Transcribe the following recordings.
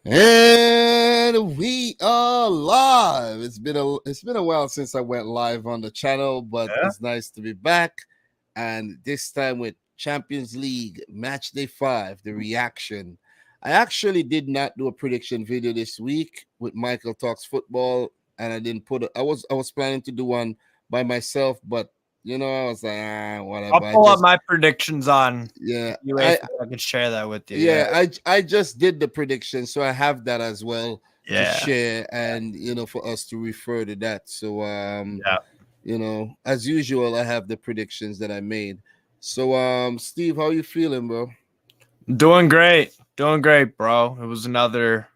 And we are live. It's been a while since I went live on the channel, but Yeah. it's nice to be back. And this time with Champions League Matchday 5, the reaction. I actually did not do a prediction video this week with Michael Talks Football, and I didn't put it. I was planning to do one by myself, but I was like, whatever. I'll pull up my predictions on Yeah, UEFA. I can share that with you. I just did the prediction, so I have that as well to Yeah. share and for us to refer to that. So Yeah. as usual, I have the predictions that I made. So Steve, how you feeling, bro? Doing great, bro. It was another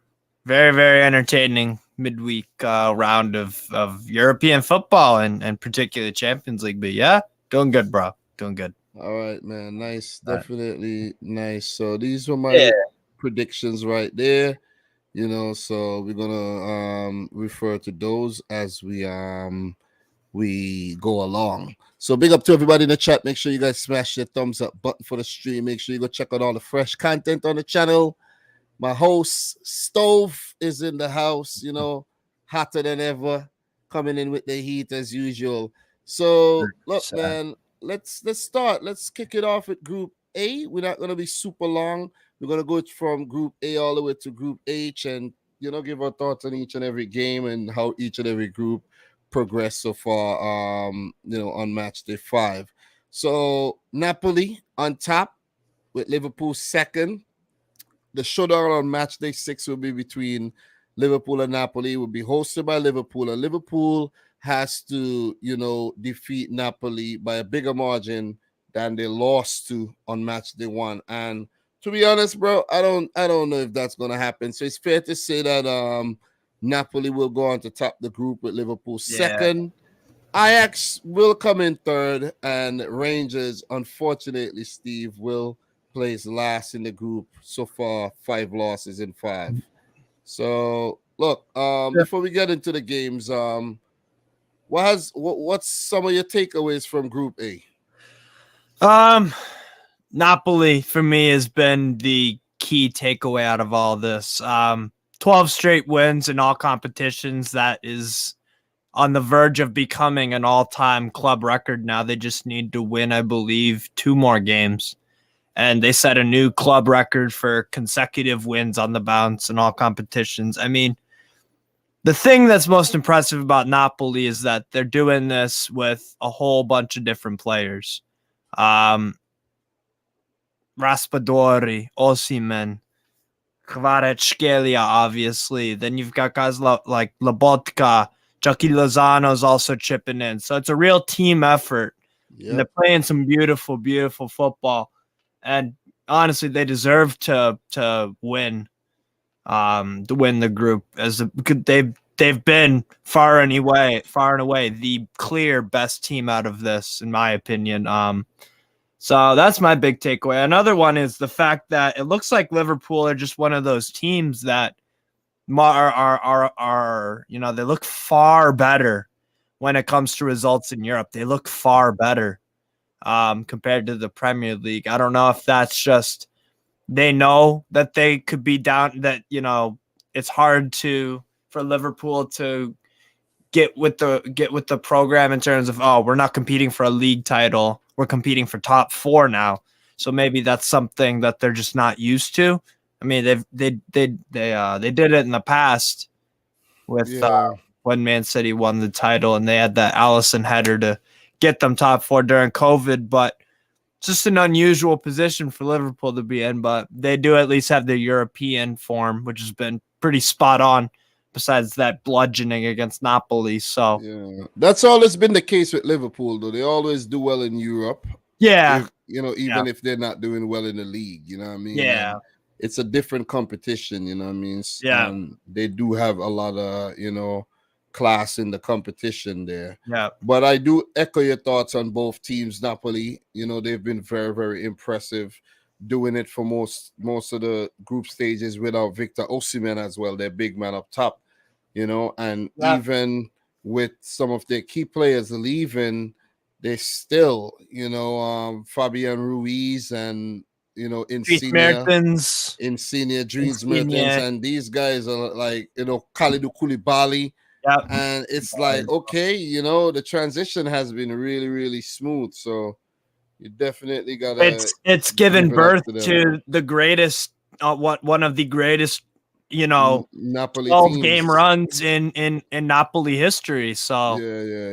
very, very entertaining midweek round of European football and particularly Champions League. But yeah, doing good, bro. Doing good. All right, man. Nice, All right. definitely nice. So these were my Yeah. predictions right there. So we're gonna refer to those as we go along. So big up to everybody in the chat. Make sure you guys smash the thumbs up button for the stream. Make sure you go check out all the fresh content on the channel. My host Stove is in the house, hotter than ever, coming in with the heat as usual. So look, man, let's start. Let's kick it off with Group A. We're not gonna be super long. We're gonna go from Group A all the way to Group H, and give our thoughts on each and every game and how each and every group progressed so far. On match day 5. So Napoli on top with Liverpool second. The showdown on match day 6 will be between Liverpool and Napoli. It will be hosted by Liverpool, and Liverpool has to, defeat Napoli by a bigger margin than they lost to on match day 1. And to be honest, bro, I don't know if that's gonna happen. So it's fair to say that Napoli will go on to top the group with Liverpool second. Ajax will come in third, and Rangers, unfortunately, Steve, will place last in the group. So far, 5 losses in 5. So look, before we get into the games, what's some of your takeaways from Group A? Napoli for me has been the key takeaway out of all this. 12 straight wins in all competitions. That is on the verge of becoming an all-time club record now. They just need to win, I believe, 2 more games. And they set a new club record for consecutive wins on the bounce in all competitions. I mean, the thing that's most impressive about Napoli is that they're doing this with a whole bunch of different players. Raspadori, Osimhen, Kvaratskhelia, obviously. Then you've got guys like Lobotka, Chucky Lozano's also chipping in. So it's a real team effort. Yep. And they're playing some beautiful, beautiful football. And honestly, they deserve to win the group, as they've been far and away the clear best team out of this, in my opinion. So that's my big takeaway. Another one is the fact that it looks like Liverpool are just one of those teams that are they look far better when it comes to results in Europe. They look far better compared to the Premier League. I don't know if that's just they know that they could be down, that it's hard for Liverpool to get with the program in terms of, we're not competing for a league title, we're competing for top 4 now. So maybe that's something that they're just not used to. I mean, they did it in the past with when Man City won the title, and they had that Allison header to get them top 4 during COVID. But it's just an unusual position for Liverpool to be in. But they do at least have their European form, which has been pretty spot on, besides that bludgeoning against Napoli. So yeah, that's always been the case with Liverpool, though. They always do well in Europe. Yeah. Even if they're not doing well in the league, you know what I mean? Yeah. And it's a different competition, you know what I mean? Yeah. And they do have a lot of, class in the competition there. Yeah. But I do echo your thoughts on both teams. Napoli, they've been very, very impressive doing it for most of the group stages without Victor Osimhen as well, their big man up top, and even with some of their key players leaving, they still, Fabian Ruiz and Dries Insigne, Dries Mertens, Insigne. and these guys are like, Kalidou Koulibaly. Yep. And it's like, okay, the transition has been really, really smooth. So you definitely gotta. It's given give it up birth to the greatest, one of the greatest, Napoli 12-game teams. runs in Napoli history. So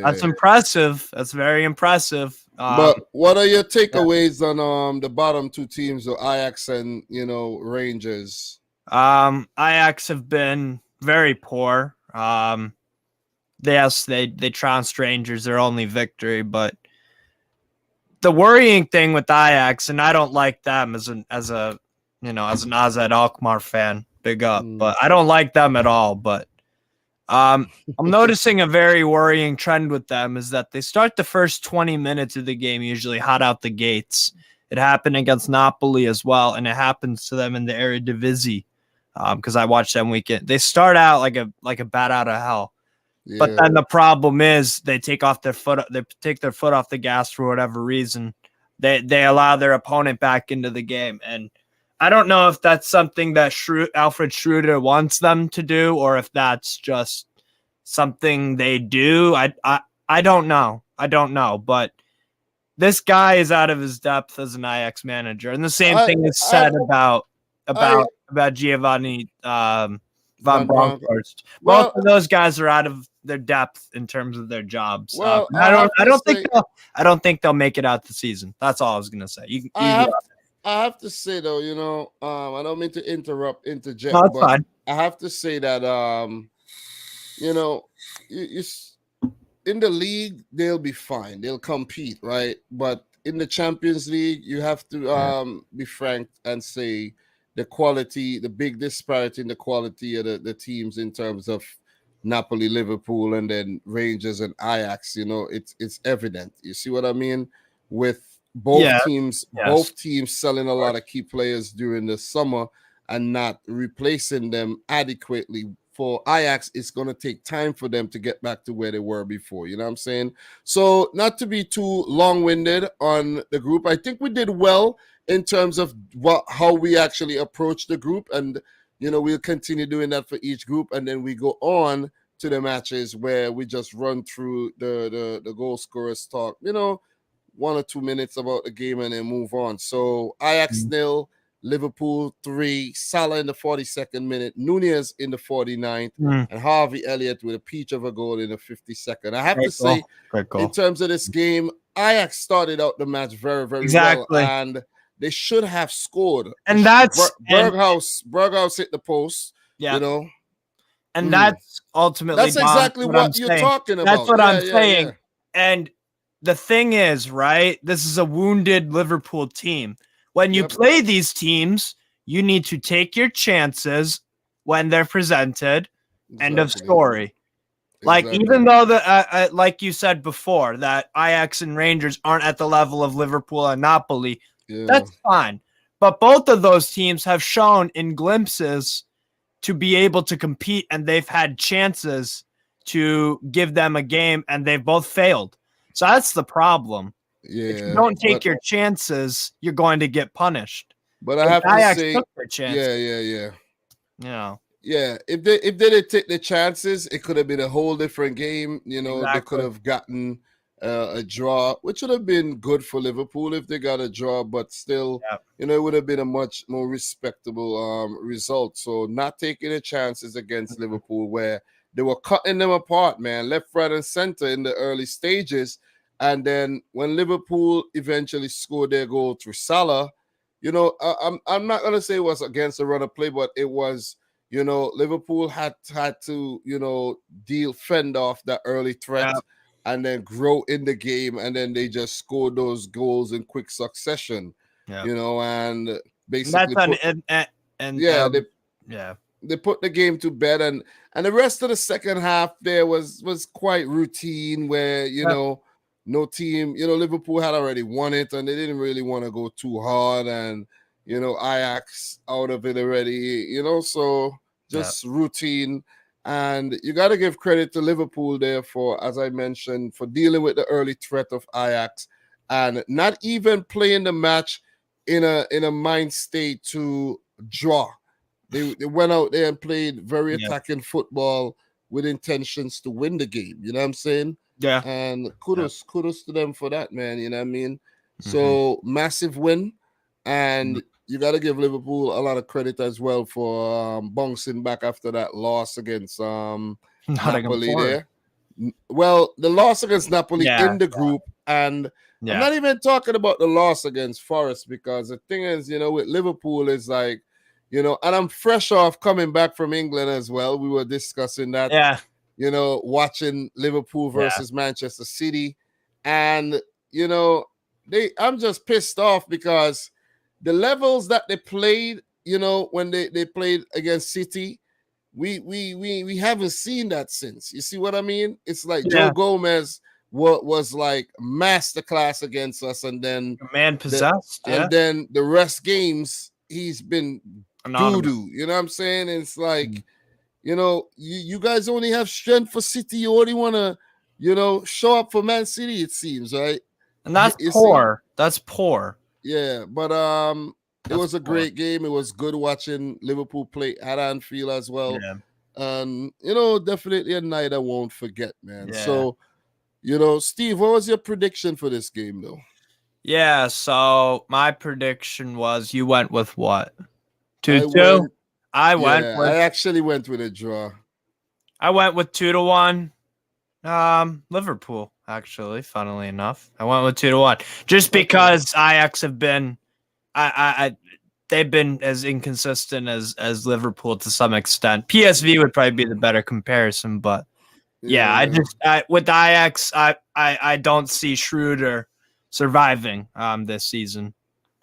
that's yeah. impressive. That's very impressive. But what are your takeaways on the bottom two teams, so Ajax and Rangers? Ajax have been very poor. Yes, they trounced Rangers, their only victory, but the worrying thing with Ajax, and I don't like them as an Azad Alkmaar fan, big up, but I don't like them at all. But I'm noticing a very worrying trend with them is that they start the first 20 minutes of the game usually hot out the gates. It happened against Napoli as well, and it happens to them in the Eredivisie because I watched them weekend. They start out like a bat out of hell. Yeah. But then the problem is they take their foot off the gas for whatever reason. They allow their opponent back into the game, and I don't know if that's something that Alfred Schroeder wants them to do, or if that's just something they do. I don't know. But this guy is out of his depth as an Ajax manager, and the same thing is said about Giovanni Van Bronckhorst. Both of those guys are out of their depth in terms of their jobs. Well, I don't think they'll make it out the season. That's all I was gonna say. I have to say though, I don't mean to interject, no, it's fine. I have to say that you in the league they'll be fine. They'll compete, right? But in the Champions League, you have to be frank and say the quality, the big disparity in the quality of the teams in terms of Napoli, Liverpool, and then Rangers and Ajax. It's evident. You see what I mean? With both teams selling a lot of key players during the summer and not replacing them adequately. For Ajax, it's going to take time for them to get back to where they were before. You know what I'm saying? So not to be too long-winded on the group, I think we did well in terms of how we actually approach the group. And, we'll continue doing that for each group. And then we go on to the matches where we just run through the goal scorers talk, 1 or 2 minutes about the game and then move on. So Ajax 0, Liverpool 3, Salah in the 42nd minute, Nunez in the 49th, and Harvey Elliott with a peach of a goal in the 52nd. I have to say, in terms of this game, Ajax started out the match very, very well, and they should have scored. And that's Berghaus hit the post, And that's ultimately exactly what you're talking about. That's what I'm saying. Yeah. And the thing is, right, this is a wounded Liverpool team. When you play these teams, you need to take your chances when they're presented. End of story. Like, even though like you said before, that Ajax and Rangers aren't at the level of Liverpool and Napoli, that's fine. But both of those teams have shown in glimpses to be able to compete, and they've had chances to give them a game, and they've both failed. So that's the problem. Yeah, if you don't take your chances, you're going to get punished. But I have to say, took their chances. Yeah. If they didn't take the chances, it could have been a whole different game. They could have gotten a draw, which would have been good for Liverpool if they got a draw. But still, it would have been a much more respectable result. So not taking the chances against Liverpool, where they were cutting them apart, man, left, right, and center in the early stages. And then when Liverpool eventually scored their goal through Salah, I'm not going to say it was against the run of play, but it was, Liverpool had to, fend off that early threat and then grow in the game. And then they just scored those goals in quick succession, and basically they put the game to bed. And the rest of the second half there was quite routine where, no team, Liverpool had already won it and they didn't really want to go too hard, and Ajax out of it already, so just routine. And you got to give credit to Liverpool there for, as I mentioned, for dealing with the early threat of Ajax and not even playing the match in a mind state to draw. They went out there and played very attacking football with intentions to win the game. You know what I'm saying? Yeah. And kudos to them for that, man. You know what I mean? So massive win, and you got to give Liverpool a lot of credit as well for bouncing back after that loss against Napoli there. Well, the loss against Napoli in the group, and I'm not even talking about the loss against Forest, because the thing is, with Liverpool is like, and I'm fresh off coming back from England as well. We were discussing that, watching Liverpool versus Manchester City, and I'm just pissed off because the levels that they played, when they played against City, we haven't seen that since. You see what I mean? It's like Joe Gomez was like masterclass against us, and then man possessed, and then the rest games he's been doo-doo. You know what I'm saying? And it's like, you guys only have strength for City. You only want to, show up for Man City, it seems, right? And that's poor. That's poor. Yeah, but it was a great game. It was good watching Liverpool play at Anfield as well. Yeah. And, definitely a night I won't forget, man. Yeah. So, Steve, what was your prediction for this game, though? Yeah, so my prediction was you went with what? 2-2? I actually went with a draw. I went with 2-1. Liverpool, actually, funnily enough. I went with 2-1. Just because Ajax have been they've been as inconsistent as Liverpool to some extent. PSV would probably be the better comparison, but with Ajax, I don't see Schroeder surviving this season.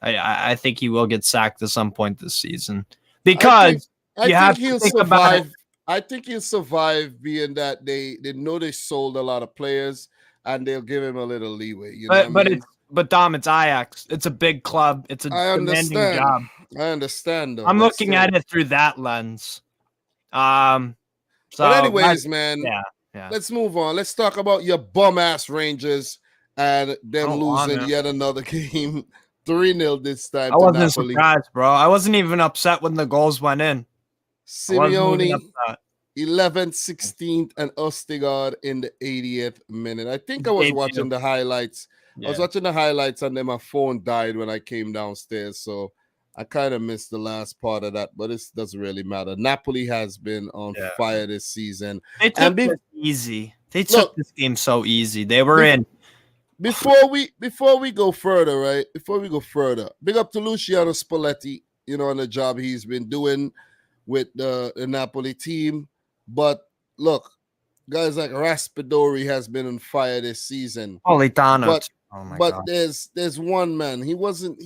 I think he will get sacked at some point this season because I think he'll survive. I think he'll survive, being that they know they sold a lot of players and they'll give him a little leeway. But Dom, it's Ajax. It's a big club. It's a demanding job. I understand. Though, I'm looking at it through that lens. But anyways, man, let's move on. Let's talk about your bum ass Rangers and them losing yet another game, 3-0 this time. I wasn't surprised, bro. I wasn't even upset when the goals went in. Simeone, 11th, 16th, and Ostigard in the 80th minute. I think I was watching the highlights. I was watching the highlights, and then my phone died when I came downstairs, so I kind of missed the last part of that, but it doesn't really matter. Napoli has been on fire this season. They took this easy. They took this game so easy. They were in. Before we go further, right? Before we go further, big up to Luciano Spalletti, on the job he's been doing with the Napoli team. But look, guys like Raspadori has been on fire this season. Politano. But there's one man. He wasn't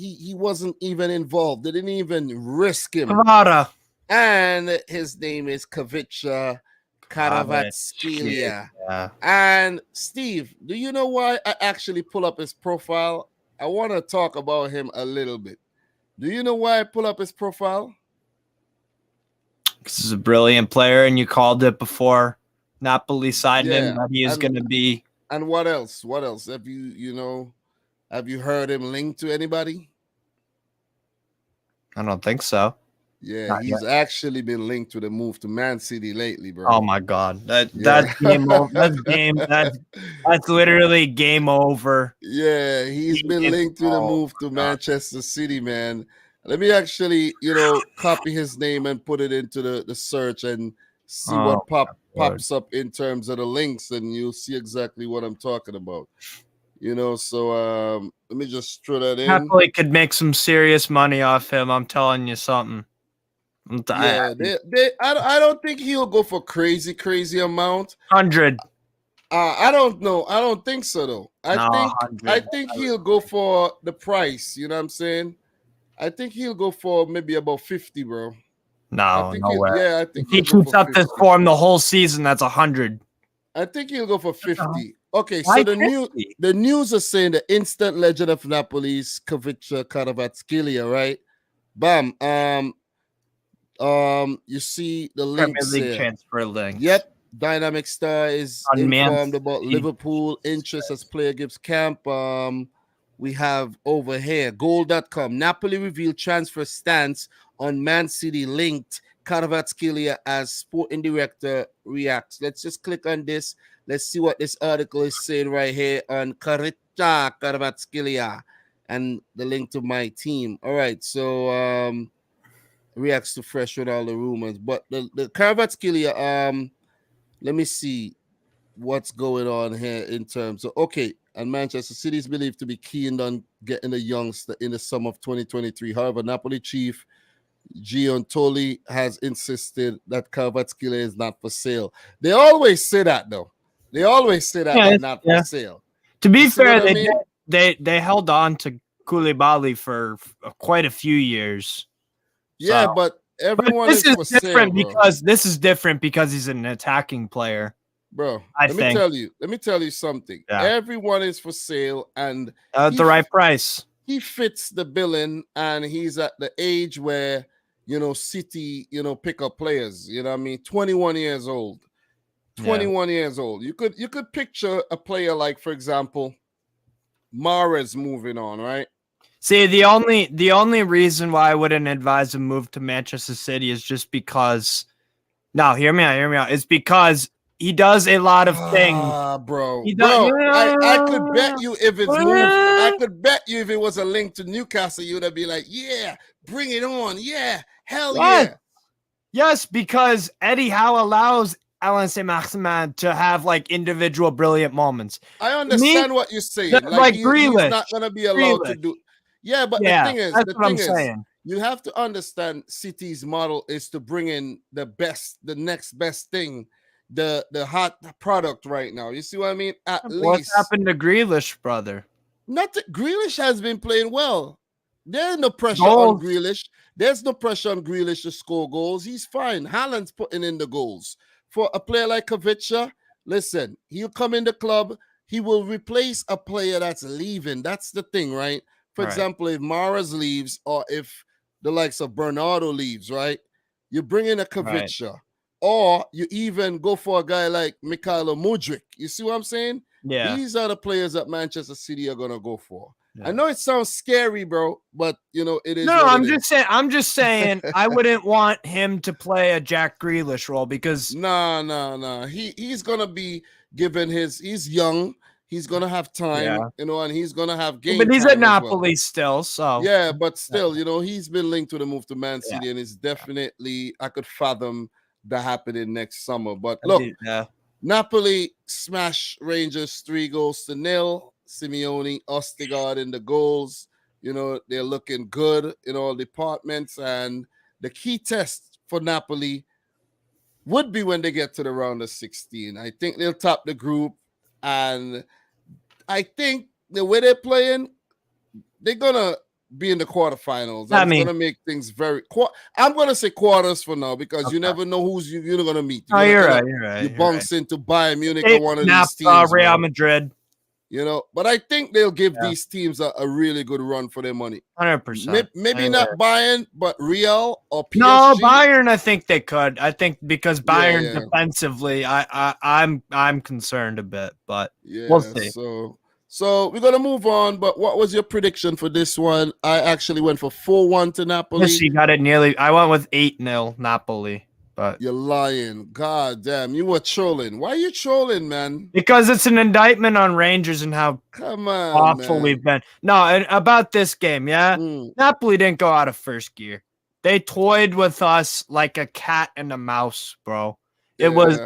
even involved. They didn't even risk him. Kvara. And his name is Kavica Kvaratskhelia. And Steve, do you know why I actually pull up his profile? I want to talk about him a little bit. Do you know why I pull up his profile? This is a brilliant player, and you called it before Napoli signed him that he is going to be. And what else? What else? Have have you heard him linked to anybody? I don't think so. Yeah, he's actually been linked to the move to Man City lately, bro. Oh my God, that's game over. That's literally game over. Yeah, he's been linked to the move to Manchester City, man. Let me actually, copy his name and put it into the search and see what pops up in terms of the links, and you'll see exactly what I'm talking about. So let me just throw that in. Napoli could make some serious money off him. I'm telling you something. I don't think he'll go for crazy amount. 100. I don't know. I don't think so though. I think he'll go for the price. You know what I'm saying? I think he'll go for maybe about 50, bro. No way. Yeah, I think he keeps up this form the whole season. That's 100. I think he'll go for 50. Okay, so the news is saying the instant legend of Napoli's Kavica Kvaratskhelia, right? Bam. You see the links Premier League transfer link. Yep. Dynamic Star is informed about Liverpool interest as player gives camp. we have over here, goal.com. Napoli revealed transfer stance on Man City linked Kvaratskhelia as sporting director reacts. Let's just click on this. Let's see what this article is saying right here on Kvaratskhelia and the link to my team. All right, so reacts to fresh with all the rumors. But the Kvaratskhelia, let me see what's going on here in terms of, okay, and Manchester City is believed to be keen on getting a youngster in the summer of 2023. However, Napoli chief Giuntoli has insisted that Kvaratskhelia is not for sale. They always say that, though. They always say that they're not for sale. To be fair, they held on to Koulibaly for quite a few years. Yeah, so, but everyone this is for different sale, because this is different because he's an attacking player. Bro, let me tell you something. Yeah. Everyone is for sale, and at the right price. He fits the billing, and he's at the age where, City, pick up players. You know what I mean? 21 years old. 21 years old. You could picture a player like, for example, Mahrez moving on, right? See, the only reason why I wouldn't advise a move to Manchester City is just because. No, hear me out. It's because he does a lot of things. Bro. I could bet you if it's moved. I could bet you if it was a link to Newcastle, you'd be like, yeah, bring it on. Yeah, hell yeah. Yes, because Eddie Howe allows Alain Saint-Maximin to have like individual brilliant moments. I understand what you're saying. Like Grealish. He's not going to be allowed to do. Yeah, but the thing is, you have to understand City's model is to bring in the next best thing, the hot product right now. You see what I mean? What's happened to Grealish, brother? Grealish has been playing well. There's no pressure on Grealish. There's no pressure on Grealish to score goals. He's fine. Haaland's putting in the goals. For a player like Kavicha, listen, he'll come in the club. He will replace a player that's leaving. That's the thing, right? For example, if Mahrez leaves or if the likes of Bernardo leaves, right? You bring in a Kavicha. Or you even go for a guy like Mikhailo Mudryk. You see what I'm saying? Yeah. These are the players that Manchester City are going to go for. Yeah. I know it sounds scary, bro, but, it is. No, I'm just saying I wouldn't want him to play a Jack Grealish role because. No. He's going to be given he's young. He's going to have time, and he's going to have game. But he's at Napoli still, so. Yeah, but still, he's been linked to the move to Man City, and it's definitely, I could fathom that happening next summer. But look, Napoli smash Rangers 3-0. Simeone, Ostigard in the goals. They're looking good in all departments. And the key test for Napoli would be when they get to the round of 16. I think they'll top the group. And I think the way they're playing, they're going to be in the quarterfinals. That's going to make things very... I'm going to say quarters for now because you never know who's you're going to meet. You're right. You bounce into Bayern Munich or one of these teams. Real Madrid. But I think they'll give these teams a really good run for their money. 100%. Maybe not Bayern, but Real or PSG. No, Bayern, I think they could. I think because Bayern defensively, I'm concerned a bit, but we'll see. So we're going to move on, but what was your prediction for this one? I actually went for 4-1 to Napoli. Yes, you got it nearly. I went with 8-0 Napoli. But you're lying. God damn, you were trolling. Why are you trolling, man? Because it's an indictment on Rangers and how awful we've been. No, and about this game, Napoli didn't go out of first gear. They toyed with us like a cat and a mouse, bro. It was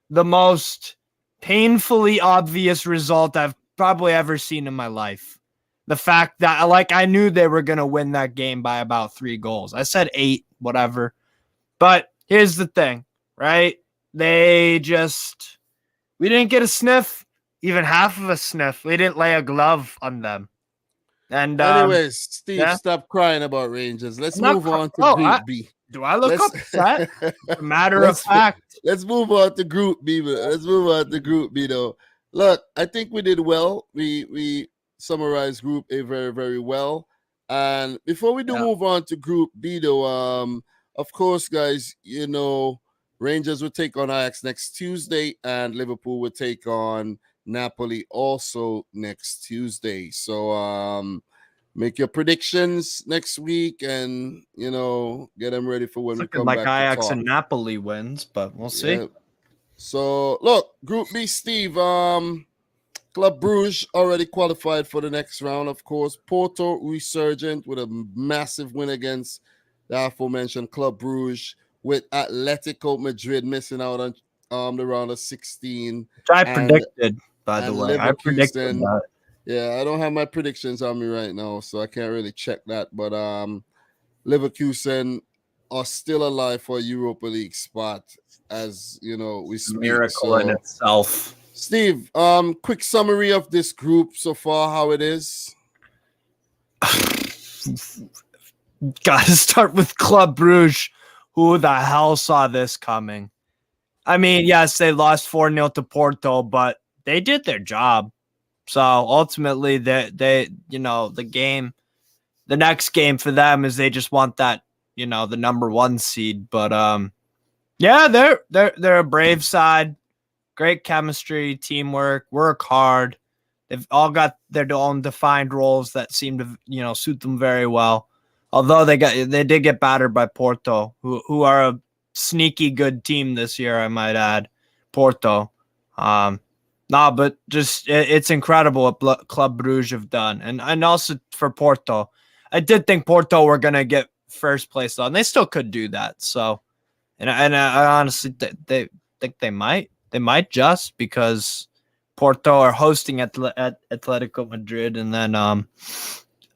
the most painfully obvious result I've probably ever seen in my life. The fact that I knew they were gonna win that game by about 3 goals. I said 8, whatever. But here's the thing, right? We didn't get a sniff, even half of a sniff. We didn't lay a glove on them. And anyways, Steve, stop crying about Rangers. Let's move on to Group B. Do I look upset? Matter of fact. Let's move on to Group B. Let's move on to Group B, though. Look, I think we did well. We summarized Group A very, very well. And before we move on to Group B, though, of course, guys, Rangers will take on Ajax next Tuesday, and Liverpool will take on Napoli also next Tuesday. So make your predictions next week and, get them ready for when It's we looking come like back to Ajax talk. and Napoli wins, but we'll see. Yeah. So, look, Group B, Steve, Club Brugge already qualified for the next round, of course. Porto resurgent with a massive win against the aforementioned Club Brugge, with Atletico Madrid missing out on the round of 16. Which I and, predicted, by the and way. I predicted Leverkusen. that. Yeah, I don't have my predictions on me right now, so I can't really check that. But Leverkusen are still alive for a Europa League spot, as we speak. Miracle in itself. Steve, quick summary of this group so far, how it is. Gotta start with Club Brugge. Who the hell saw this coming? I mean, yes, they lost 4-0 to Porto, but they did their job. So ultimately, the next game for them is they just want that, the number 1 seed. But yeah, they're a brave side. Great chemistry, teamwork, work hard. They've all got their own defined roles that seem to, suit them very well. Although they did get battered by Porto, who are a sneaky good team this year, I might add. Porto. But just it's incredible what Club Brugge have done. And also for Porto. I did think Porto were going to get first place, though, and they still could do that. So, and I honestly they think they might. They might, just because Porto are hosting at Atlético Madrid, and then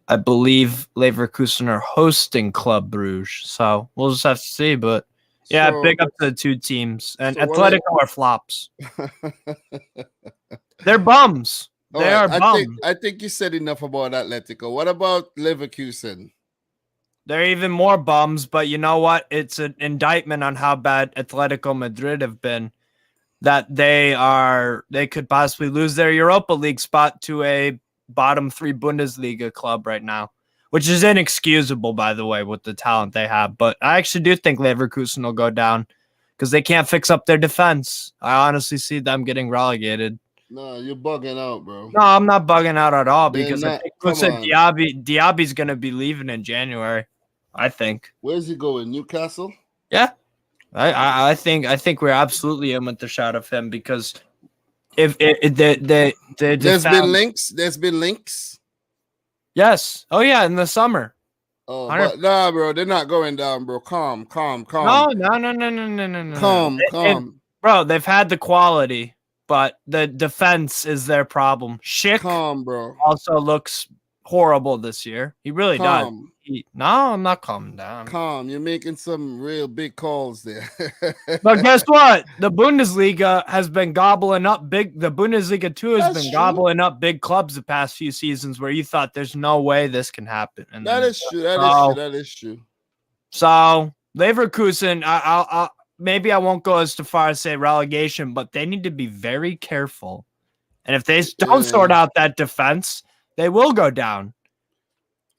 I believe Leverkusen are hosting Club Brugge. So we'll just have to see. But yeah, big up to the two teams. And Atlético are flops. They're bums. They are bums. I think you said enough about Atlético. What about Leverkusen? They're even more bums, but you know what? It's an indictment on how bad Atlético Madrid have been, that they could possibly lose their Europa League spot to a bottom 3 Bundesliga club right now, which is inexcusable, by the way, with the talent they have. But I actually do think Leverkusen will go down because they can't fix up their defense. I honestly see them getting relegated. No, you're bugging out, bro. No, I'm not bugging out at all, because I think Diaby's going to be leaving in January, I think. Where's he going? Newcastle? Yeah. I think we're absolutely in with the shot of him, because if there's been links. Yes. Oh yeah, in the summer. Oh, but nah, bro, they're not going down, bro. Calm. No. Calm. Bro, they've had the quality, but the defense is their problem. Schick, calm, bro, also looks horrible this year. He really does. No, I'm not calming down. Calm. You're making some real big calls there. But guess what? The Bundesliga has been gobbling up big. The Bundesliga 2 has been gobbling up big clubs the past few seasons, where you thought there's no way this can happen. And that is true. That is true. So Leverkusen, I'll maybe I won't go as far as say relegation, but they need to be very careful. And if they don't sort out that defense, they will go down.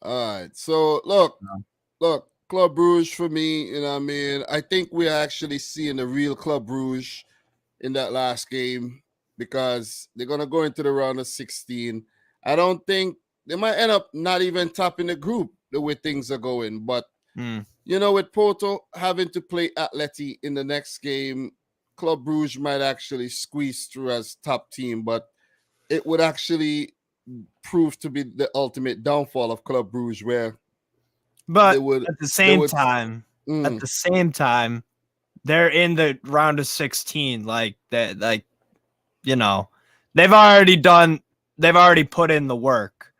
All right. So look, Club Brugge for me, I think we're actually seeing the real Club Brugge in that last game, because they're going to go into the round of 16. I don't think they might end up not even topping the group the way things are going. But, with Porto having to play Atleti in the next game, Club Brugge might actually squeeze through as top team, but it would actually prove to be the ultimate downfall of Club Brugge, at the same time, they're in the round of 16. They've already put in the work,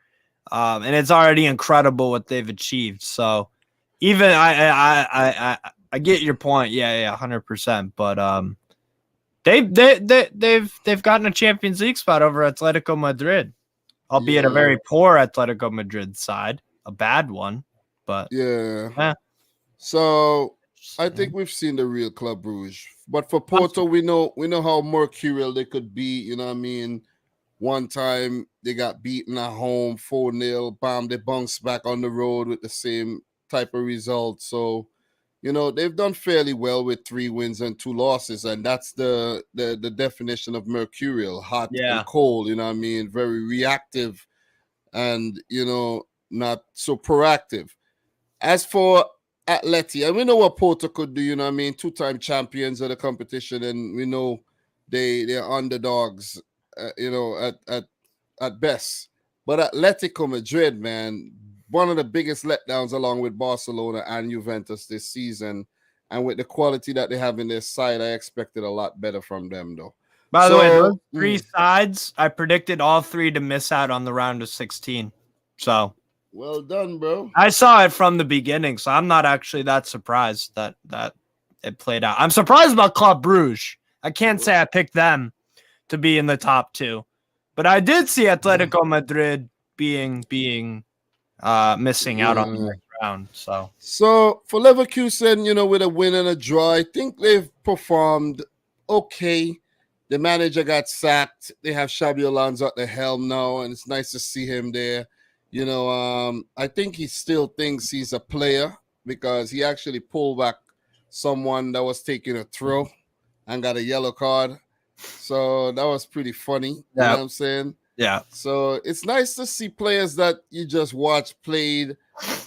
and it's already incredible what they've achieved. So even I get your point. Yeah, 100%. But they've gotten a Champions League spot over Atletico Madrid, albeit a very poor Atletico Madrid side, a bad one. But so I think we've seen the real Club Brugge. But for Porto, we know how mercurial they could be. You know what I mean? One time they got beaten at home 4-0, bam, they bounced back on the road with the same type of result. So they've done fairly well with 3 wins and 2 losses, and that's the definition of mercurial, hot and Yeah. cold. You know what I mean? Very reactive, and not so proactive. As for Atleti, and we know what Porto could do. You know what I mean? 2-time champions of the competition, and we know they're underdogs. At best. But Atletico Madrid, man, one of the biggest letdowns along with Barcelona and Juventus this season. And with the quality that they have in their side, I expected a lot better from them, though. By the way, those 3 sides, I predicted all 3 to miss out on the round of 16. So well done, bro. I saw it from the beginning, so I'm not actually that surprised that it played out. I'm surprised about Club Brugge. I can't say I picked them to be in the top 2. But I did see Atletico Madrid being missing out on the next round. So for Leverkusen, with a win and a draw, I think they've performed okay. The manager got sacked. They have Xabi Alonso at the helm now, and it's nice to see him there. I think he still thinks he's a player because he actually pulled back someone that was taking a throw and got a yellow card. So that was pretty funny. You know what I'm saying? Yeah. So it's nice to see players that you just watched played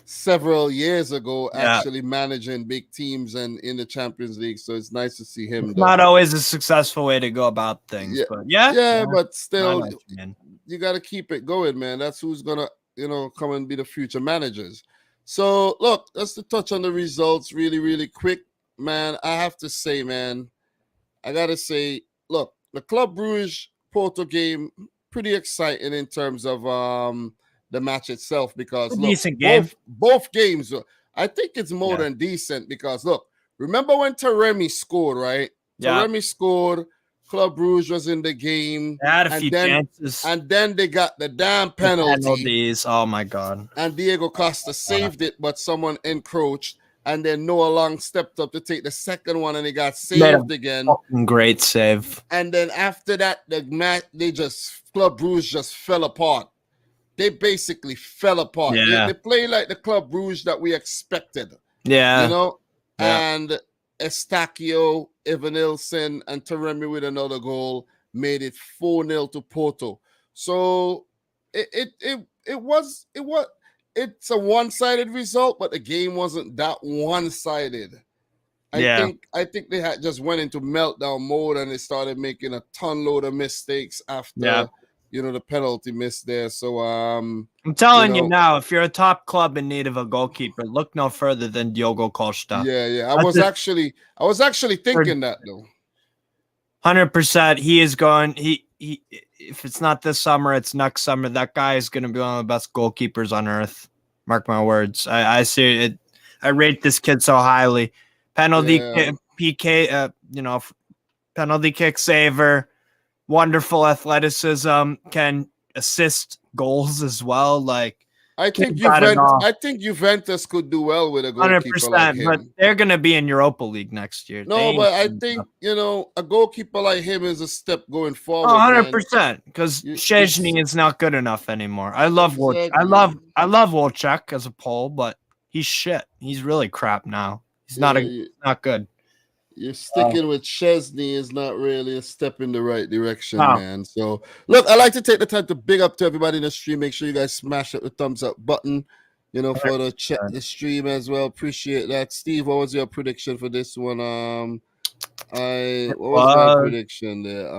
several years ago actually managing big teams and in the Champions League. So it's nice to see him. It's not always a successful way to go about things. Yeah, but still, you got to keep it going, man. That's who's going to, come and be the future managers. So, look, just to touch on the results really, really quick, man, I have to say, I got to say, look, the Club Brugge Porto game, pretty exciting in terms of the match itself because decent game. Both games, I think it's more than decent because look, remember when Taremi scored, right? Yeah. Taremi scored, Club Brugge was in the game. They had a few chances. And then they got the damn penalties. Oh my God. And Diego Costa saved it, but someone encroached. And then Noah Long stepped up to take the second one, and he got saved again. Great save. And then after that, the match, Club Brugge just fell apart. They basically fell apart. Yeah. They play like the Club Brugge that we expected. Yeah. And Eustachio, Evanilson, and Taremi with another goal made it 4-0 to Porto. So it's a one-sided result, but the game wasn't that one-sided. I think they had just went into meltdown mode and they started making a ton load of mistakes after the penalty miss there. So I'm telling you now, if you're a top club in need of a goalkeeper, look no further than Diogo Costa. Yeah. I was actually thinking that though. 100%. He is going. He if it's not this summer, it's next summer. That guy is going to be one of the best goalkeepers on earth. Mark my words. I see it. I rate this kid so highly. Penalty PK, penalty kick saver, wonderful athleticism, can assist goals as well. Like I think Juventus could do well with a goalkeeper 100%, like him. But they're going to be in Europa League next year. No, but I think a goalkeeper like him is a step going forward. 100%, because Szczęsny is not good enough anymore. I love Wolczak as a Pole, but he's shit. He's really crap now. He's not good. You're sticking with Szczęsny is not really a step in the right direction, man. So, look, I like to take the time to big up to everybody in the stream. Make sure you guys smash the thumbs up button, for the stream as well. Appreciate that. Steve, what was your prediction for this one? What was my prediction there?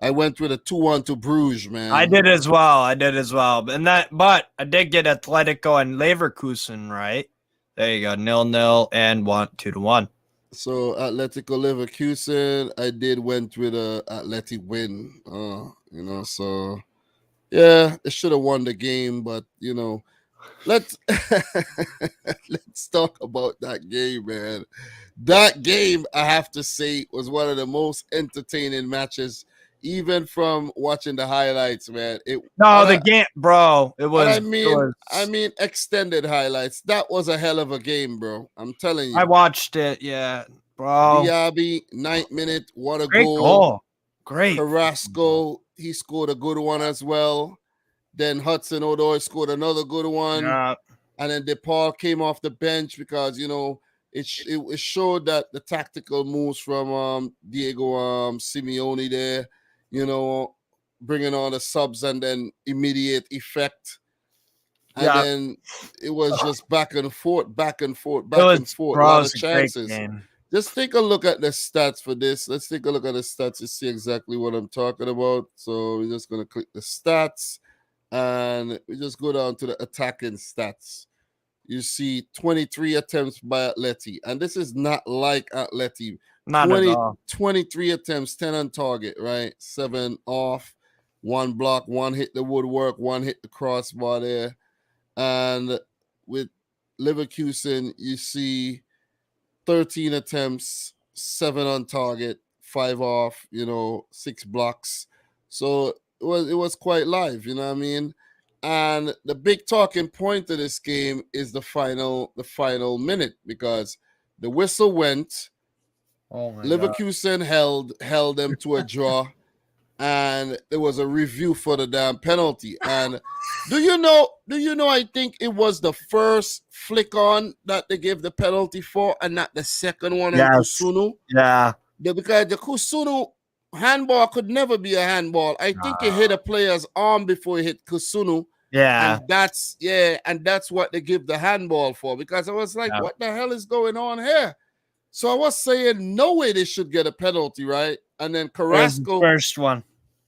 I went with a 2-1 to Bruges, man. I did as well. But I did get Atletico and Leverkusen right. There you go, 0-0 and 2-1. So Atletico Leverkusen, I went with a Atleti win. So yeah, they should have won the game, but let's talk about that game, man. That game, I have to say, was one of the most entertaining matches, even from watching the highlights, man. It was. I mean, extended highlights. That was a hell of a game, bro. I'm telling you. I watched it, bro. Diaby, 9th minute, what a Great goal. Great. Carrasco, he scored a good one as well. Then Hudson-Odoi scored another good one. Yeah. and then DePaul came off the bench because it showed that the tactical moves from Diego Simeone there, bringing on the subs and then immediate effect. And then it was just back and forth, back and forth. A lot of chances. Just take a look at the stats for this. Let's take a look at the stats to see exactly what I'm talking about. So we're just going to click the stats and we just go down to the attacking stats. You see 23 attempts by Atleti. And this is not like Atleti. Not at all. 23 attempts, 10 on target, right? 7 off, 1 block, 1 hit the woodwork, 1 hit the crossbar there. And with Leverkusen, you see 13 attempts, 7 on target, 5 off, 6 blocks. So it was quite live, you know what I mean? And the big talking point of this game is the final minute, because the whistle went. Leverkusen held them to a draw. And there was a review for the damn penalty. And do you know, I think it was the first flick on that they gave the penalty for and not the second one on Kusunu? Yeah. Because the Kusunu handball could never be a handball. I think it hit a player's arm before it hit Kusunu. Yeah. And that's what they give the handball for. Because I was like, what the hell is going on here? So I was saying, no way they should get a penalty, right? And then Carrasco, first one.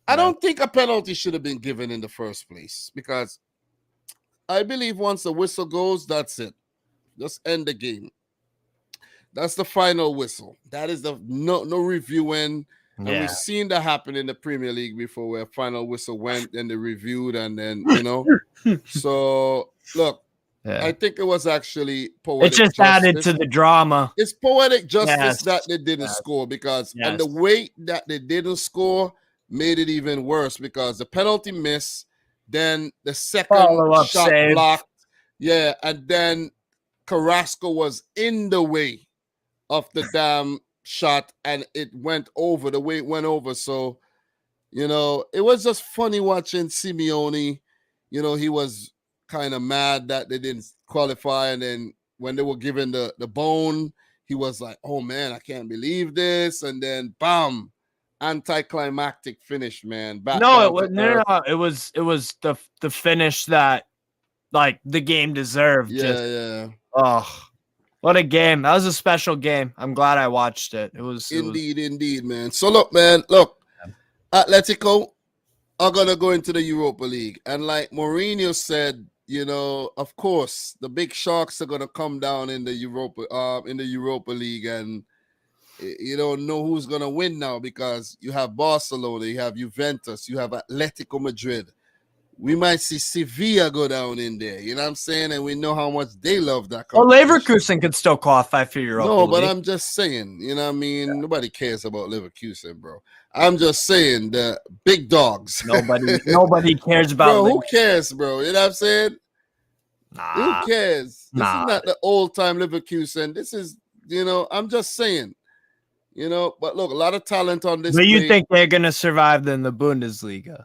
I don't think a penalty should have been given in the first place, because I believe once the whistle goes, that's it. Just end the game. That's the final whistle. That is the no reviewing. And we've seen that happen in the Premier League before, where final whistle went and they reviewed, and then So look, I think it was actually poetic. It just added to the drama. It's poetic justice that they didn't score, because and the way that they didn't score made it even worse, because the penalty miss, then the second shot save. Blocked, and then Carrasco was in the way of the damn shot, and it went over the way it went over. So, it was just funny watching Simeone. He was kind of mad that they didn't qualify, and then when they were given the bone, he was like, oh man, I can't believe this, and then bam, anticlimactic finish, man. It was the finish that like the game deserved. Oh, what a game. That was a special game. I'm glad I watched it. It was indeed, man. So look, Atletico are gonna go into the Europa League, and like Mourinho said, of course, the big sharks are gonna come down in the Europa League, and you don't know who's gonna win now, because you have Barcelona, you have Juventus, you have Atlético Madrid. We might see Sevilla go down in there, you know what I'm saying? And we know how much they love that. Well, Leverkusen could still qualify for Europa League. No, but I'm just saying, you know what I mean? Yeah. Nobody cares about Leverkusen, bro. I'm just saying the big dogs. Nobody cares about bro, who cares, bro? You know what I'm saying? Who cares? This is not the old-time Leverkusen. This is, I'm just saying. But look, a lot of talent on this. Do you think they're gonna survive in the Bundesliga?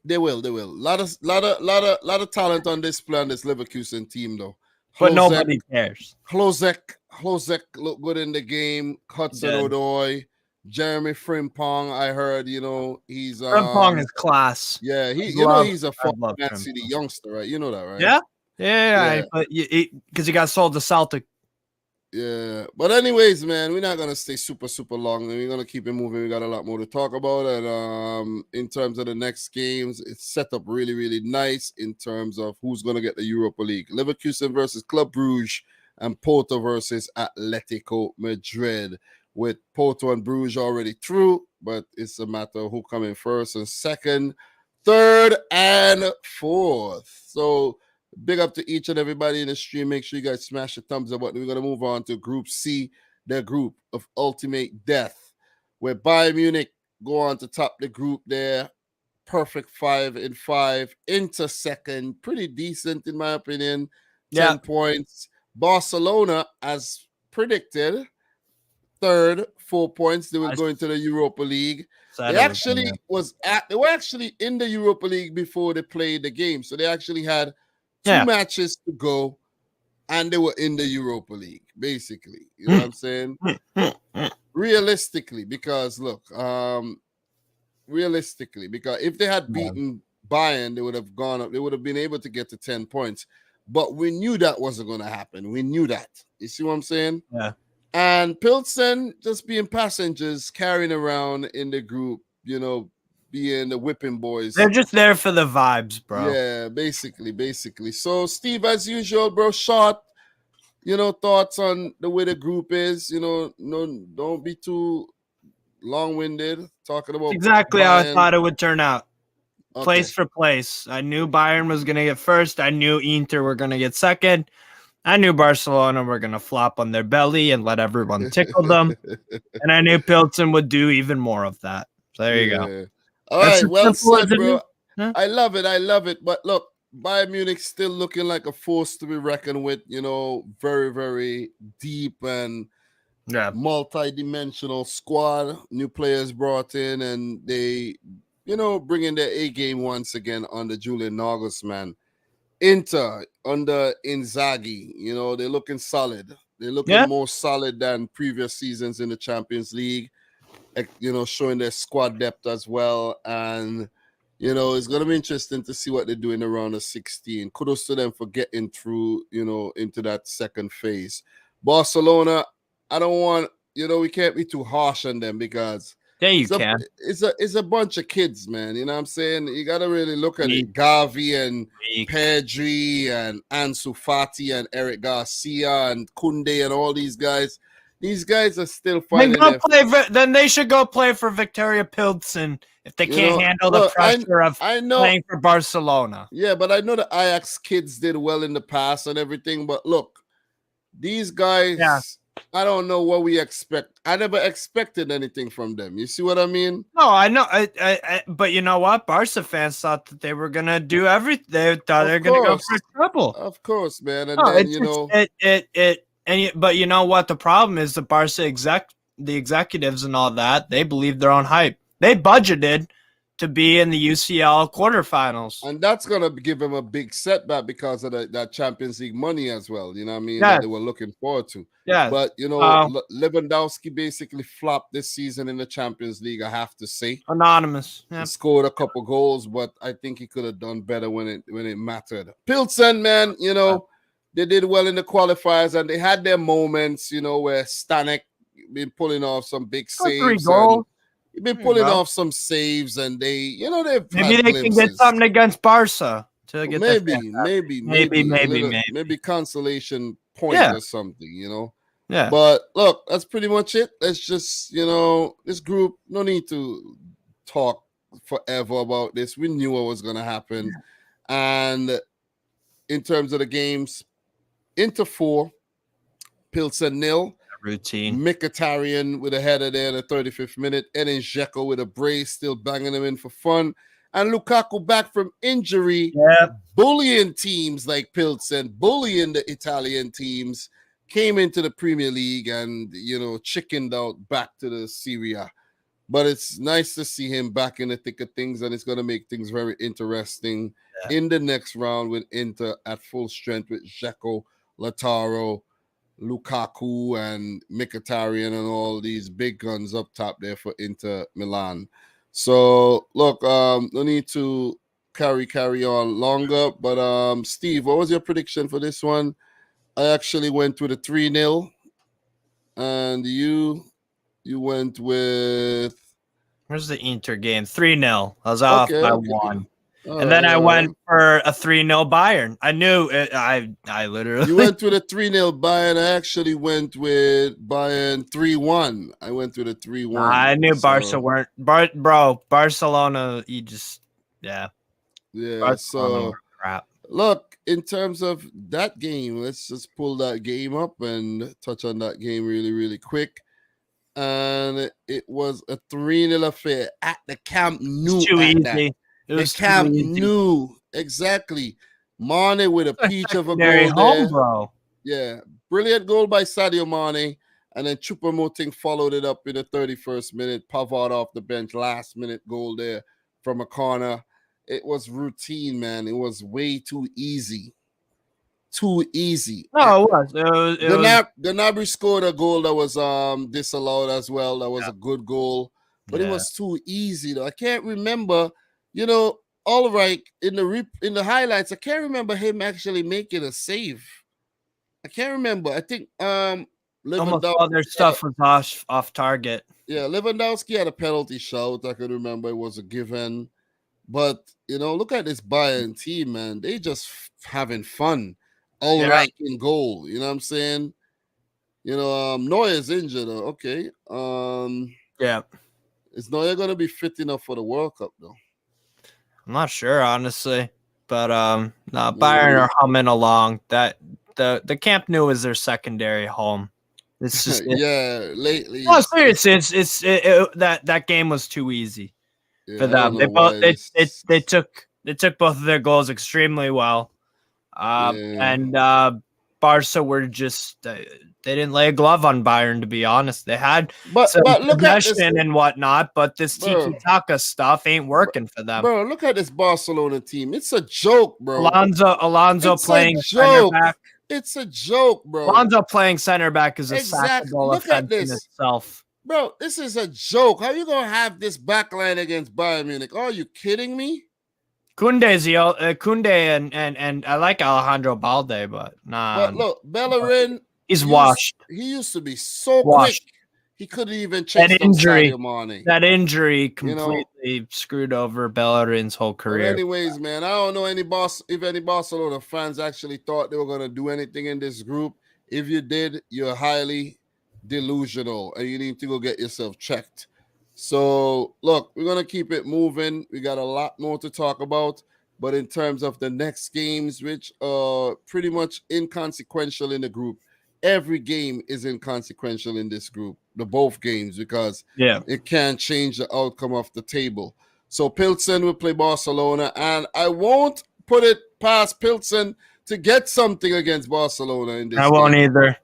They will. A lot of talent on this play on this Leverkusen team, though. But nobody cares. Hlozek looked good in the game. Hudson-Odoi, Jeremy Frimpong. I heard, he's Frimpong is class. Yeah, he's a former Man City youngster, right? You know that, right? Yeah. But because he got sold to Celtic. Yeah, but anyways, man, we're not gonna stay super long. We're gonna keep it moving. We got a lot more to talk about, and in terms of the next games, it's set up really nice in terms of who's gonna get the Europa League. Leverkusen versus Club Brugge, and Porto versus Atlético Madrid. With Porto and Brugge already through, but it's a matter of who come in first and second, third, and fourth. So big up to each and everybody in the stream. Make sure you guys smash the thumbs up button. We're going to move on to Group C, the group of ultimate death, where Bayern Munich go on to top the group there. Perfect 5-5. Inter second. Pretty decent, in my opinion. 10 points. Barcelona, as predicted, third, 4 points. They were going to the Europa League. They were actually in the Europa League before they played the game. So they actually had two matches to go and they were in the Europa League, basically. You know what I'm saying? Realistically, because look, because if they had beaten Bayern, they would have gone up. They would have been able to get to 10 points. But we knew that wasn't going to happen. We knew that. You see what I'm saying? Yeah. And Plzeň just being passengers, carrying around in the group, you know, being the whipping boys. They're just there for the vibes, bro. Yeah, basically. So, Steve, as usual, bro, short, you know, thoughts on the way the group is. You know, no, don't be too long-winded talking about exactly Bayern. how I thought it would turn out. Okay. Place for place. I knew Bayern was going to get first. I knew Inter were going to get second. I knew Barcelona were going to flop on their belly and let everyone tickle them. And I knew Plzeň would do even more of that. So there you go. All That's right, well said, it, bro. huh? I love it. But look, Bayern Munich still looking like a force to be reckoned with, you know, very, very deep and multi-dimensional squad. New players brought in, and they, you know, bringing their A game once again under Julian Nagelsmann. Inter under Inzaghi, you know, they're looking solid. They're looking more solid than previous seasons in the Champions League, you know, showing their squad depth as well. And, you know, it's going to be interesting to see what they do in the round of 16. Kudos to them for getting through, you know, into that second phase. Barcelona, I don't want, you know, we can't be too harsh on them because it's a bunch of kids, man. You know what I'm saying? You got to really look at it. Gavi and Pedri and Ansu Fati and Eric Garcia and Koundé and all these guys. These guys are still finding then they should go play for Victoria Plzeň if they can't handle the pressure of playing for Barcelona. Yeah, but I know the Ajax kids did well in the past and everything. But look, these guys, I don't know what we expect. I never expected anything from them. You see what I mean? No, I know. But you know what? Barca fans thought that they were going to do everything. They thought they were going to go for trouble. Of course, man. And then, you know. But you know what? The problem is the Barca the executives and all that, they believe their own hype. They budgeted to be in the UCL quarterfinals. And that's going to give them a big setback because of that Champions League money as well. You know what I mean? That they were looking forward to. Yeah. But, you know, Lewandowski basically flopped this season in the Champions League, I have to say. Anonymous. He scored a couple goals, but I think he could have done better when it mattered. Plzeň, man, you know, they did well in the qualifiers and they had their moments, you know, where Stanek been pulling off some big saves. He's been pulling off some saves, and they, you know, maybe they can get something against Barca to get maybe consolation point or something, you know. Yeah. But look, that's pretty much it. Let's just, you know, this group, no need to talk forever about this. We knew what was going to happen. And in terms of the games, Inter 4, Plzeň 0. Routine. Mkhitaryan with a header there in the 35th minute. Edin Dzeko with a brace, still banging them in for fun. And Lukaku back from injury, bullying teams like Plzeň, bullying the Italian teams, came into the Premier League and, you know, chickened out back to the Serie A. But it's nice to see him back in the thick of things, and it's going to make things very interesting in the next round with Inter at full strength with Dzeko, Lautaro, Lukaku and Mkhitaryan and all these big guns up top there for Inter Milan. So look, no need to carry on longer, but Steve, what was your prediction for this one? I actually went with a 3-0, and you went with, where's the Inter game? 3-0. I was off by 1. And then I went for a 3-0 Bayern. I knew it. I literally. You went with a 3-0 Bayern. I actually went with Bayern 3-1. I went with a 3-1. I knew Barca weren't. Barcelona, you just, Yeah, Barcelona crap. Look, in terms of that game, let's just pull that game up and touch on that game really, really quick. And it was a 3-0 affair at the Camp Nou. It's too easy. The Camp Nou, exactly. Mane with a peach of a goal there. Bro. Yeah, brilliant goal by Sadio Mane, and then Choupo-Moting followed it up in the 31st minute. Pavard off the bench, last minute goal there from a corner. It was routine, man. It was way too easy too easy. No, it was. It was. Gnabry scored a goal that was disallowed as well. That was a good goal, but it Yeah. was too easy though. I can't remember, all right, in the highlights, I can't remember him actually making a save. I can't remember. I think Almost all their stuff was off target. Yeah, Lewandowski had a penalty shout. I can remember it was a given. But look at this Bayern team, man. They just having fun. All right in goal. You know what I'm saying? Neuer's injured. Okay. Yeah. Is Neuer gonna be fit enough for the World Cup though? I'm not sure, honestly. But no, Bayern are humming along. That the Camp Nou is their secondary home. It's just lately. No, seriously, that game was too easy for them. They took both of their goals extremely well. And Barca were just they didn't lay a glove on Bayern, to be honest. They had some possession and whatnot, but this tiki-taka stuff ain't working for them. Bro, look at this Barcelona team. It's a joke, bro. Alonso playing center back. It's a joke, bro. Alonso playing center back is a sackable offense in itself. Bro, this is a joke. How are you going to have this backline against Bayern Munich? Are you kidding me? Kunde and I like Alejandro Balde, but nah. But look, Bellerin, he's washed. He used to be so quick. He couldn't even chase Sadio Mane. That injury completely screwed over Bellerin's whole career. But anyways, man, I don't know if any Barcelona fans actually thought they were going to do anything in this group. If you did, you're highly delusional and you need to go get yourself checked. So, look, we're going to keep it moving. We got a lot more to talk about. But in terms of the next games, which are pretty much inconsequential in the group, every game is inconsequential in this group, both games, because it can't change the outcome of the table. So Plzeň will play Barcelona, and I won't put it past Plzeň to get something against Barcelona in this game. I won't either.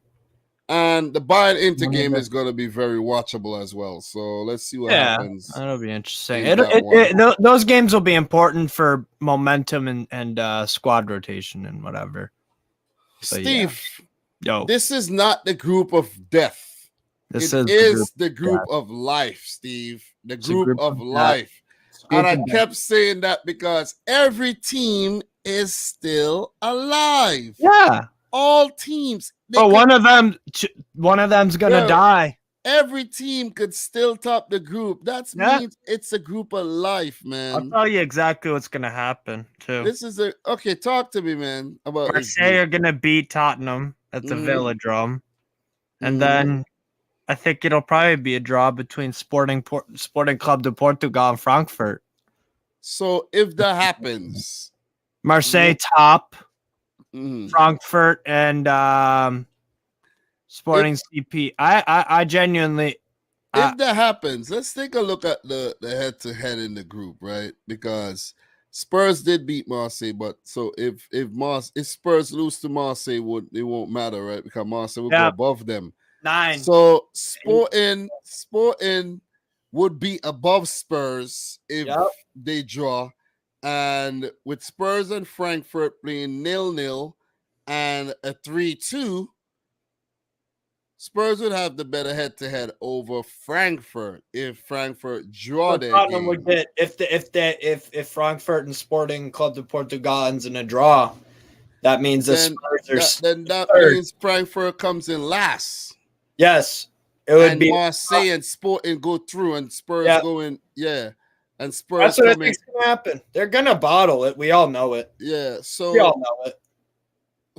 And the Bayern Inter game is going to be very watchable as well. So let's see what happens. That'll be interesting. Those games will be important for momentum and squad rotation and whatever. Steve, this is not the group of death. This is the group of life, Steve. The group of life. And I kept saying that because every team is still alive. Yeah. All teams. But one of them's gonna die. Every team could still top the group. That means it's a group of life, man. I'll tell you exactly what's gonna happen too. This is talk to me, man. About Marseille are gonna beat Tottenham at the Velodrome, and then I think it'll probably be a draw between Sporting Club de Portugal and Frankfurt. So if that happens, Marseille top. Frankfurt and Sporting CP. I genuinely. If that happens, let's take a look at the head-to-head in the group, right? Because Spurs did beat Marseille, but so if Spurs lose to Marseille, it won't matter, right? Because Marseille will go above them. 9. So Sporting would be above Spurs if they draw. And with Spurs and Frankfurt playing 0-0 and a 3-2, Spurs would have the better head-to-head over Frankfurt if Frankfurt draw their game. Would get if Frankfurt and Sporting Club de Portugal ends in a draw, that means that means Frankfurt comes in last. Yes, it would be Marseille and Sporting go through, and Spurs go in. Yeah. And Spurs. That's what I think's gonna happen. They're gonna bottle it. We all know it. Yeah. So we all know it.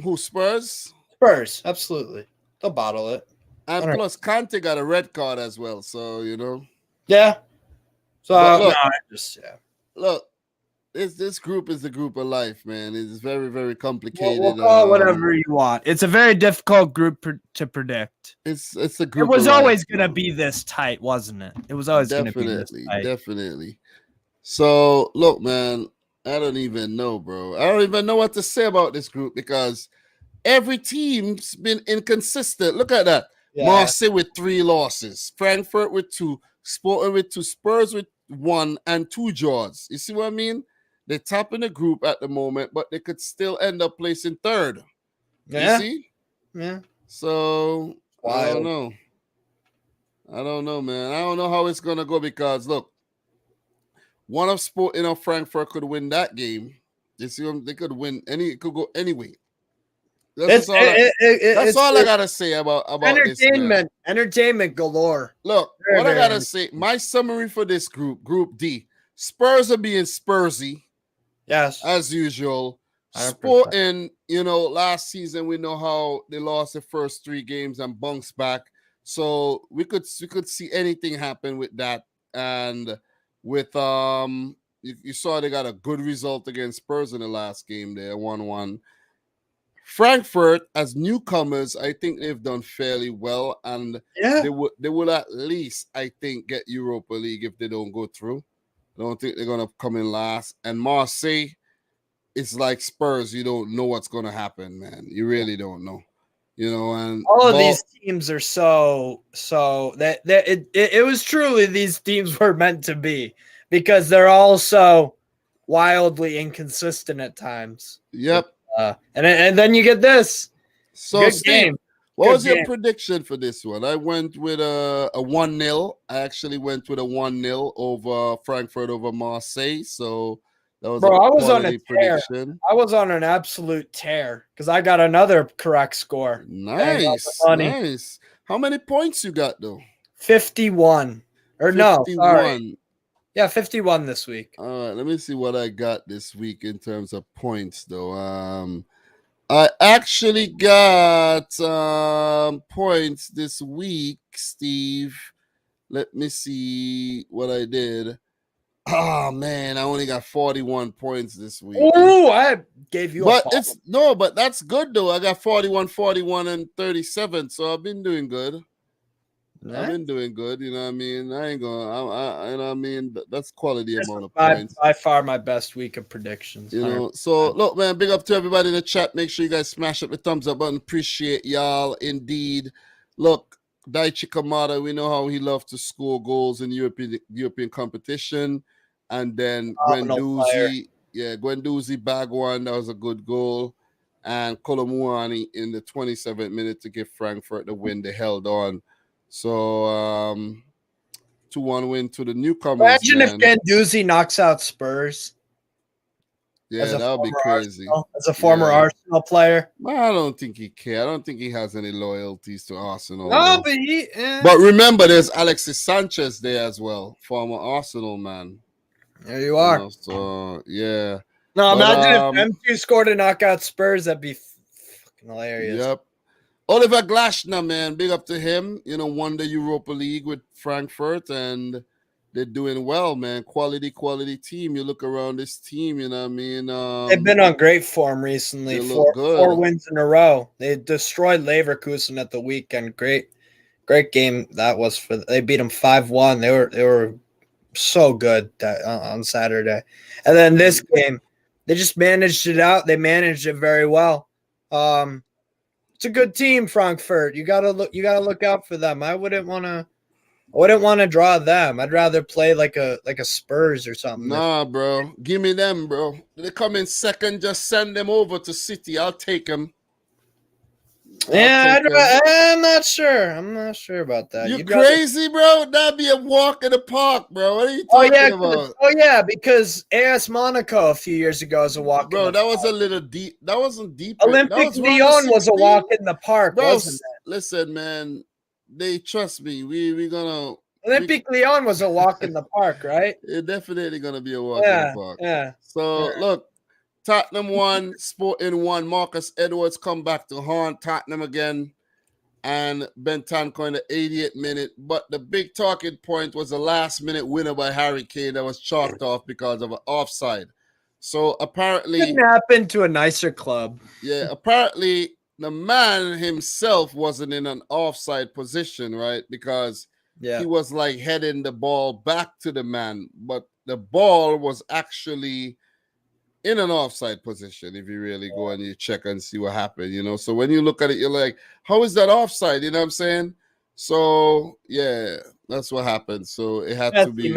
Who, Spurs? Spurs, absolutely. They'll bottle it. And plus, Conte got a red card as well. So Yeah. So look, this group is the group of life, man. It's very, very complicated. We'll call it whatever you want. It's a very difficult group to predict. It's a group. It was always gonna be this tight, wasn't it? It was always gonna be this tight. Definitely. So, look, man, I don't even know, bro. I don't even know what to say about this group because every team's been inconsistent. Look at that. Yeah. Marseille with 3 losses, Frankfurt with 2, Sporting with 2, Spurs with 1 and 2 draws. You see what I mean? They're top in the group at the moment, but they could still end up placing 3rd. Yeah. You see? Yeah. So I don't Wild. know. I don't know, man. I don't know how it's gonna go because look, one of Frankfurt could win that game. You see them? They could win it could go anyway. That's all I gotta say about this, man. Entertainment galore. Look, Very, what I very gotta say, my summary for this Group D. Spurs are being Spursy, Yes. as usual. 100%. Sporting, last season we know how they lost the first 3 games and bounced back. So we could see anything happen with that. And with you saw they got a good result against Spurs in the last game there, 1-1. Frankfurt, as newcomers, I think they've done fairly well, and Yeah. they will at least, I think, get Europa League if they don't go through. I don't think they're gonna come in last. And Marseille, it's like Spurs. You don't know what's gonna happen, man. You really don't know. And all of these teams are so that it was truly these teams were meant to be because they're all so wildly inconsistent at times. Yep. And then you get this. So Good Steve, game. what Good was your game. prediction for this one? I went with a 1-0. I actually went with a 1-0 over Frankfurt over Marseille. So that was Bro, a I was on a quality tear. prediction. I was on an absolute tear because I got another correct score. Nice. How many points you got though? 51. Or 51. no, sorry. Yeah, 51 this week. All right, let me see what I got this week in terms of points though. I actually got points this week, Steve. Let me see what I did. Oh man, I only got 41 points this week. Oh, I gave you but but that's good though. I got 41, 41, and 37. So I've been doing good. Nice. I've been doing good, you know what I mean? I ain't gonna you know what I mean? That's quality amount of by, points. By far my best week of predictions. You know, so look, man, big up to everybody in the chat. Make sure you guys smash up the thumbs up button. Appreciate y'all indeed. Look, Daichi Kamada, we know how he loves to score goals in European competition. And then Guendouzi bagged one. That was a good goal. And Kolomuani in the 27th minute to give Frankfurt the win. They held on. So 2-1 win to the newcomers. Imagine if Guendouzi knocks out Spurs. Yeah, that would be crazy. As a former Arsenal player. I don't think he cares. I don't think he has any loyalties to Arsenal. No, but remember, there's Alexis Sanchez there as well, former Arsenal man. There you are. So yeah. No, imagine if M2 scored a knockout Spurs. That'd be fucking hilarious. Yep. Oliver Glasner, man, big up to him. Won the Europa League with Frankfurt, and they're doing well, man. Quality team. You look around this team, you know what I mean? They've been on great form recently. They look good. 4 wins in a row. They destroyed Leverkusen at the weekend. Great game that was for. They beat them 5-1. They were so good on Saturday, and then this game, they just managed it out. They managed it very well. It's a good team, Frankfurt. You gotta look out for them. I wouldn't want to draw them. I'd rather play like a Spurs or something. Nah, bro. Give me them, bro. They come in second. Just send them over to City. I'll take them. I'm not sure. I'm not sure about that. You crazy, bro? That'd be a walk in the park, bro. What are you talking about? Oh yeah, because AS Monaco a few years ago was a walk. Bro, that was a little deep. That wasn't deep. Olympic Lyon was a walk in the park, bro, wasn't it? Listen, man. They trust me. We're gonna. Olympic Lyon was a walk in the park, right? It's definitely gonna be a walk in the park. Yeah. So look. Tottenham won, Sporting won. Marcus Edwards come back to haunt Tottenham again, and Bentancur in the 80th minute. But the big talking point was the last-minute winner by Harry Kane that was chalked off because of an offside. So apparently, it happened to a nicer club. Yeah, apparently the man himself wasn't in an offside position, right? Because he was like heading the ball back to the man, but the ball was actually in an offside position, if you really go and you check and see what happened, So when you look at it, you're like, how is that offside? You know what I'm saying? So, yeah, that's what happened. So it had to be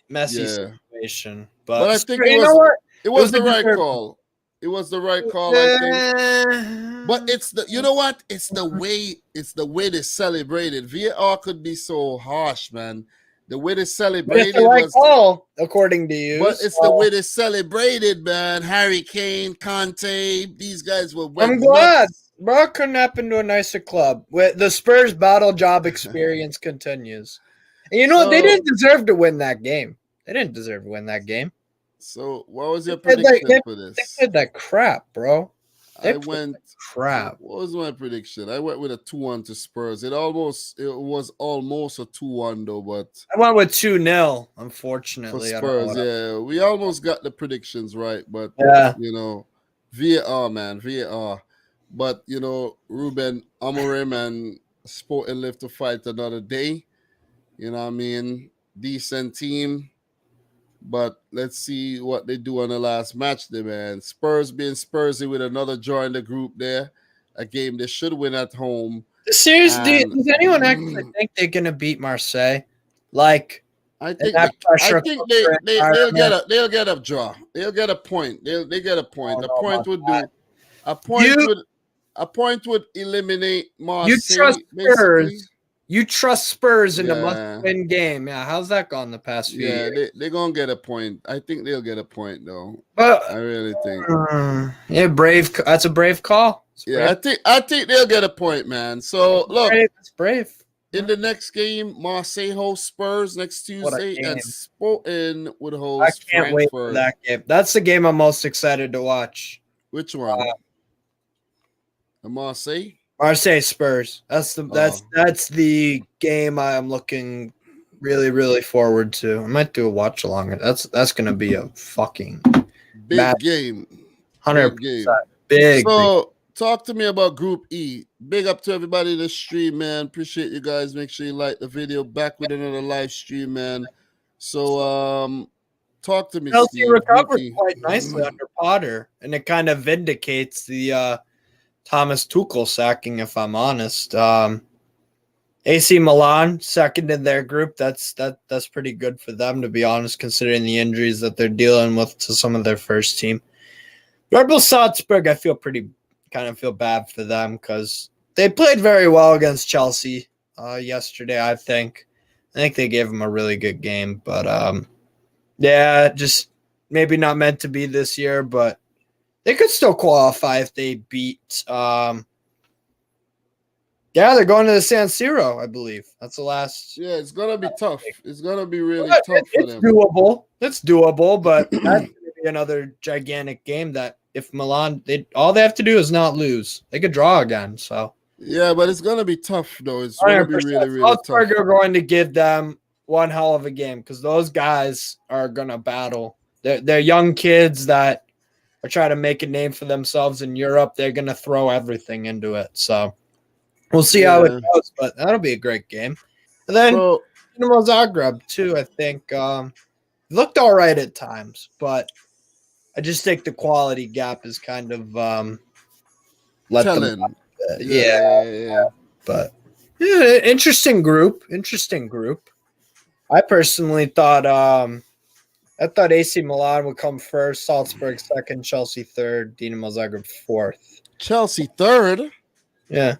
messy situation. But I think it was the right call. It was the right call, I think. But it's the, you know what? It's the way they celebrated. VAR could be so harsh, man. The way they celebrated It's the right was call, according to you. But it's the way they celebrated, man. Harry Kane, Conte, these guys were I'm glad. Bro, couldn't happen to a nicer club. The Spurs battle job experience continues. And you know what? They didn't deserve to win that game. They didn't deserve to win that game. So what was your prediction for this? They did that crap, bro. Crap. What was my prediction? I went with a 2-1 to Spurs. It was almost a 2-1 though, but I went with 2-0, unfortunately. For Spurs, yeah. We almost got the predictions right, but you know, VAR, man, VAR. But you know, Ruben Amorim and Sporting live to fight another day. You know what I mean? Decent team. But let's see what they do on the last match there, man. Spurs being Spursy with another draw in the group there. A game they should win at home. Seriously, does anyone actually think they're going to beat Marseille? Like, I think they'll get a draw. They'll get a point. They get a point. A point would eliminate Marseille. You trust Spurs. Basically. You trust Spurs in a must-win game. Yeah, how's that gone the past few years? Yeah, they're going to get a point. I think they'll get a point, though. I really think. Yeah, brave. That's a brave call. I think they'll get a point, man. So, look. It's brave. In the next game, Marseille hosts Spurs next Tuesday, and Sporting would host Frankfurt. I can't wait for that game. That's the game I'm most excited to watch. Which one? The Marseille? Marseille Spurs. That's the game I'm looking really, really forward to. I might do a watch along. That's gonna be a fucking big game. 100% big. So talk to me about Group E. Big up to everybody in the stream, man. Appreciate you guys. Make sure you like the video. Back with another live stream, man. So talk to me. Chelsea recovered quite nicely under Potter, and it kind of vindicates the Thomas Tuchel sacking, if I'm honest. AC Milan second in their group. That's pretty good for them, to be honest, considering the injuries that they're dealing with to some of their first team. Red Bull Salzburg, I feel bad for them because they played very well against Chelsea yesterday. I think they gave them a really good game, but just maybe not meant to be this year, but they could still qualify if they beat. They're going to the San Siro, I believe. That's the last. Yeah, it's gonna be tough. It's gonna be really tough for them. It's doable, but that's gonna be another gigantic game. That if Milan, all they have to do is not lose. They could draw again. So yeah, but it's gonna be tough though. It's gonna be really, really tough. Salzburg are going to give them one hell of a game because those guys are gonna battle. They're young kids that are trying to make a name for themselves in Europe. They're going to throw everything into it. So we'll see how it goes, but that'll be a great game. And then Dinamo Zagreb, too, I think. Looked all right at times, but I just think the quality gap is kind of let them. Yeah. But interesting group. I personally thought AC Milan would come first, Salzburg second, Chelsea third, Dinamo Zagreb fourth. Chelsea third? Yeah.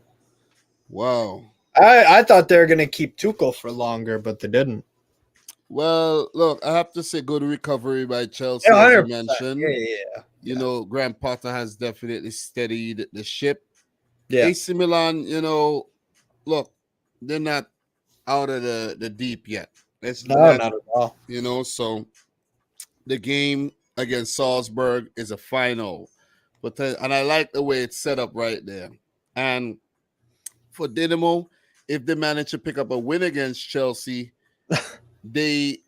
Wow. I thought they were going to keep Tuchel for longer, but they didn't. Well, look, I have to say good recovery by Chelsea, as you mentioned. You know, Graham Potter has definitely steadied the ship. Yeah. AC Milan, you know, look, they're not out of the deep yet. Not at all. You know, so the game against Salzburg is a final. And I like the way it's set up right there. And for Dinamo, if they manage to pick up a win against Chelsea, they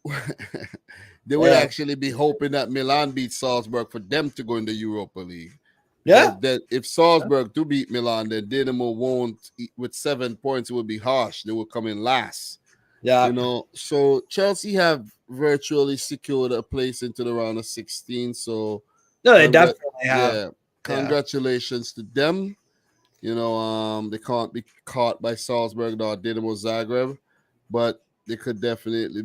would actually be hoping that Milan beats Salzburg for them to go in the Europa League. Yeah. That if Salzburg do beat Milan, then Dinamo won't, with 7 points, it would be harsh. They will come in last. Yeah. You know, so Chelsea have virtually secured a place into the round of 16. So no, they definitely have. Yeah. Congratulations to them. You know, they can't be caught by Salzburg or Dinamo Zagreb, but they could definitely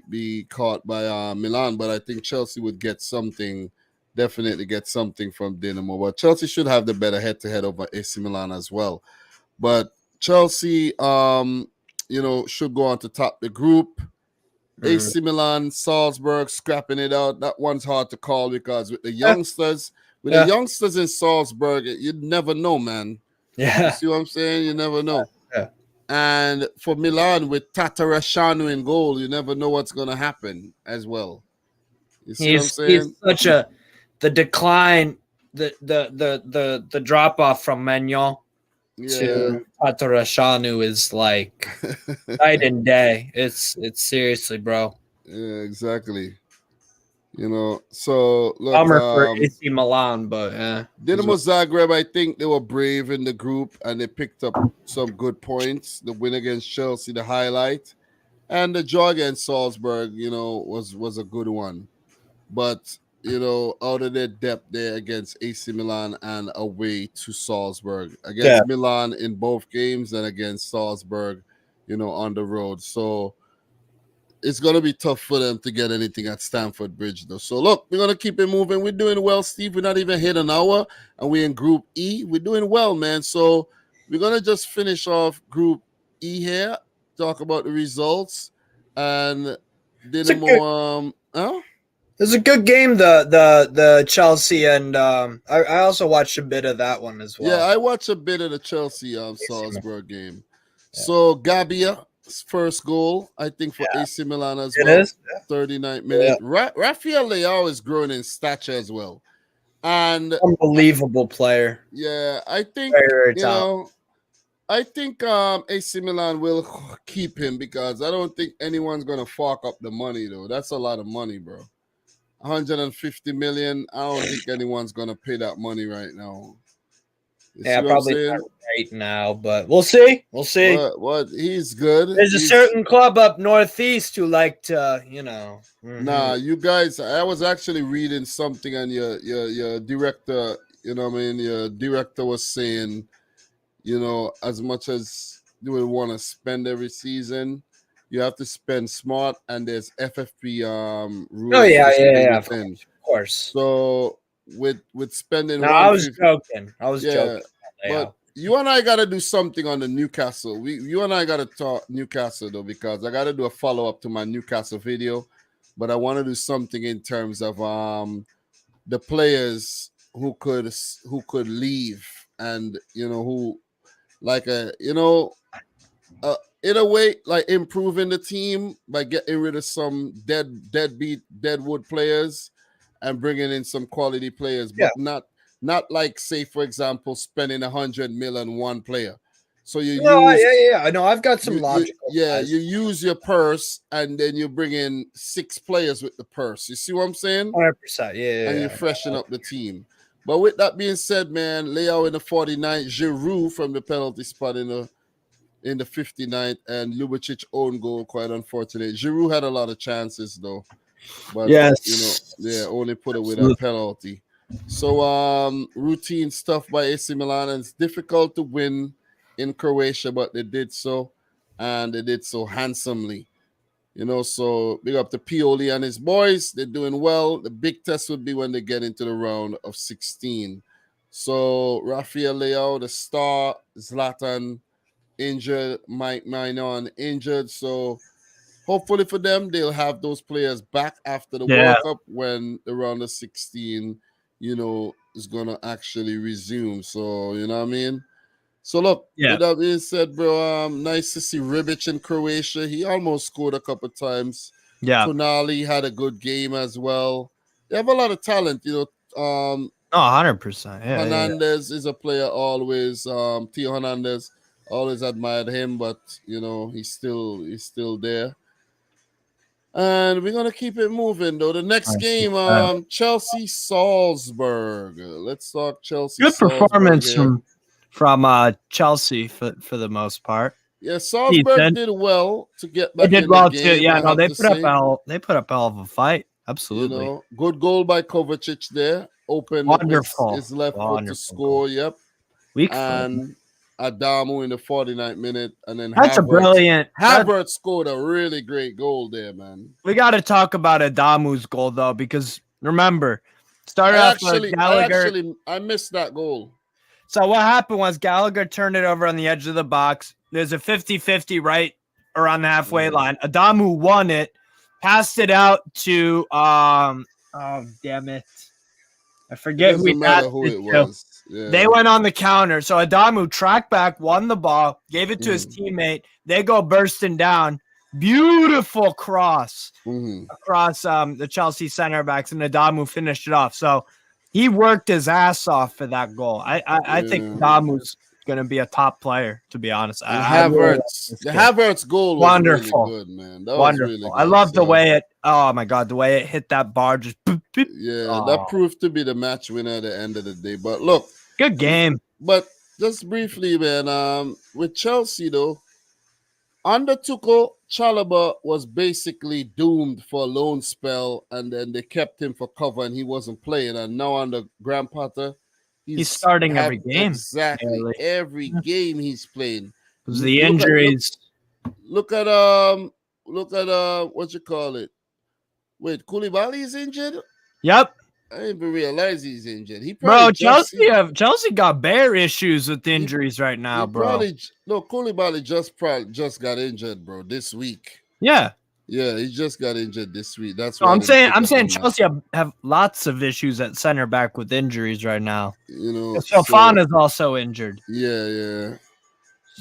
be caught by Milan. But I think Chelsea would get something definitely get something from Dinamo. But Chelsea should have the better head-to-head over AC Milan as well. But Chelsea, should go on to top the group. AC Milan, Salzburg scrapping it out. That one's hard to call because with the youngsters, in Salzburg, you'd never know, man. Yeah. You see what I'm saying? You never know. Yeah. And for Milan with Tatarashanu in goal, you never know what's gonna happen as well. You see what I'm saying? He's such the decline, the drop off from Magnon to Tatarashanu is like night and day. It's seriously, bro. Yeah, exactly. So look, Bummer for AC Milan, but Dinamo Zagreb, I think they were brave in the group and they picked up some good points. The win against Chelsea, the highlight, and the draw against Salzburg, was a good one. But out of their depth there against AC Milan and away to Salzburg, against Milan in both games and against Salzburg, on the road. So it's going to be tough for them to get anything at Stamford Bridge, though. So, look, we're going to keep it moving. We're doing well, Steve. We're not even hit an hour, and we're in Group E. We're doing well, man. So, we're going to just finish off Group E here, talk about the results, and Dinamo. It was a good game, the Chelsea, and I also watched a bit of that one as well. Yeah, I watched a bit of the Chelsea Salzburg game. Yeah. So, Gabia. First goal, I think, for AC Milan as well. 39th minute. Yeah. Rafael Leao is growing in stature as well. And unbelievable player. Yeah, I think I think AC Milan will keep him because I don't think anyone's gonna fork up the money though. That's a lot of money, bro. 150 million. I don't think anyone's gonna pay that money right now. Probably not right now, but we'll see. We'll see. What? He's good. There's a certain club up northeast who like to, Nah, you guys. I was actually reading something, and your director, your director was saying, as much as you would want to spend every season, you have to spend smart, and there's FFP rules. Oh yeah, of course. So. With spending. No, I was joking. But you and I got to do something on the Newcastle. You and I got to talk Newcastle though, because I got to do a follow up to my Newcastle video. But I want to do something in terms of the players who could leave, and who like in a way like improving the team by getting rid of some deadwood players. And bringing in some quality players, but not like, say, for example, spending 100 million on one player. So I know. I've got some logic. You use your purse and then you bring in 6 players with the purse. You see what I'm saying? 100%. Yeah. And you freshen up the team. But with that being said, man, Leao in the 49th, Giroud from the penalty spot in the 59th, and Ljubicic own goal. Quite unfortunate. Giroud had a lot of chances though. But only put it with a penalty. So routine stuff by AC Milan, and it's difficult to win in Croatia, but they did so, and they did so handsomely. So big up to Pioli and his boys. They're doing well. The big test would be when they get into the round of 16. So Rafael Leao, the star, Zlatan injured, Mike Maignan injured, so hopefully for them, they'll have those players back after the World Cup when the round of 16, is going to actually resume. So, you know what I mean? So, look, with that being said, bro, nice to see Ribic in Croatia. He almost scored a couple times. Yeah. Tonali had a good game as well. They have a lot of talent, 100%. Yeah, Hernandez is a player always. Theo Hernandez, always admired him, but, he's still there. And we're gonna keep it moving though. The next game, Chelsea Salzburg. Let's talk Chelsea. Good performance from Chelsea for the most part. Yeah, Salzburg did well to get back. They did well too. Yeah, no, they put up a hell of a fight. Absolutely. Good goal by Kovacic there. Open. Wonderful. His left foot to score. Yep. Weak and Adamu in the 49th minute, and then that's a brilliant. Havertz scored a really great goal there, man. We got to talk about Adamu's goal though, because remember, Started off with Gallagher. I missed that goal. So what happened was Gallagher turned it over on the edge of the box. There's a 50-50 right around the halfway line. Adamu won it, passed it out to oh damn it. I forget who it was. Yeah. They went on the counter. So Adamu tracked back, won the ball, gave it to his teammate. They go bursting down. Beautiful cross across the Chelsea center backs, and Adamu finished it off. So he worked his ass off for that goal. I think Adamu's going to be a top player, to be honest. The Havertz goal was wonderful. Really good, man. That was really good. I love the way it. Oh my god, the way it hit that bar just. That proved to be the match winner at the end of the day. But look, good game. But just briefly, man, with Chelsea though, under Tuchel, Chalobah was basically doomed for a loan spell, and then they kept him for cover, and he wasn't playing. And now under Graham Potter, he's starting every game. Exactly, every game he's playing. Because the injuries. Look at what you call it? Wait, Koulibaly's injured. Yep. I didn't even realize he's injured. Chelsea got bare issues with injuries right now, bro. Koulibaly just got injured, bro, this week. Yeah. Yeah, he just got injured this week. That's why I'm saying Chelsea have lots of issues at center back with injuries right now. You know, Fofana's also injured. Yeah.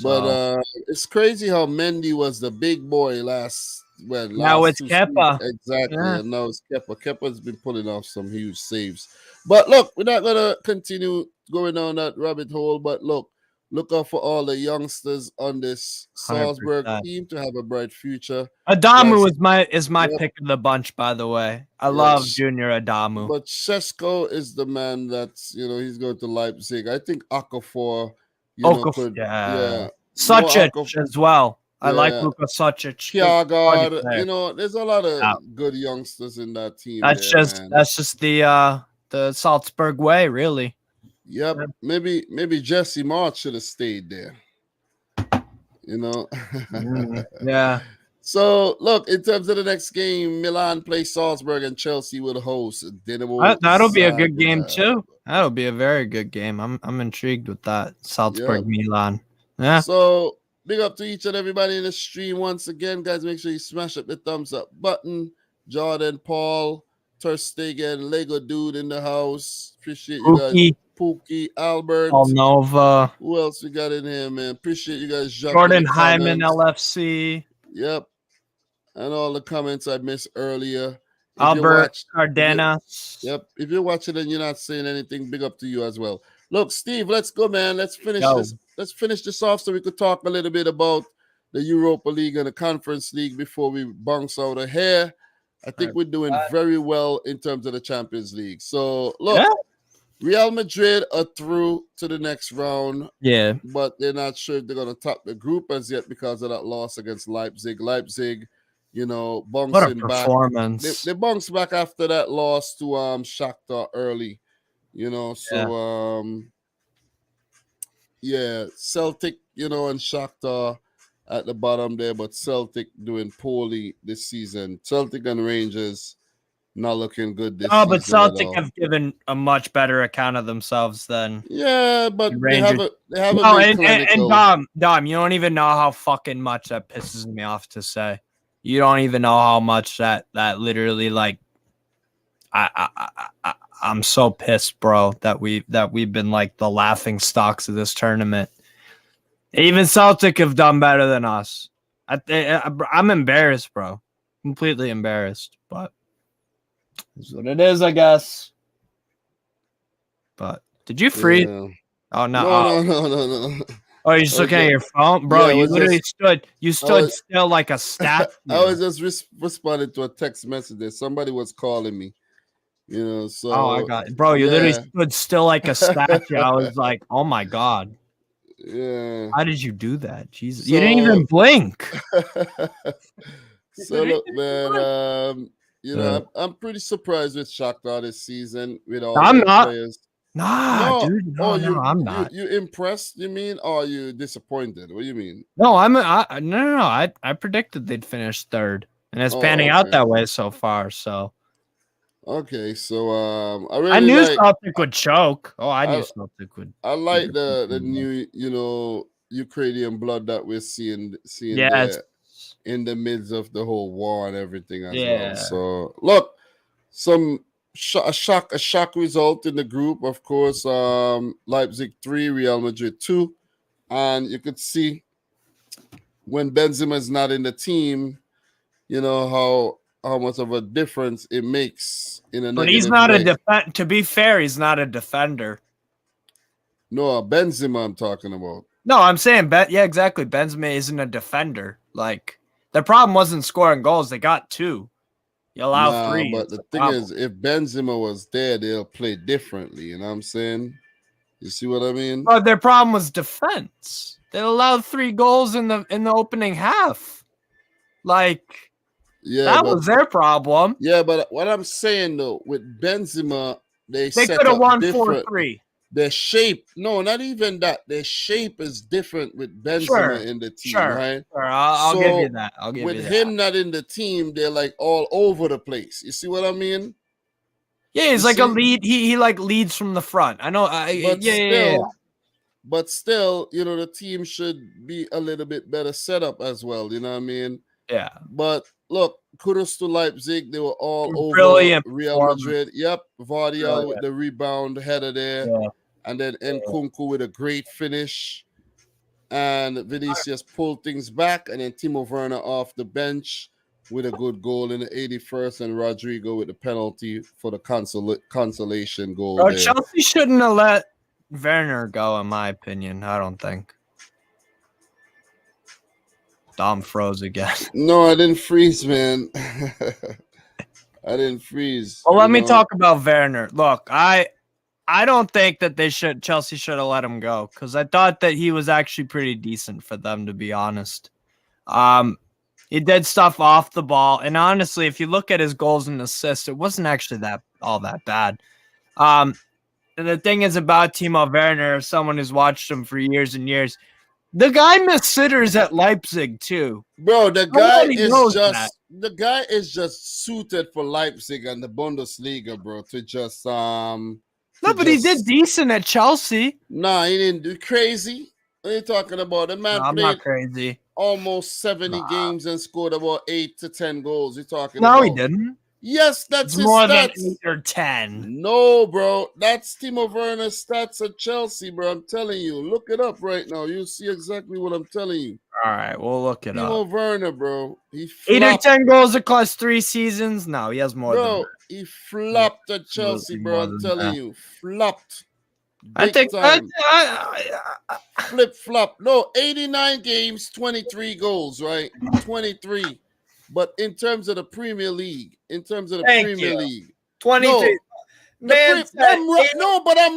But it's crazy how Mendy was the big boy now it's Kepa. Exactly. Yeah. And now it's Kepa. Kepa's been pulling off some huge saves. But look, we're not gonna continue going down that rabbit hole. But look out for all the youngsters on this Salzburg 100%. Team to have a bright future. Adamu is my pick of the bunch, by the way. I love Junior Adamu. But Šeško is the man that's he's going to Leipzig. I think Okafor, Sučić as well. I like Luka Sučić. Kjaer, there's a lot of good youngsters in that team. That's just the Salzburg way, really. Yep. Maybe Jesse March should have stayed there. Yeah. So look, in terms of the next game, Milan plays Salzburg and Chelsea will host Dinamo. That'll be a good game too. That'll be a very good game. I'm intrigued with that Salzburg Milan. Yeah. So big up to each and everybody in the stream once again, guys. Make sure you smash up the thumbs up button. Jordan, Paul, Ter Stegen, Lego Dude in the house. Appreciate you guys. Pookie, Albert, Nova. Who else we got in here, man? Appreciate you guys. Jordan Hyman, LFC. Yep. And all the comments I missed earlier. Albert Cardenas. Yep. If you're watching and you're not saying anything, big up to you as well. Look, Steve, let's go, man. Let's finish this. Let's finish this off so we could talk a little bit about the Europa League and the Conference League before we bounce out of here. I think we're doing very well in terms of the Champions League. So, look, Real Madrid are through to the next round. Yeah. But they're not sure if they're going to top the group as yet because of that loss against Leipzig. Leipzig, bouncing back. Performance. They bounced back after that loss to Shakhtar early. Celtic, and Shakhtar at the bottom there, but Celtic doing poorly this season. Celtic and Rangers not looking good this season. But Celtic have given a much better account of themselves than but they have a Dom, you don't even know how fucking much that pisses me off to say. You don't even know how much that literally I'm so pissed, bro, that we've been like the laughing stocks of this tournament. Even Celtic have done better than us. I'm embarrassed, bro. Completely embarrassed, but it's what it is, I guess. But did you freeze? Yeah. Oh no! No. Oh, you're just looking at your phone, bro. You literally stood still like a statue. I was just responding to a text message there. Somebody was calling me. So I got it. Bro, you literally stood still like a statue. I was like, oh my god. Yeah. How did you do that? Jesus. You didn't even blink. So look, man, I'm pretty surprised with Shakhtar this season with all the players. Dude. No, I'm not. You impressed, you mean, or are you disappointed? What do you mean? No, I predicted they'd finish third. And it's panning out that way so far. So Okay, so I I really knew like Celtic would choke. Oh, I knew I Celtic would. I like the new, Ukrainian blood that we're seeing Yes. there in the midst of the whole war and everything as well. Yeah. So look, some a shock result in the group, of course. Leipzig 3, Real Madrid 2, and you could see when Benzema is not in the team, how much of a difference it makes in a But he's negative not a way. defender. To be fair, he's not a defender. No, Benzema I'm talking about. No, I'm saying, yeah, exactly. Benzema isn't a defender. Like, the problem wasn't scoring goals. They got 2. You allow Nah, 3. but It's the a thing problem. is, if Benzema was there, they'll play differently. You know what I'm saying? You see what I mean? But their problem was defense. They allowed 3 goals in the opening half. Like, Yeah, that but was their problem. yeah, but what I'm saying though, with Benzema, they They set could have up won different. 4-3. Their shape, no, not even that. Their shape is different with Benzema in the team, right? Sure. I'll give you So that. I'll give with you that. him not in the team, they're like all over the place. You see what I mean? Yeah, he's You like a see? lead. He like leads from the front. I know. But Yeah. still, the team should be a little bit better set up as well. You know what I mean? Yeah. But look, kudos to Leipzig. They were all over Brilliant Real Madrid. Yep, Vardial with the rebound header there. Yeah. And then Nkunku with a great finish. And Vinicius pulled things back. And then Timo Werner off the bench with a good goal in the 81st. And Rodrigo with the penalty for the consolation goal Bro, there. Chelsea shouldn't have let Werner go, in my opinion. I don't think. Dom froze again. No, I didn't freeze, man. I didn't freeze. Well, let me talk about Werner. Look, I don't think that Chelsea should have let him go, because I thought that he was actually pretty decent for them, to be honest. He did stuff off the ball, and honestly, if you look at his goals and assists, it wasn't actually all that bad. And the thing is about Timo Werner, someone who's watched him for years and years, the guy missed sitters at Leipzig too. Bro, the guy is just suited for Leipzig and the Bundesliga, bro, to just No, but he did decent at Chelsea. Nah, he didn't do crazy. What are you talking about? The man I'm played not crazy. Almost 70 games and scored about 8 to 10 goals. You're talking about? No, he didn't. Yes, that's his more stats. than 8 or 10. No, bro. That's Timo Werner's stats at Chelsea, bro. I'm telling you. Look it up right now. You'll see exactly what I'm telling you. All right, we'll look it up. Timo Werner, bro. He 8 or 10 goals across 3 seasons? No, he has more than that. He flopped at Chelsea, bro. I'm telling you. Flopped. I think flip flop. No, 89 games, 23 goals, right? 23. But in terms of the Premier League, 23. But I'm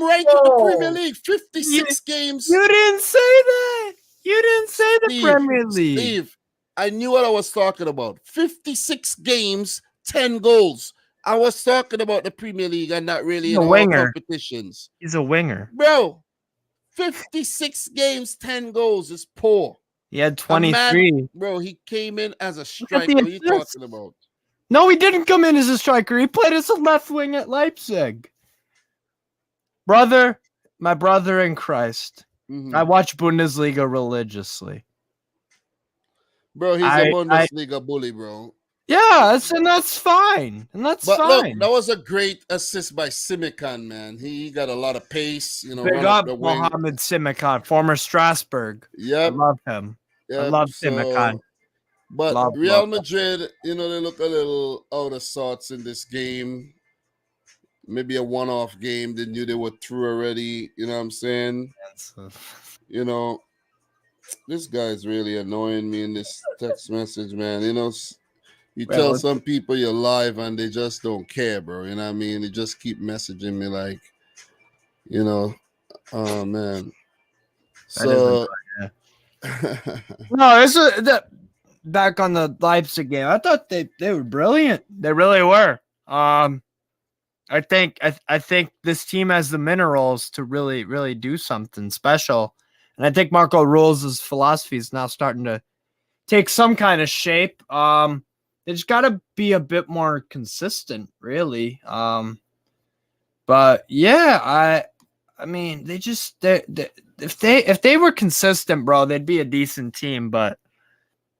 right with the Premier League. 56 games. You didn't say that. You didn't say the Premier League. Steve, I knew what I was talking about. 56 games, 10 goals. I was talking about the Premier League and not really in all competitions. He's a winger. Bro, 56 games, 10 goals is poor. He had 23. Bro, he came in as a striker. What are you talking about? No, he didn't come in as a striker. He played as a left wing at Leipzig. My brother in Christ. Mm-hmm. I watch Bundesliga religiously. Bro, he's a Bundesliga bully, bro. Yeah, that's fine. And that's fine. Look, that was a great assist by Simikan, man. He got a lot of pace, Big up Mohamed Simikan, former Strasbourg. Yep. I love him. Yep. I love Simikan. But Real Madrid, they look a little out of sorts in this game. Maybe a one-off game. They knew they were through already. You know what I'm saying? This guy's really annoying me in this text message, man. You tell some people you're live and they just don't care, bro. You know what I mean? They just keep messaging me like, oh, man. So, no, back on the Leipzig game, I thought they were brilliant. They really were. I think this team has the minerals to really, really do something special. And I think Marco Rules' philosophy is now starting to take some kind of shape. They just got to be a bit more consistent, really. But yeah, I mean, if they were consistent, bro, they'd be a decent team. But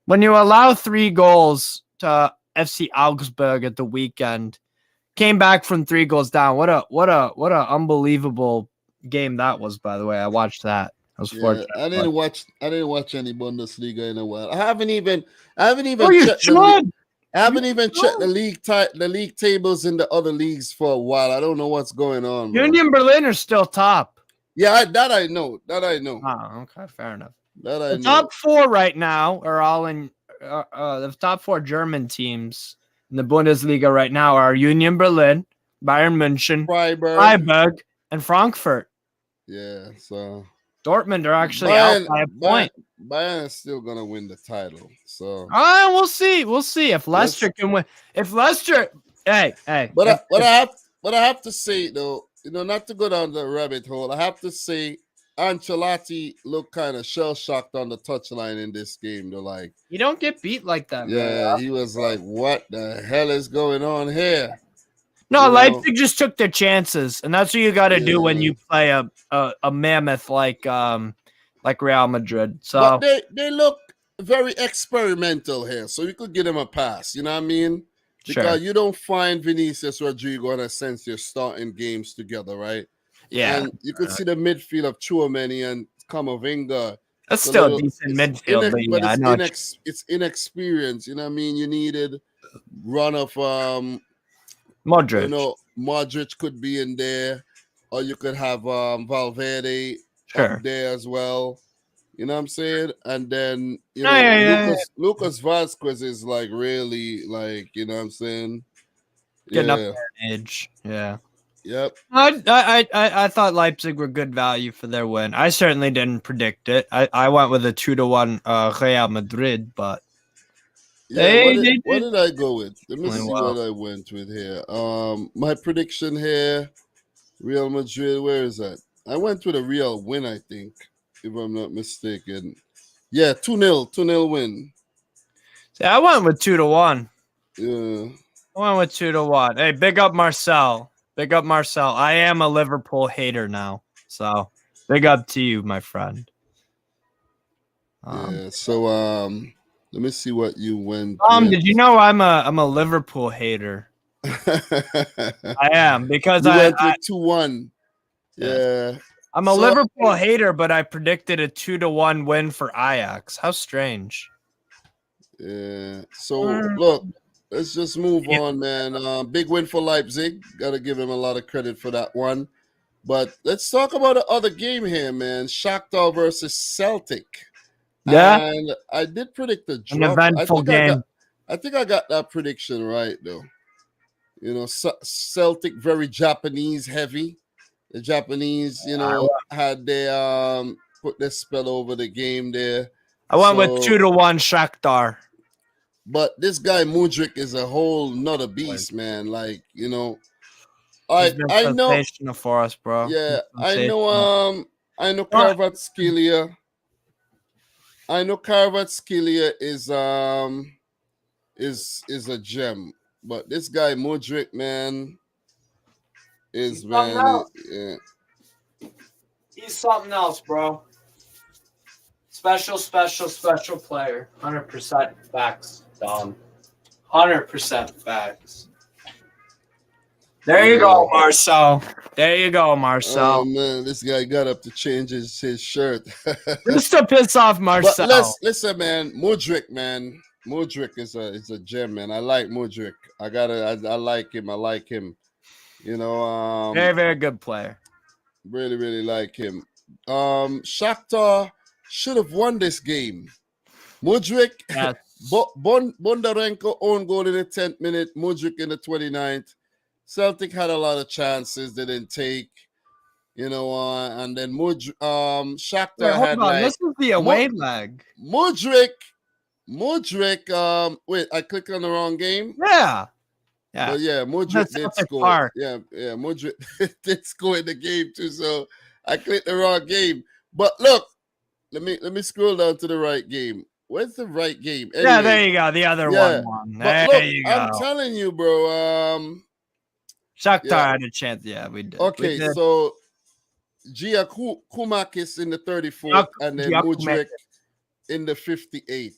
when you allow 3 goals to FC Augsburg at the weekend, came back from 3 goals down. What a unbelievable game that was. By the way, I watched that. I was fortunate. I didn't watch any Bundesliga in a while. I haven't even checked the league tables in the other leagues for a while. I don't know what's going on. Union Berlin are still top. Yeah, I know. Oh, okay, fair enough. The top 4 right now are all in the top 4 German teams in the Bundesliga right now are Union Berlin, Bayern München, Freiburg, and Frankfurt. Yeah, so Dortmund are actually out by a point. Bayern is still gonna win the title. So we'll see. We'll see if Leicester can win. If Leicester, hey. But I have to say though, not to go down the rabbit hole, I have to say Ancelotti looked kind of shell shocked on the touchline in this game. They're like, you don't get beat like that. Yeah, he was like, "What the hell is going on here?" No, Leipzig just took their chances, and that's what you got to do when you play a mammoth like Real Madrid. So but they look very experimental here, so you could give them a pass. You know what I mean? Because you don't find Vinicius Rodrigo and Asensio starting games together, right? Yeah, and you could see the midfield of Tchouameni and Camavinga. That's still a decent midfield, but it's inexperience. You know what I mean? You needed run of Modric. Modric could be in there, or you could have Valverde up there as well. You know what I'm saying? And then Lucas Vazquez is like really like, you know what I'm saying? Getting up there in age. Yeah. Yep. I thought Leipzig were good value for their win. I certainly didn't predict it. I went with a 2-1 Real Madrid, but what did I go with? Let me see what I went with here. My prediction here, Real Madrid. Where is that? I went with a Real win, I think, if I'm not mistaken. Yeah, 2-0 win. See, I went with 2-1. Yeah. I went with 2-1. Hey, big up Marcel. Big up Marcel. I am a Liverpool hater now, so big up to you, my friend. So let me see what you went. Did you know I'm a Liverpool hater? I am because I went with 2-1. Yeah. I'm a Liverpool hater, but I predicted a 2-1 win for Ajax. How strange. Yeah. So look. Let's just move on, man. Big win for Leipzig. Got to give him a lot of credit for that one. But let's talk about the other game here, man. Shakhtar versus Celtic. Yeah. And I did predict a drop. An eventful game. I think I got that prediction right, though. Celtic very Japanese heavy. The Japanese, had their put their spell over the game there. I went with 2-1 Shakhtar. But this guy Mudryk is a whole nother beast, man. Like, I know for us, bro. Yeah, I know Kvaratskhelia. I know Kvaratskhelia is a gem. But this guy Mudryk, man, He's something else, bro. Special player. 100% facts, Dom. 100% facts. There you go, Marcel. Oh, man, this guy got up to change his shirt. Just to piss off Marcel. But listen, man. Mudryk is a gem, man. I like Mudryk. I like him. Very, very good player. Really, really like him. Shakhtar should have won this game. Mudryk, yes. Bondarenko own goal in the 10th minute, Mudryk in the 29th. Celtic had a lot of chances they didn't take, and then Shakhtar had this is the away leg. Mudryk, wait, I clicked on the wrong game? Yeah. But yeah, Mudryk did score. Park. Yeah, Mudryk did score in the game too, so I clicked the wrong game. But look, let me scroll down to the right game. Where's the right game? Anyway, yeah, there you go. The other one. But There look, you go. I'm telling you, bro. Shakhtar had a chance. Yeah, we did. Okay, so Gia Kumakis in the 34th, and then Mudryk in the 58th.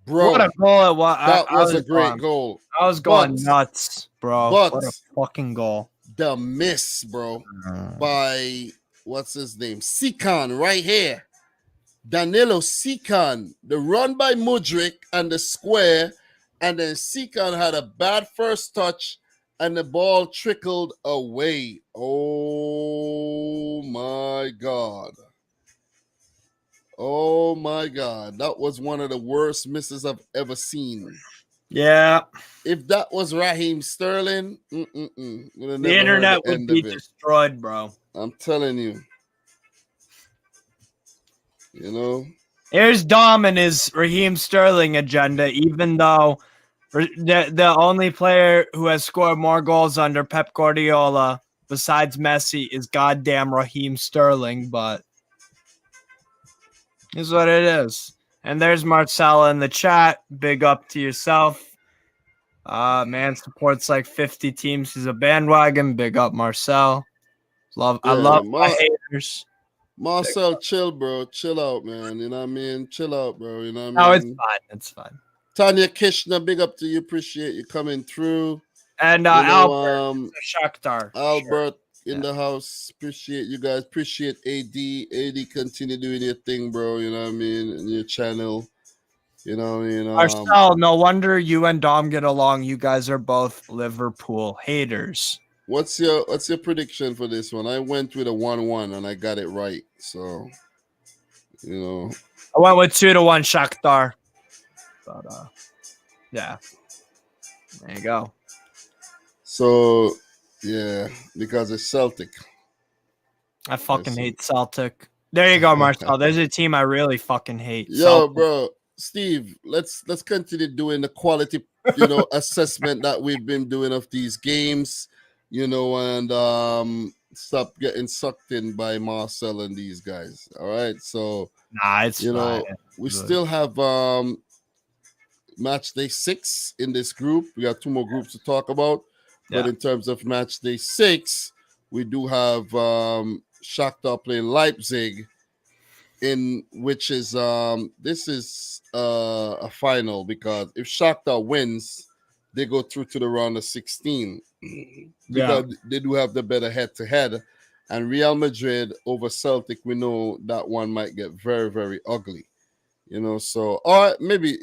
Bro, what a goal it was. That was a great goal. I was going nuts, bro. What a fucking goal. The miss, bro, by what's his name? Sikan right here. Danilo Sikan. The run by Mudryk and the square, and then Sikan had a bad first touch, and the ball trickled away. Oh my God. Oh my God. That was one of the worst misses I've ever seen. Yeah. If that was Raheem Sterling, the internet would be destroyed, bro. I'm telling you. You know? Here's Dom and his Raheem Sterling agenda, even though the only player who has scored more goals under Pep Guardiola besides Messi is goddamn Raheem Sterling, but is what it is. And there's Marcella in the chat. Big up to yourself. Man supports like 50 teams. He's a bandwagon. Big up, Marcel. I love my haters. Marcel, chill, bro. Chill out, man. You know what I mean? Chill out, bro. You know what I mean? it's fine. It's fine. Tanya Kishner, big up to you. Appreciate you coming through. And Albert, Shakhtar. Albert in the house. Appreciate you guys. Appreciate AD. AD, continue doing your thing, bro. You know what I mean? And your channel. You know what I mean? Marcel, no wonder you and Dom get along. You guys are both Liverpool haters. What's your prediction for this one? I went with a 1-1 and I got it right. So, you know. I went with 2-1 Shakhtar. But yeah. There you go. So, yeah, because it's Celtic. I fucking hate Celtic. There you go, Marcel. There's a team I really fucking hate. Yo, Celtic. bro. Steve, let's continue doing the quality, assessment that we've been doing of these games, and stop getting sucked in by Marcel and these guys. All right, so it's fine. We still have match day 6 in this group. We got 2 more groups to talk about, but in terms of match day 6, we do have Shakhtar playing Leipzig. In which is this is a final, because if Shakhtar wins, they go through to the round of 16. Because they do have the better head-to-head, and Real Madrid over Celtic, we know that one might get very, very ugly, So, or maybe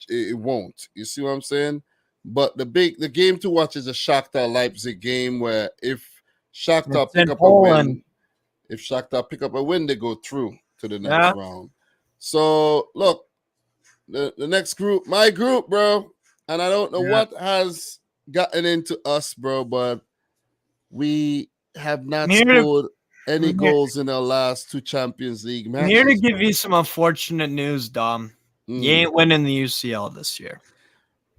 it won't. You see what I'm saying? But the game to watch is a Shakhtar Leipzig game, where if Shakhtar pick up a win, they go through to the next round. So look, the next group, my group, bro, and I don't know what has gotten into us, bro, but we have not scored any goals in our last 2 Champions League matches. I'm here to give you some unfortunate news, Dom. You ain't winning the UCL this year.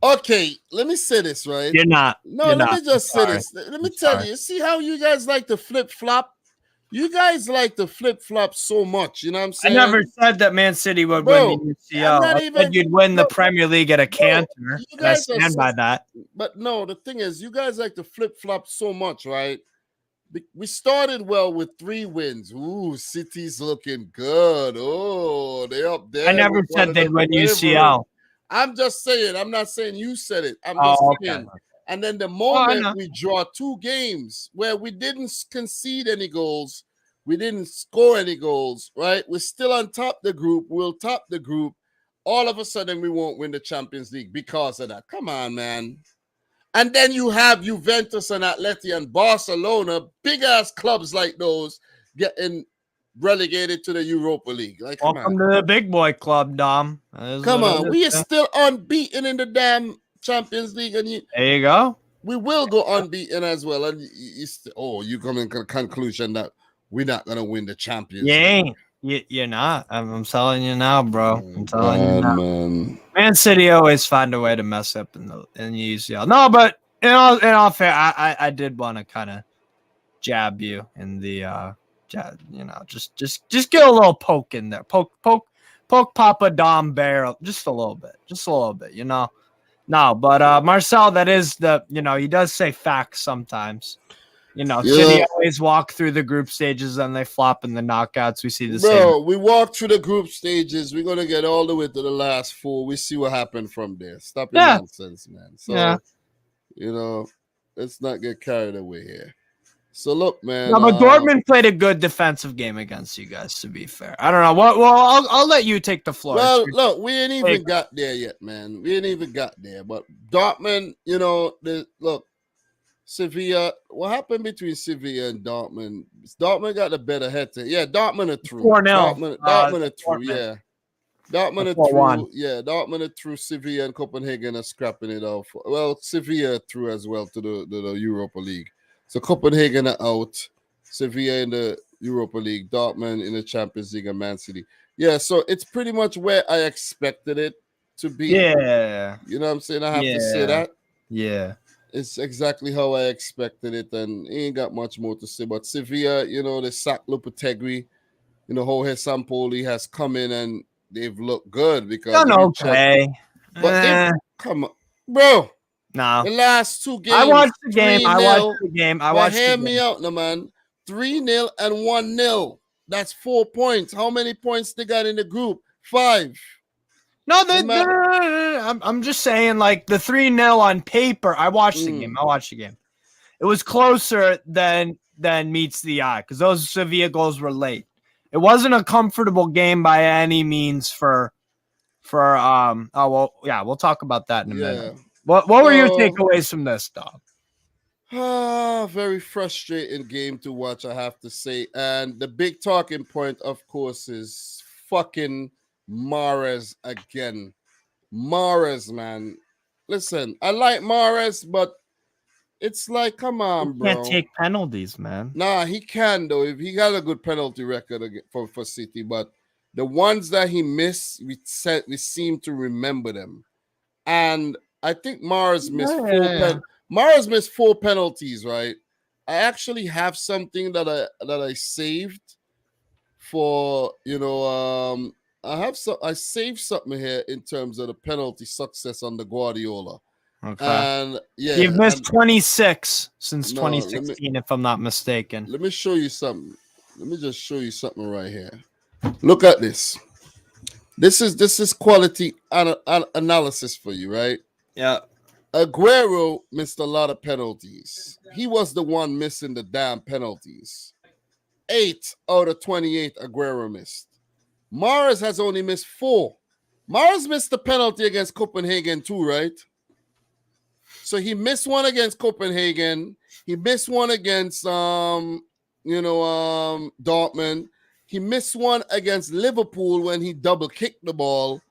Okay, let me say this, right? You're not. No, let me just say this. Let me tell you. See how you guys like to flip-flop? You guys like to flip-flop so much, you know what I'm saying? I never said that Man City would win the UCL. I said you'd win the Premier League at a canter. I stand by that. But no, the thing is, you guys like to flip-flop so much, right? We started well with 3 wins. Ooh, City's looking good. Oh, they're up there. I never said they'd win UCL. I'm just saying. I'm not saying you said it. I'm just saying. And then the moment we draw 2 games where we didn't concede any goals, we didn't score any goals, right? We're still on top of the group. We'll top the group. All of a sudden, we won't win the Champions League because of that. Come on, man. And then you have Juventus and Atleti and Barcelona, big-ass clubs like those, getting relegated to the Europa League. Like, welcome to the big boy club, Dom. Come on. We are still unbeaten in the damn Champions League, and there you go. We will go unbeaten as well. And you come in to the conclusion that we're not gonna win the Champions League. You're not. I'm telling you now, bro. I'm telling you now. Man City always find a way to mess up in the UCL. No, but in all fair, I did want to kind of jab you in the just get a little poke in there. Poke poke Papa Dom Bear just a little bit, you know. No, but Marcel, that is he does say facts sometimes. You know, City always walk through the group stages and they flop in the knockouts. We see the same. Bro, we walk through the group stages. We're gonna get all the way to the last 4. We see what happened from there. Stop your nonsense, man. So, let's not get carried away here. So look, man. No, but Dortmund played a good defensive game against you guys. To be fair, I don't know. Well, I'll let you take the floor. Well, look, we ain't even got there yet, man. We ain't even got there. But Dortmund, look. Sevilla, what happened between Sevilla and Dortmund? Dortmund got the better head to. Yeah, Dortmund are through. 4-0. Dortmund are through, yeah. Dortmund are through. Yeah, Dortmund are through. Sevilla and Copenhagen are scrapping it off. Well, Sevilla are through as well to the Europa League. So Copenhagen are out. Sevilla in the Europa League. Dortmund in the Champions League and Man City. Yeah, so it's pretty much where I expected it to be. Yeah. You know what I'm saying? I have to say that. Yeah. It's exactly how I expected it, and ain't got much more to say. But Sevilla, the sack Lopetegui, Jorge Sampaoli has come in and they've looked good because but come on, bro. No, the last 2 games. I watched the game. Hear me out, no man. 3-0 and 1-0. That's 4 points. How many points they got in the group? 5. No, I'm just saying, like, the 3-0 on paper. I watched the game. It was closer than meets the eye because those Sevilla goals were late. It wasn't a comfortable game by any means for we'll talk about that in a minute. What were your takeaways from this, dog? Very frustrating game to watch, I have to say. And the big talking point, of course, is fucking Mahrez again. Mahrez, man. Listen, I like Mahrez, but it's like, come on, bro. Can't take penalties, man. Nah, he can, though. If he got a good penalty record for City, but the ones that he missed, we seem to remember them. And I think Mahrez missed Mahrez missed 4 penalties, right? I actually have something that I saved for, I saved something here in terms of the penalty success under Guardiola. Okay. And you've missed 26 since 2016, if I'm not mistaken. Let me show you something. Let me just show you something right here. Look at this. This is quality analysis for you, right? Yeah. Aguero missed a lot of penalties. He was the one missing the damn penalties. 8 out of 28 Aguero missed. Mahrez has only missed 4. Mahrez missed the penalty against Copenhagen too, right? So he missed one against Copenhagen. He missed one against Dortmund. He missed one against Liverpool when he double kicked the ball.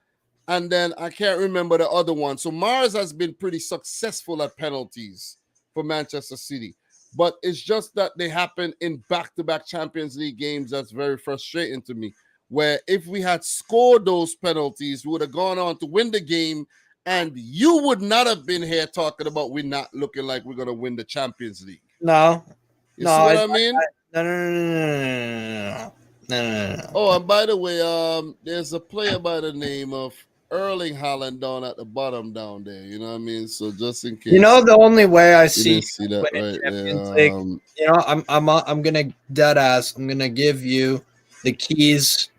And then I can't remember the other one. So Mahrez has been pretty successful at penalties for Manchester City. But it's just that they happen in back-to-back Champions League games. That's very frustrating to me. Where if we had scored those penalties, we would have gone on to win the game. And you would not have been here talking about we're not looking like we're going to win the Champions League. No. You see what I mean? No. Oh, and by the way, there's a player by the name of Erling Haaland down at the bottom down there. You know what I mean? So just in case. The only way I see that right Champions League, I'm gonna dead ass. I'm gonna give you the keys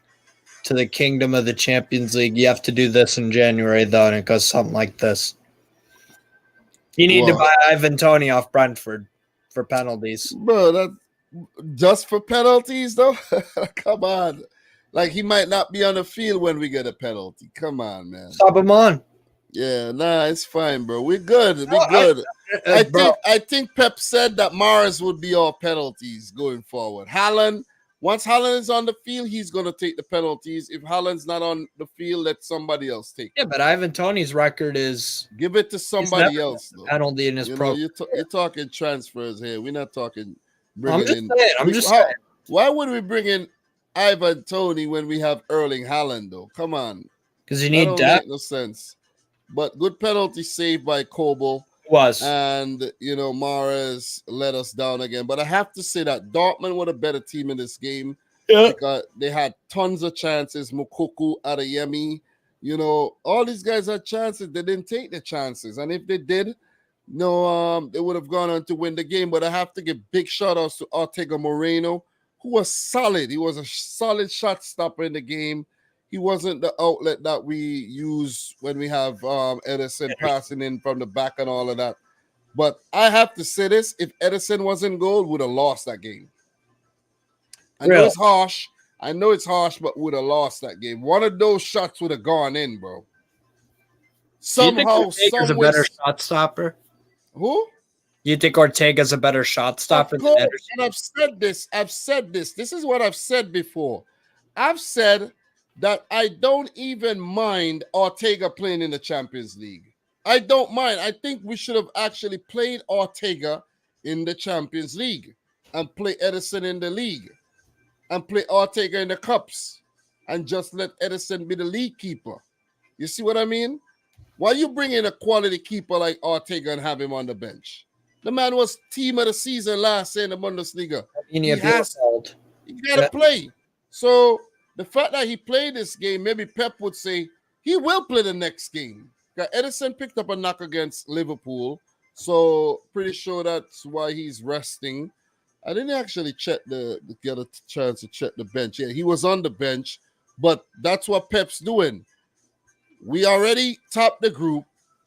to the kingdom of the Champions League. You have to do this in January, though, and it goes something like this. You need to buy Ivan Toney off Brentford for penalties. Bro, that just for penalties, though? Come on. Like, he might not be on the field when we get a penalty. Come on, man. Stop him on. Yeah, it's fine, bro. We're good. We're good. I think Pep said that Mahrez would be all penalties going forward. Once Haaland is on the field, he's going to take the penalties. If Haaland's not on the field, let somebody else take it. Yeah, but Ivan Toney's record is... Give it to somebody else, though. Penalty in his pro. You're talking transfers here. We're not talking... I'm just saying. Why would we bring in Ivan Toney when we have Erling Haaland, though? Come on. Because you need depth. Make no sense. But good penalty saved by Kobel. Was. And, Mahrez let us down again. But I have to say that Dortmund were a better team in this game. because they had tons of chances. Mukoku, Adeyemi, all these guys had chances. They didn't take the chances, and if they did, they would have gone on to win the game. But I have to give big shout outs to Ortega Moreno, who was solid. He was a solid shot stopper in the game. He wasn't the outlet that we use when we have Edison passing in from the back and all of that. But I have to say this, if Edison was in goal, would have lost that game. I know it's harsh, but would have lost that game. One of those shots would have gone in, bro. Somehow, Ortega's a better shot stopper? Who? You think Ortega's a better shot stopper than Ederson? And I've said this. This is what I've said before. I've said that I don't even mind Ortega playing in the Champions League. I don't mind. I think we should have actually played Ortega in the Champions League and play Edison in the league and play Ortega in the cups and just let Edison be the league keeper. You see what I mean? Why you bring in a quality keeper like Ortega and have him on the bench? The man was team of the season last year in the Bundesliga. He got to play. So the fact that he played this game, maybe Pep would say he will play the next game. Edison picked up a knock against Liverpool, so pretty sure that's why he's resting. I didn't actually get a chance to check the bench. Yeah, he was on the bench, but that's what Pep's doing. We already topped the group.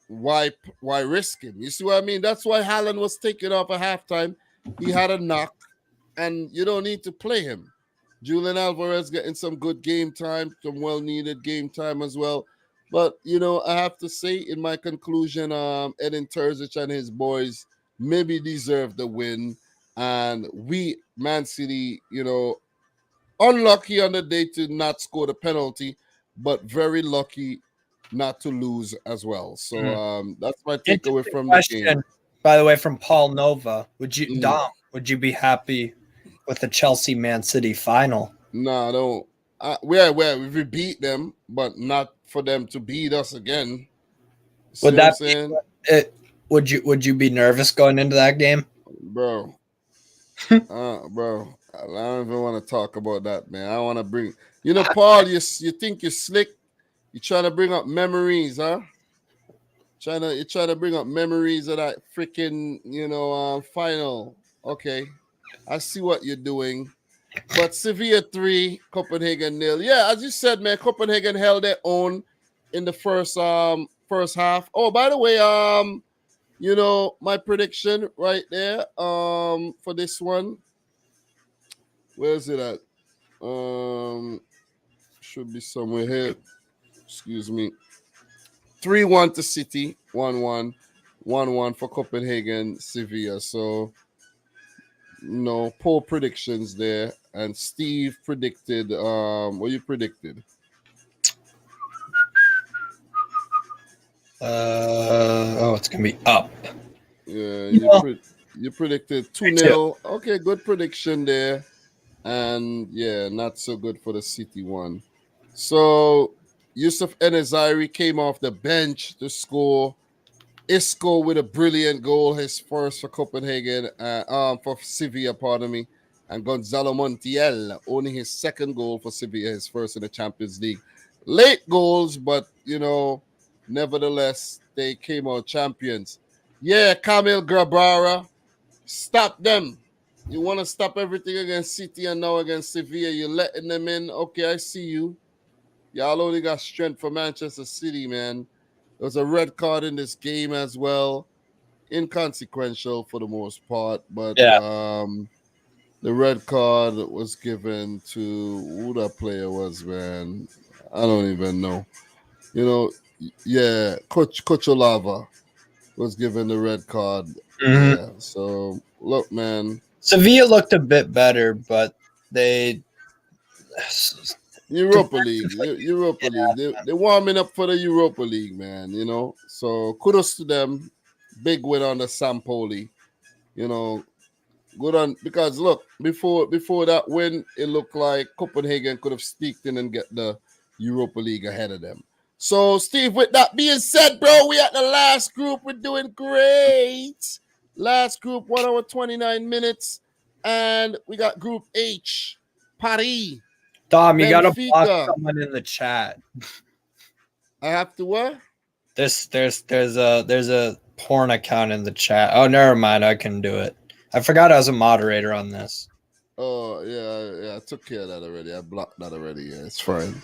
Why risk him? You see what I mean? That's why Haaland was taken off at halftime. He had a knock, and you don't need to play him. Julian Alvarez getting some good game time, some well-needed game time as well. But, I have to say, in my conclusion, Edin Terzic and his boys maybe deserve the win. And we, Man City, unlucky on the day to not score the penalty, but very lucky not to lose as well. So that's my takeaway from the game. By the way, from Paul Nova, would you be happy with the Chelsea Man City final? No, I don't. We beat them, but not for them to beat us again. Would that would you be nervous going into that game, bro? Bro, I don't even want to talk about that, man. I want to bring, Paul. You think you're slick? You trying to bring up memories, huh? You're trying to bring up memories of that freaking, final. Okay, I see what you're doing. But Sevilla 3, Copenhagen 0. Yeah, as you said, man, Copenhagen held their own in the first half. Oh, by the way, my prediction right there for this one. Where is it at? Should be somewhere here. Excuse me. 3-1 to City, 1-1, 1-1 for Copenhagen, Sevilla. So, poll predictions there. And Steve predicted, what you predicted? It's going to be up. Yeah, you predicted 2-0. Okay, good prediction there. And, yeah, not so good for the City one. So, Yusuf Enezairi came off the bench to score. Isco with a brilliant goal, his first for Copenhagen, for Sevilla, pardon me. And Gonzalo Montiel, only his second goal for Sevilla, his first in the Champions League. Late goals, but, nevertheless, they came out champions. Yeah, Kamil Grabara, stop them. You want to stop everything against City and now against Sevilla. You're letting them in. Okay, I see you. Y'all only got strength for Manchester City, man. There was a red card in this game as well. Inconsequential for the most part, but the red card was given to who that player was, man. I don't even know. Coach Olava was given the red card. Mm-hmm. Yeah, so look, man. Sevilla looked a bit better, but they Europa League. They're warming up for the Europa League, man. So kudos to them. Big win on the Sampoli. Good on, because look, before that win, it looked like Copenhagen could have sneaked in and get the Europa League ahead of them. So, Steve, with that being said, bro, we at the last group. We're doing great. Last group, 1 hour, 29 minutes. And we got Group H. Paris. Dom, you gotta Benfica. block someone in the chat. I have to what? There's a porn account in the chat. Oh, never mind. I can do it. I forgot I was a moderator on this. Oh yeah. I took care of that already. I blocked that already. Yeah, it's fine.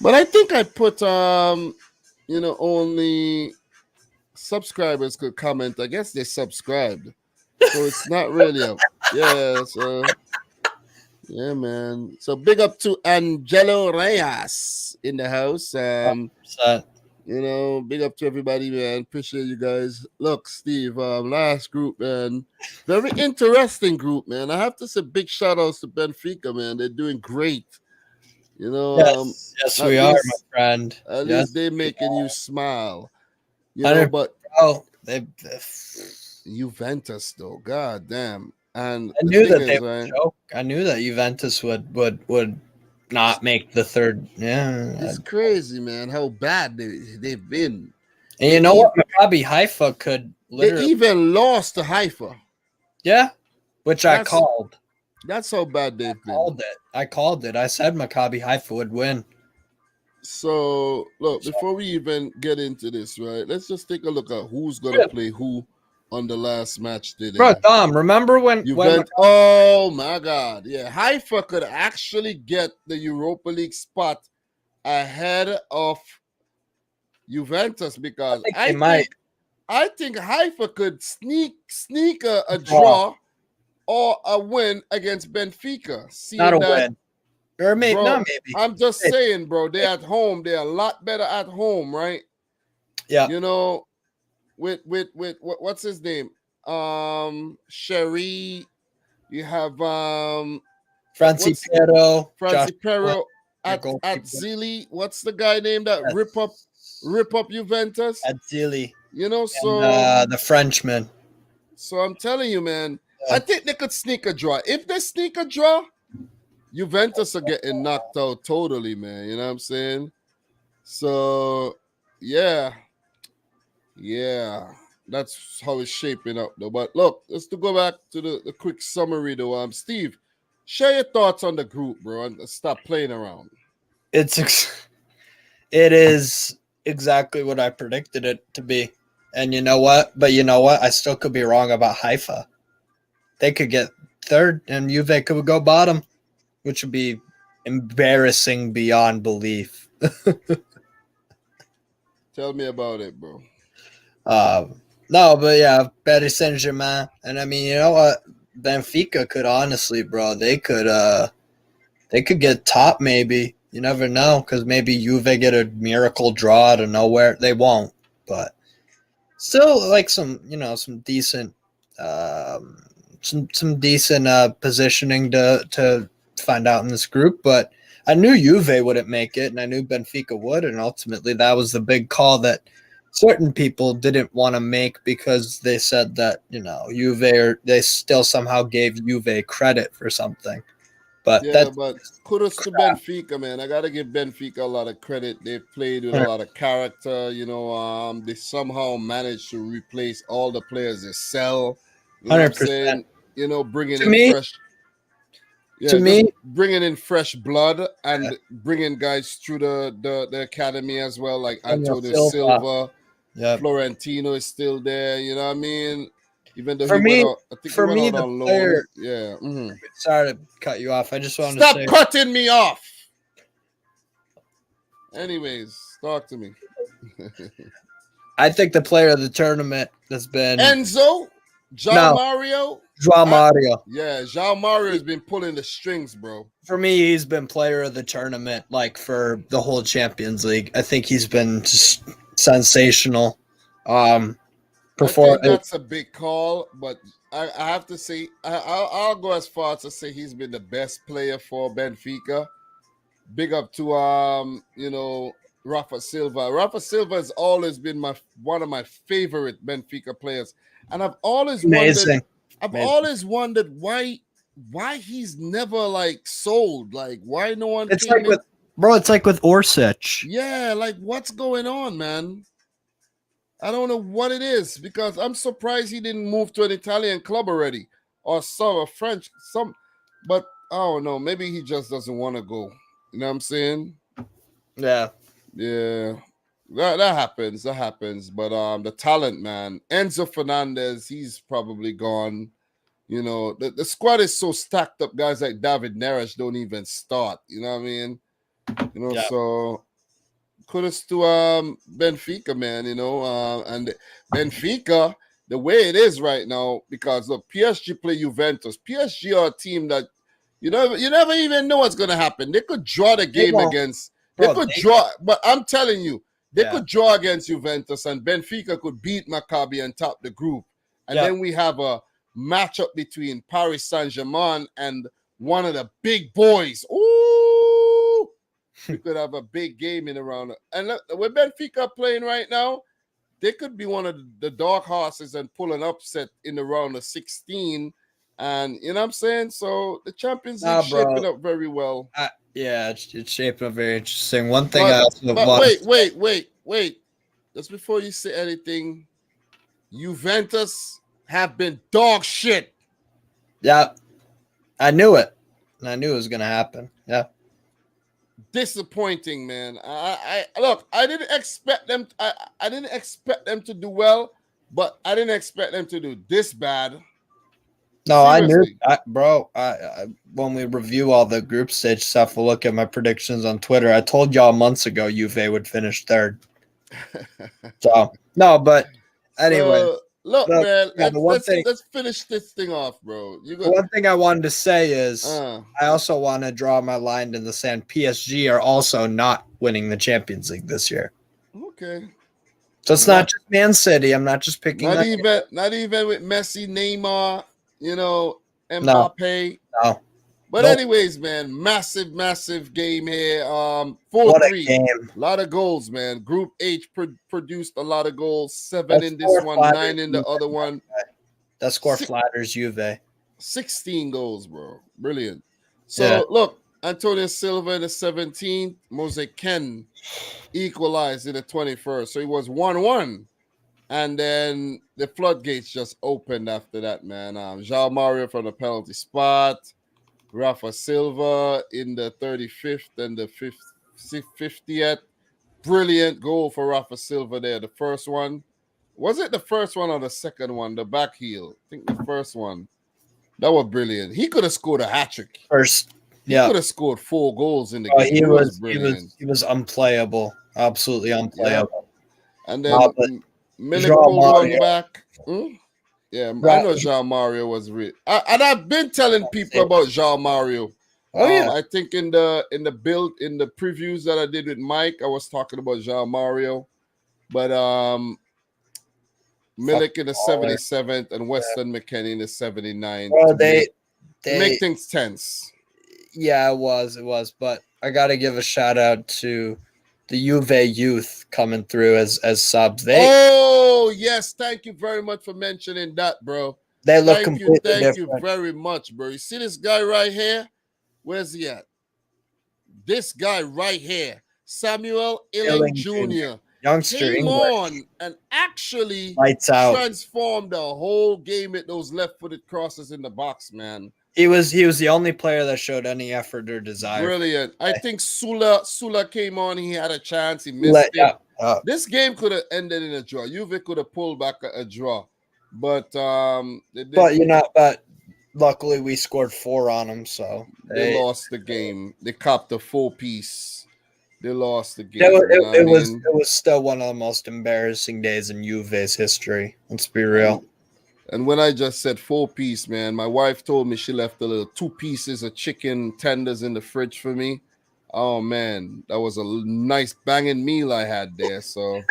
But I think I put only subscribers could comment. I guess they subscribed, so it's not really a So yeah, man. So big up to Angelo Reyes in the house. Big up to everybody, man. Appreciate you guys. Look, Steve, last group, man. Very interesting group, man. I have to say big shout outs to Benfica, man. They're doing great. Yes, we are, my friend. At least they're making you smile. But Juventus, though, god damn. And I knew that they would choke. I knew that Juventus would not make the third. Yeah, it's crazy, man. How bad they've been. And you know what? Maccabi Haifa could literally. They even lost to Haifa. Yeah, which I called. That's how bad they've been. I called it. I said Maccabi Haifa would win. So look, before we even get into this, right? Let's just take a look at who's gonna play who on the last match today. Bro, Dom, remember when oh my god, yeah, Haifa could actually get the Europa League spot ahead of Juventus because I think Haifa could sneak a draw or a win against Benfica. Not a win. Or maybe, maybe. I'm just saying, bro, they're at home. They're a lot better at home, right? Yeah. With what's his name? Sherry. You have Franci Pero at Zili. What's the guy named that rip up Juventus? At Zili. The Frenchman. So I'm telling you, man, I think they could sneak a draw. If they sneak a draw, Juventus are getting knocked out totally, man. You know what I'm saying? So, yeah, that's how it's shaping up, though. But look, let's go back to the quick summary, though. Steve, share your thoughts on the group, bro, and stop playing around. It is exactly what I predicted it to be. And you know what? I still could be wrong about Haifa. They could get third, and Juve could go bottom, which would be embarrassing beyond belief. Tell me about it, bro. No, but yeah, Paris Saint-Germain. And I mean, you know what? Benfica could honestly, bro, they could get top maybe. You never know, because maybe Juve get a miracle draw out of nowhere. They won't, but still like some decent some decent positioning to find out in this group. But I knew Juve wouldn't make it, and I knew Benfica would, and ultimately that was the big call that certain people didn't want to make because they said that, they still somehow gave Juve credit for something. But but kudos to Benfica, man. I gotta give Benfica a lot of credit. They've played with a lot of character. They somehow managed to replace all the players they sell. 100%. Bringing in fresh. Yeah, bringing in fresh blood and bringing guys through the academy as well, like Antonio Silva. Yeah, Florentino is still there. You know what I mean? Even though for me, the on loan. Player, yeah. Mm-hmm. Sorry to cut you off. I just wanted to say, cutting me off. Anyways, talk to me. I think the player of the tournament has been Enzo, Mario. João Mario. Yeah, João Mario has been pulling the strings, bro. For me, he's been player of the tournament, like for the whole Champions League. I think he's been just sensational. I think that's a big call, but I have to say I'll go as far as to say he's been the best player for Benfica. Big up to Rafa Silva. Rafa Silva has always been one of my favorite Benfica players, and I've always wondered why he's never sold. Why no one? It's like with Orsic. Yeah, what's going on, man? I don't know what it is, because I'm surprised he didn't move to an Italian club already or some French. But I don't know. Maybe he just doesn't want to go. You know what I'm saying? Yeah. Yeah. That happens. That happens. But the talent, man. Enzo Fernandez, he's probably gone. You know, the squad is so stacked up. Guys like David Neres don't even start. You know what I mean? You know, so kudos to Benfica, man. You know, and Benfica, the way it is right now, because look, PSG play Juventus. PSG are a team that you never even know what's gonna happen. They could draw the game against. They could draw, but I'm telling you, they could draw against Juventus, and Benfica could beat Maccabi and top the group, and then we have a matchup between Paris Saint-Germain and one of the big boys. Ooh, we could have a big game in around. And look, with Benfica playing right now, they could be one of the dark horses and pull an upset in the round of 16. And you know what I'm saying? So the Champions League shaping up very well. It's shaping up very interesting. One thing wait. Just before you say anything, Juventus have been dog shit. Yeah. I knew it. I knew it was gonna happen. Yeah. Disappointing, man. I look, I didn't expect them. I didn't expect them to do well, but I didn't expect them to do this bad. No, seriously. I knew, I when we review all the group stage stuff, we'll look at my predictions on Twitter. I told y'all months ago Juve would finish third. So no, but anyway. Look, man, let's finish this thing off, bro. The one thing I wanted to say is I also want to draw my line in the sand. PSG are also not winning the Champions League this year. Okay. So it's not just Man City. I'm not just picking. Not even with Messi, Neymar, Mbappe. No. But anyways, man, massive game here. 4-3. A lot of goals, man. Group H produced a lot of goals. 7 in this one, 9 in the other one. That score flatters Juve. 16 goals, bro. Brilliant. So, look, Antonio Silva in the 17th. Mose Ken equalized in the 21st. So, it was 1-1. And then the floodgates just opened after that, man. João Mario from the penalty spot. Rafa Silva in the 35th and the 50th. Brilliant goal for Rafa Silva there. The first one. Was it the first one or the second one? The back heel. I think the first one. That was brilliant. He could have scored a hat-trick. He could have scored 4 goals in the game. He was brilliant. He was unplayable. Absolutely unplayable. Yeah. And then Milik pulled one back. Yeah, I know João Mario was real. And I've been telling people about João Mario. I think in the previews that I did with Mike, I was talking about João Mario. But Milik in the 77th and Weston McKennie in the 79th. Well, they make things tense. Yeah, it was. But I got to give a shout out to the Juve youth coming through as subs. Oh, yes. Thank you very much for mentioning that, bro. They look completely different. Thank you very much, bro. You see this guy right here? Where's he at? This guy right here, Samuel Illing Jr. Youngster came on and actually transformed the whole game with those left-footed crosses in the box, man. He was the only player that showed any effort or desire. Brilliant. I think Sula came on. He had a chance. He missed it. This game could have ended in a draw. Juve could have pulled back a draw, but luckily we scored 4 on them, so they lost the game. They copped a 4-piece. They lost the game. It was still one of the most embarrassing days in Juve's history. Let's be real. And when I just said 4-piece, man, my wife told me she left a little 2 pieces of chicken tenders in the fridge for me. Oh, man, that was a nice banging meal I had there. So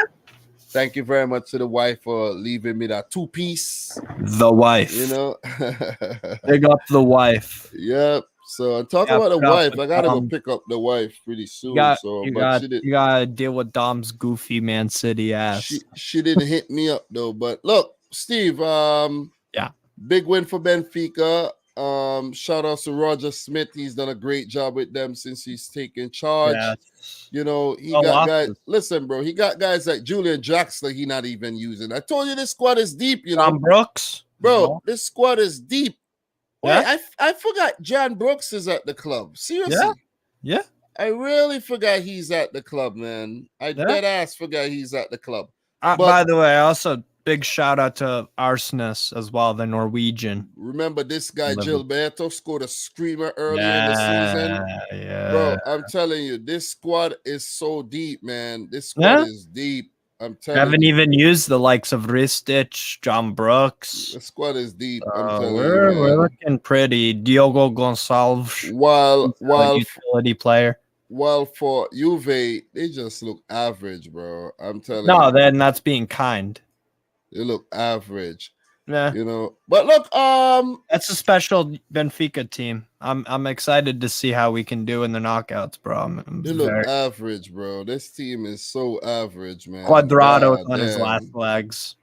thank you very much to the wife for leaving me that 2-piece. The wife. Big up the wife. Yep. So talking about the wife, I got to go pick up the wife pretty soon. You got to deal with Dom's goofy Man City ass. She didn't hit me up, though. But look, Steve, big win for Benfica. Shout out to Roger Smith. He's done a great job with them since he's taken charge. He got guys. Listen, bro, he got guys like Julian Draxler. He not even using. I told you this squad is deep. Tom Brooks, bro. This squad is deep. Wait, I forgot John Brooks is at the club. Seriously. Yeah. I really forgot he's at the club, man. I dead ass forgot he's at the club. By the way, also big shout out to Arsenis as well, the Norwegian. Remember this guy Gilberto scored a screamer earlier in the season. Yeah, bro. I'm telling you, this squad is so deep, man. This squad is deep. I'm telling you. Haven't even used the likes of Ristic, John Brooks. The squad is deep. I'm telling you, man. We're looking pretty. Diogo Gonçalves, while utility player. Well, for Juve, they just look average, bro. I'm telling you. No, then that's being kind. They look average. Yeah. You know. But look, that's a special Benfica team. I'm excited to see how we can do in the knockouts, bro. They look average, bro. This team is so average, man. Cuadrado on his last legs.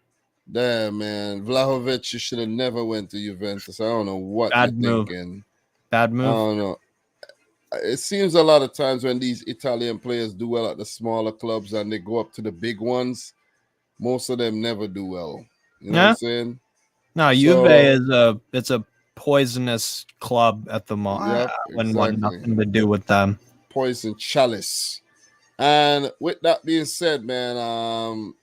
Damn, man. Vlahovic, you should have never went to Juventus. I don't know what you're thinking. Bad move. I don't know. It seems a lot of times when these Italian players do well at the smaller clubs and they go up to the big ones, most of them never do well. You know what I'm saying? No, Juve is a poisonous club at the moment. Yep, I wouldn't want nothing to do with them. Poison chalice. And with that being said, man,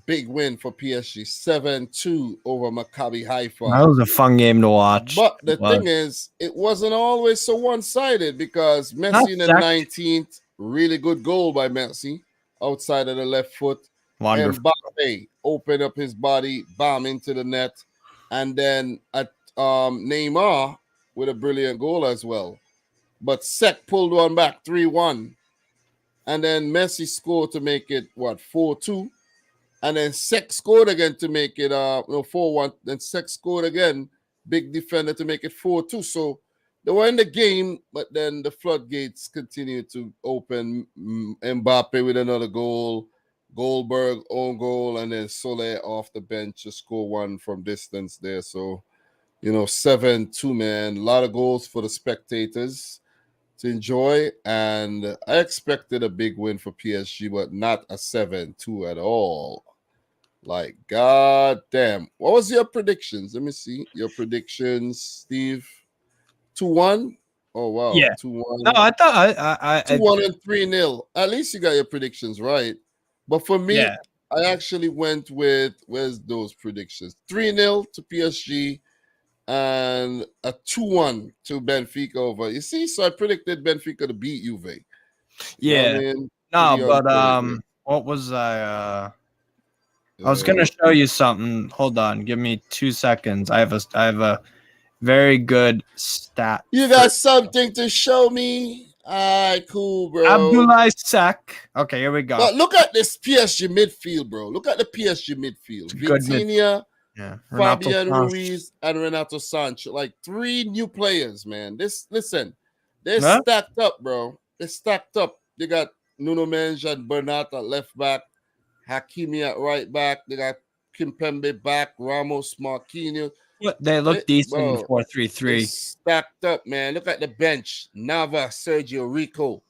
big win for PSG, 7-2 over Maccabi Haifa. That was a fun game to watch. But the thing is, it wasn't always so one-sided because Messi in the 19th, really good goal by Messi, outside of the left foot. Wonderful. And Mbappe opened up his body, bam, into the net. And then at Neymar with a brilliant goal as well. But Sek pulled one back, 3-1. And then Messi scored to make it, 4-2. And then Sek scored again to make it 4-1. Then Sek scored again, big defender to make it 4-2. So they were in the game, but then the floodgates continued to open. Mbappe with another goal, Goldberg own goal, and then Soler off the bench to score one from distance there. So, 7-2, man. A lot of goals for the spectators to enjoy. And I expected a big win for PSG, but not a 7-2 at all. Like, god damn. What was your predictions? Let me see. Your predictions, Steve. 2-1? Oh, wow. Yeah. 2-1. No, I thought I 2-1 and 3-0. At least you got your predictions right. But for me, I actually went with, where's those predictions? 3-0 to PSG and a 2-1 to Benfica over. You see, so I predicted Benfica to beat Juve. Yeah. What was I was gonna show you something. Hold on, give me 2 seconds. I have a very good stat. You got something to show me? All right, cool, bro. Abdoulaye Seck. Okay, here we go. But look at this PSG midfield, bro. Look at the PSG midfield. Vitinha, Fabian Ruiz, and Renato Sancho. Like 3 new players, man. They're stacked up, bro. They're stacked up. They got Nuno Mendes and Bernat at left back, Hakimi at right back. They got Kimpembe back, Ramos, Marquinhos. They look decent in 4-3-3. Stacked up, man. Look at the bench. Nava, Sergio Rico,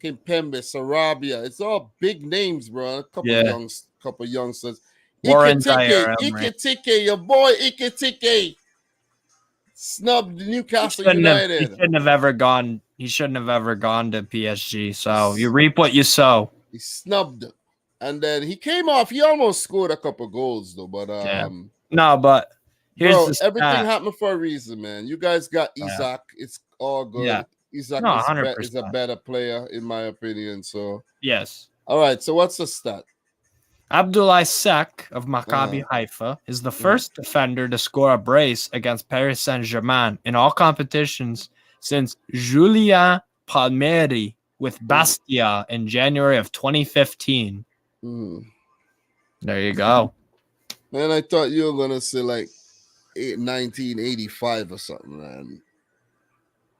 Kimpembe, Sarabia. It's all big names, bro. A couple youngsters. Ikitike, your boy Ikitike. Snubbed Newcastle United. He shouldn't have ever gone to PSG. So you reap what you sow. He snubbed. And then he came off. He almost scored a couple goals, though. But no, but everything happened for a reason, man. You guys got Isaac. It's all good. Yeah. Isaac is a better player, in my opinion. So yes. All right. So what's the stat? Abdoulaye Seck of Maccabi Haifa is the first defender to score a brace against Paris Saint-Germain in all competitions since Julien Palmieri with Bastia in January of 2015. There you go. Man, I thought you were gonna say like 1985 or something, man.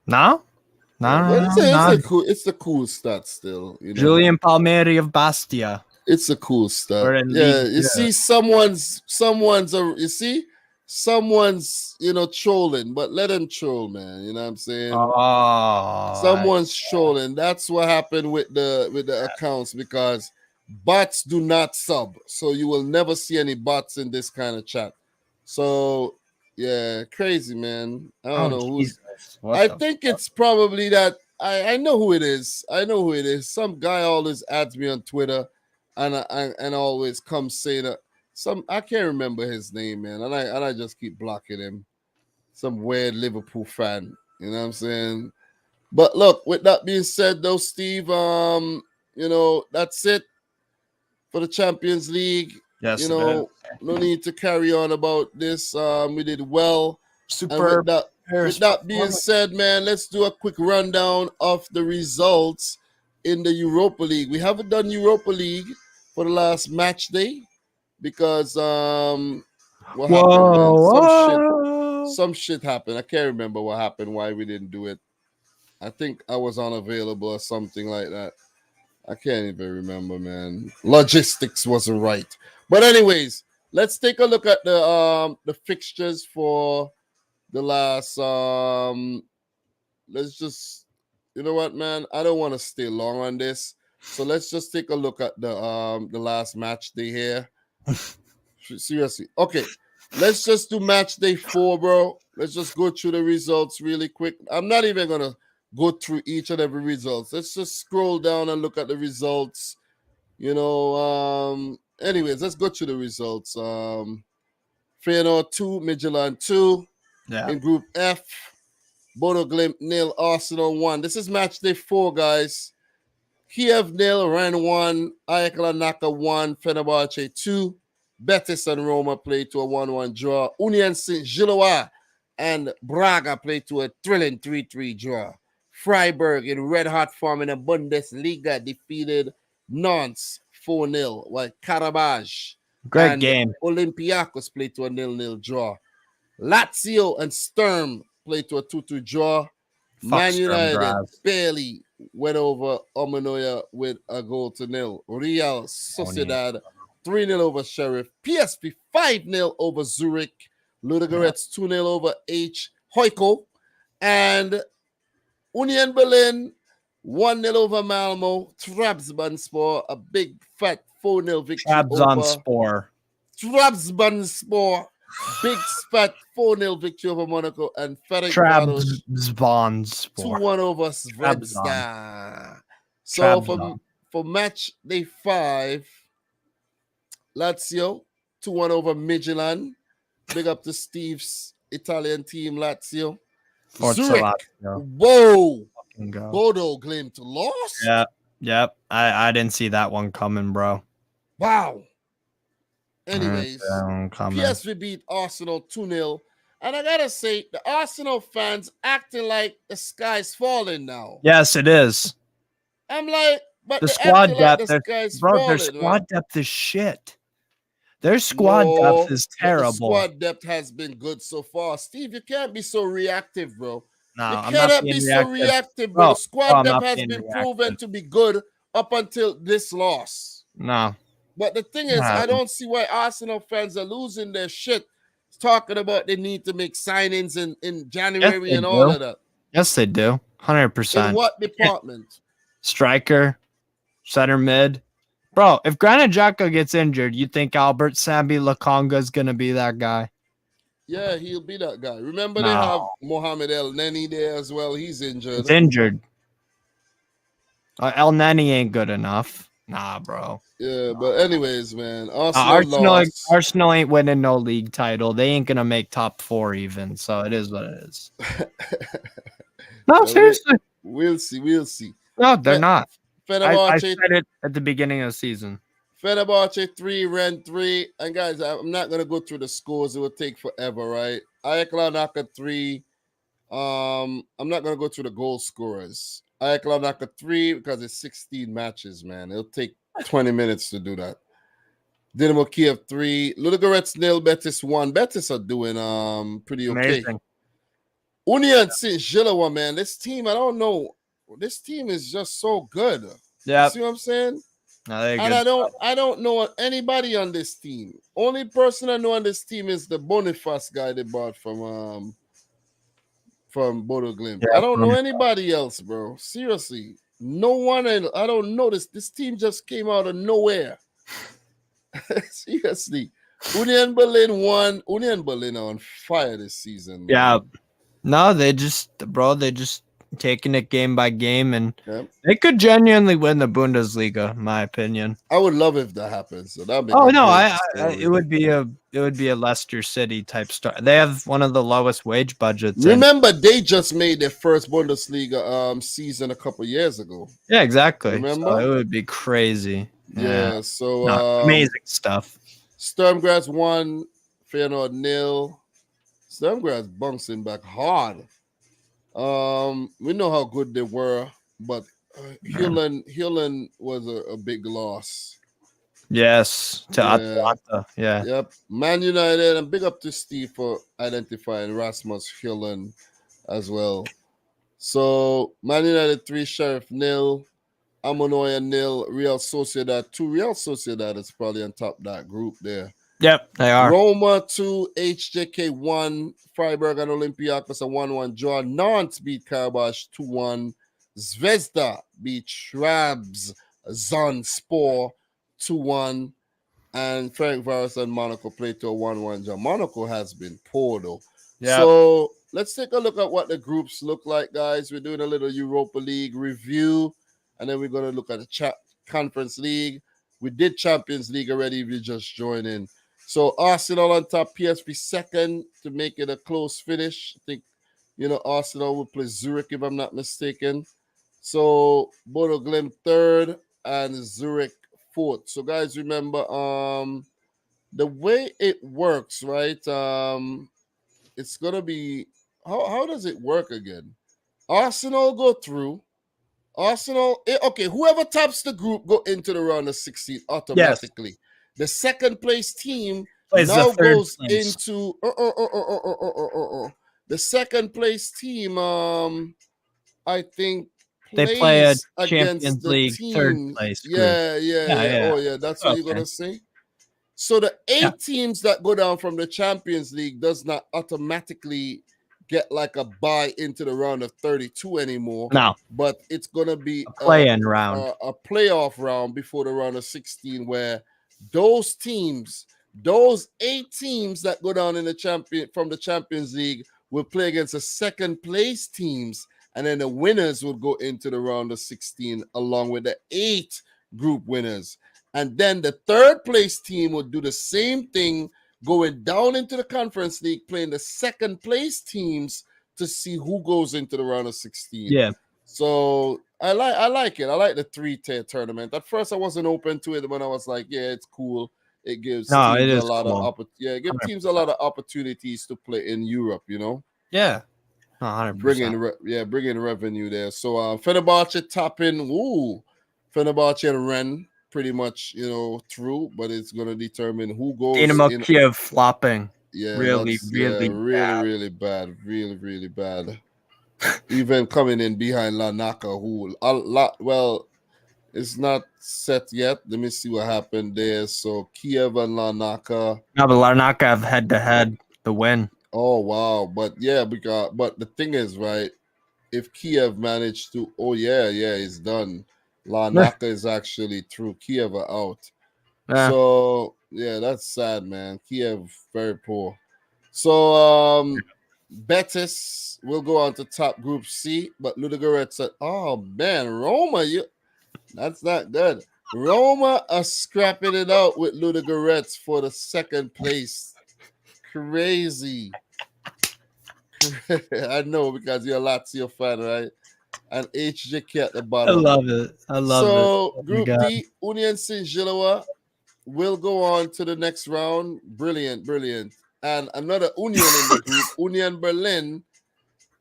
No. It's a cool stat still. Julien Palmieri of Bastia. It's a cool stat. Yeah, you see, someone's trolling, but let him troll, man. You know what I'm saying? Someone's trolling. That's what happened with the accounts because bots do not sub, so you will never see any bots in this kind of chat. So Yeah, crazy, man. I don't know who's. Jesus. What I the think it's probably that. I know who it is. I know who it is. Some guy always adds me on Twitter, and always comes saying that some. I can't remember his name, man, and I just keep blocking him. Some weird Liverpool fan. You know what I'm saying? But look, with that being said, though, Steve, that's it for the Champions League. Yes, You it is. know, no need to carry on about this. We did well. And Super with that being said, man, let's do a quick rundown of the results in the Europa League. We haven't done Europa League for the last match day because what happened, man? Some shit happened. I can't remember what happened, why we didn't do it. I think I was unavailable or something like that. I can't even remember, man. Logistics wasn't right. But anyways, let's take a look at the fixtures for the last let's just, you know what, man? I don't want to stay long on this. So let's just take a look at the last match day here. Seriously. Okay. Let's just do match day 4, bro. Let's just go through the results really quick. I'm not even gonna go through each and every results. Let's just scroll down and look at the results. Anyways, let's go through the results. Feyenoord 2, Midtjylland 2. Yeah. In Group F, Bodo Glimt 0, Arsenal 1. This is match day 4, guys. Kiev 0, Rennes 1, AEK Larnaca 1, Fenerbahce 2. Betis and Roma played to a 1-1 draw. Union Saint-Gilloise and Braga played to a thrilling 3-3 draw. Freiburg in red-hot form in the Bundesliga defeated Nantes 4-0, while Karabakh and game. Olympiacos played to a 0-0 draw. Lazio and Sturm played to a 2-2 draw. Man United barely went over Omanoya with a 0-0. Real Sociedad 3-0 over Sheriff. PSV 5-0 over Zurich. Ludogorets 2-0 over H. Heiko. And Union Berlin 1-0 over Malmo. Trabzonspor, a big fat 4-0 victory over Trabzonspor. Big fat 4-0 victory over Monaco. And Ferencváros 2-1 over Svenska. So for match day 5, Lazio 2-1 over Midtjylland. Big up to Steve's Italian team, Lazio. Zurich. Whoa. Bodo Glimt lost? Yep. I didn't see that one coming, bro. Wow. Anyways, PSV beat Arsenal 2-0. And I gotta say, the Arsenal fans acting like the sky's falling now. Yes, it is. I'm like, but the squad depth, their squad depth is shit. Their squad depth is terrible. The squad depth has been good so far. Steve, you can't be so reactive, bro. No, you cannot be so reactive, bro. The squad depth has been proven to be good up until this loss. No. But the thing is, I don't see why Arsenal fans are losing their shit talking about they need to make signings in January and all of that. Yes, they do. 100%. In what department? Striker, center mid. Bro, if Granit Xhaka gets injured, you think Albert Sambi Lokonga is going to be that guy? Yeah, he'll be that guy. Remember they have Mohamed El Neni there as well. He's injured. He's injured. El Neni ain't good enough. Nah, bro. Yeah, but anyways, man. Arsenal ain't winning no league title. They ain't going to make top 4 even. So it is what it is. No, seriously. We'll see. No, they're not. I said it at the beginning of the season. Fenerbahce 3, Rennes 3. And guys, I'm not going to go through the scores. It will take forever, right? AEK Larnaca 3. I'm not going to go through the goal scorers. AEK Larnaca 3 because it's 16 matches, man. It'll take 20 minutes to do that. Dinamo Kiev 3. Ludogorets 0, Betis 1. Betis are doing pretty okay. Amazing. Union Saint-Gilloise, man. This team, I don't know. This team is just so good. Yeah. See what I'm saying? No, and I don't know anybody on this team. Only person I know on this team is the Boniface guy they bought from Bodo Glimt. Yeah, I don't know anybody else, bro. Seriously. No one else. I don't know this. This team just came out of nowhere. Seriously. Union Berlin won. Union Berlin are on fire this season. Man. Yeah. No, they just taking it game by game, and they could genuinely win the Bundesliga, in my opinion. I would love if that happens. So that'd be it would be a Leicester City type star. They have one of the lowest wage budgets. Remember, they just made their first Bundesliga season a couple years ago. Yeah, exactly. Remember? So it would be crazy. Yeah, so amazing stuff. Sturm Graz 1, Feyenoord 0. Sturm Graz bouncing back hard. We know how good they were, but Hieland was a big loss. Yes, to Atlanta. Yeah. Yep. Man United, and big up to Steve for identifying Rasmus Hieland as well. So Man United 3, Sheriff 0, Ammonoia 0, Real Sociedad 2. Real Sociedad is probably on top of that group there. Yep, they are. Roma 2, HJK 1, Freiburg and Olympiacos a 1-1 draw. Nantes beat Karabakh 2-1. Zvezda beat Trabzonspor 2-1. And Ferencváros and Monaco played to a 1-1 draw. Monaco has been poor though. Yep. So let's take a look at what the groups look like, guys. We're doing a little Europa League review, and then we're going to look at the Conference League. We did Champions League already if you just joined in. So Arsenal on top, PSV second to make it a close finish. I think, Arsenal will play Zurich if I'm not mistaken. So Bodo Glimt third and Zurich fourth. So guys, remember the way it works, right? It's gonna be how does it work again? Arsenal go through. Whoever tops the group go into the round of 16 automatically. Yes. The second place team now goes into the second place team. I think they play a Champions League third place. Yeah. Oh yeah, that's what you're gonna say. So the 8 teams that go down from the Champions League does not automatically get like a bye into the round of 32 anymore. No, but it's gonna be a play-in round, a playoff round before the round of 16, where those 8 teams that go down in from the Champions League will play against the second place teams, and then the winners will go into the round of 16 along with the 8 group winners. And then the third place team will do the same thing, going down into the Conference League, playing the second place teams to see who goes into the round of 16. Yeah. So I like it. I like the 3-tier tournament. At first, I wasn't open to it, but I was like, yeah, it's cool. It gives teams a lot of opportunities to play in Europe, Yeah. 100%. Bring in revenue there. So Fenerbahce topping. Fenerbahce and Rennes pretty much, through, but it's going to determine who goes. Dinamo Kiev flopping. Yeah, really bad. Really bad. Even coming in behind Larnaca, who it's not set yet. Let me see what happened there. So Kiev and Larnaca. No, but Larnaca have head-to-head the win. Oh wow! But the thing is, right? If Kiev managed to, it's done. Larnaca is actually through. Kiev are out. Yeah. So that's sad, man. Kiev very poor. So Betis will go on to top Group C, but Ludogorets said, "Oh man, Roma, that's not good." Roma are scrapping it out with Ludogorets for the second place. Crazy. I know, because you're a Lazio fan, right? And HJK at the bottom. I love it. So Group D, Union Saint-Gilloise will go on to the next round. Brilliant. And another Union in the group, Union Berlin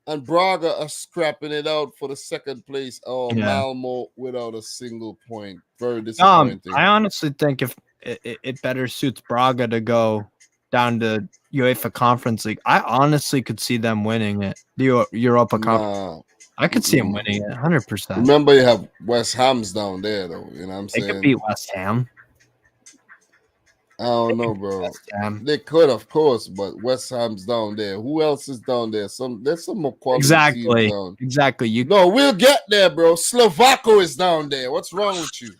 and Braga are scrapping it out for the second place. Malmo without a single point. Very disappointing. I honestly think if it better suits Braga to go down to UEFA Conference League. I honestly could see them winning it. The Europa Conference. I could see them winning it 100%. Remember, you have West Ham's down there, though. You know what I'm saying? They could beat West Ham. I don't know, bro. They could, of course, but West Ham's down there. Who else is down there? There's some more quality teams down. Exactly. We'll get there, bro. Slovako is down there. What's wrong with you?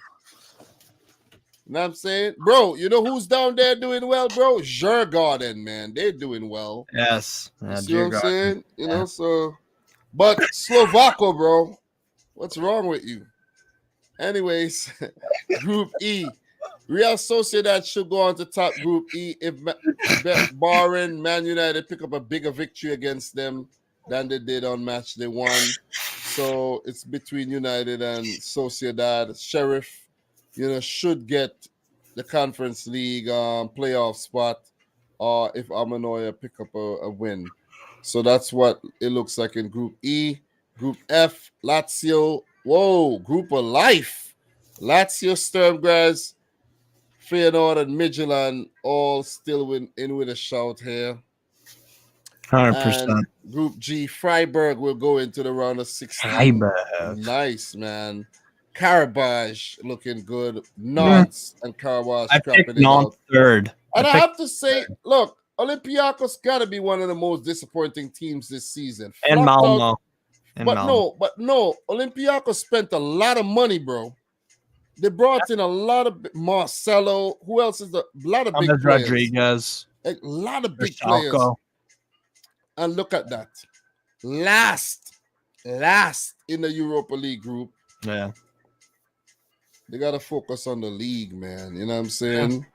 You know what I'm saying? Bro, you know who's down there doing well, bro? Djurgården, man. They're doing well. Yes. You Yeah, see what I'm Djurgården. saying? You know, so. But Slovako, bro. What's wrong with you? Anyways, Group E. Real Sociedad should go on to top Group E if barring Man United pick up a bigger victory against them than they did on Matchday 1. So it's between United and Sociedad. Sheriff, should get the Conference League playoff spot, or if Amanoya pick up a win. So that's what it looks like in Group E. Group F, Lazio. Whoa, Group of Life. Lazio, Sturmgras, Feyenoord, and Midtjylland all still in with a shout here. 100%. And Group G, Freiburg will go into the round of 16. Freiburg. Nice, man. Karabaj looking good. Nantes and Karabaj I scrapping picked it out. Nantes third. And I have to say, look, Olympiacos got to be one of the most disappointing teams this season. And Flopped out. Malmo. But no, Olympiacos spent a lot of money, bro. They brought in a lot of Marcelo. Who else is a lot of big players? Rodriguez. A lot of big players. And look at that. Last in the Europa League group. Yeah. They got to focus on the league, man. You know what I'm saying?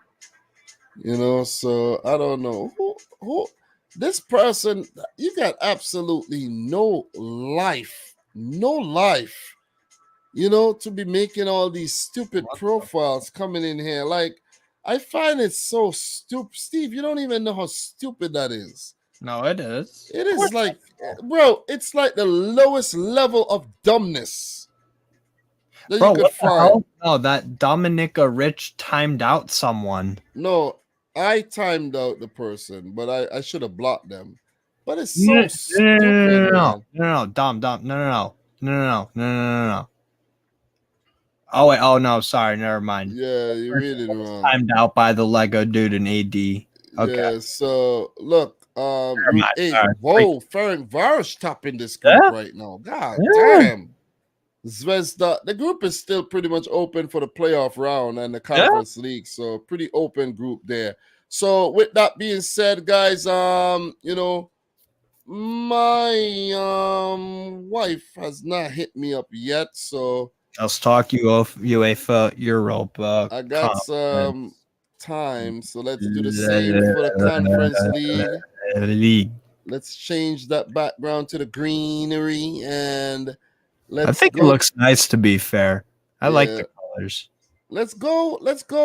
Yeah. So I don't know. Who this person, you got absolutely no life, to be making all these stupid profiles coming in here. Like, I find it so stupid. Steve, you don't even know how stupid that is. No, it is. It is like, bro, it's like the lowest level of dumbness that you could find. No, that Dominic Rich timed out someone. No, I timed out the person, but I should have blocked them. But it's so stupid. No, Dom. No. Oh wait, no, sorry, never mind. Yeah, you read it wrong. Timed out by the Lego dude in AD. Okay. Yeah, so look, whoa, Ferenc Varos topping this group right now. God damn. Zvezda, the group is still pretty much open for the playoff round and the Conference League, so pretty open group there. So with that being said, guys, my wife has not hit me up yet, so let's talk UEFA Europa. I got some time, so let's do the same for the Conference League. Let's change that background to the greenery and I think it looks nice, to be fair. I like the colors. Let's go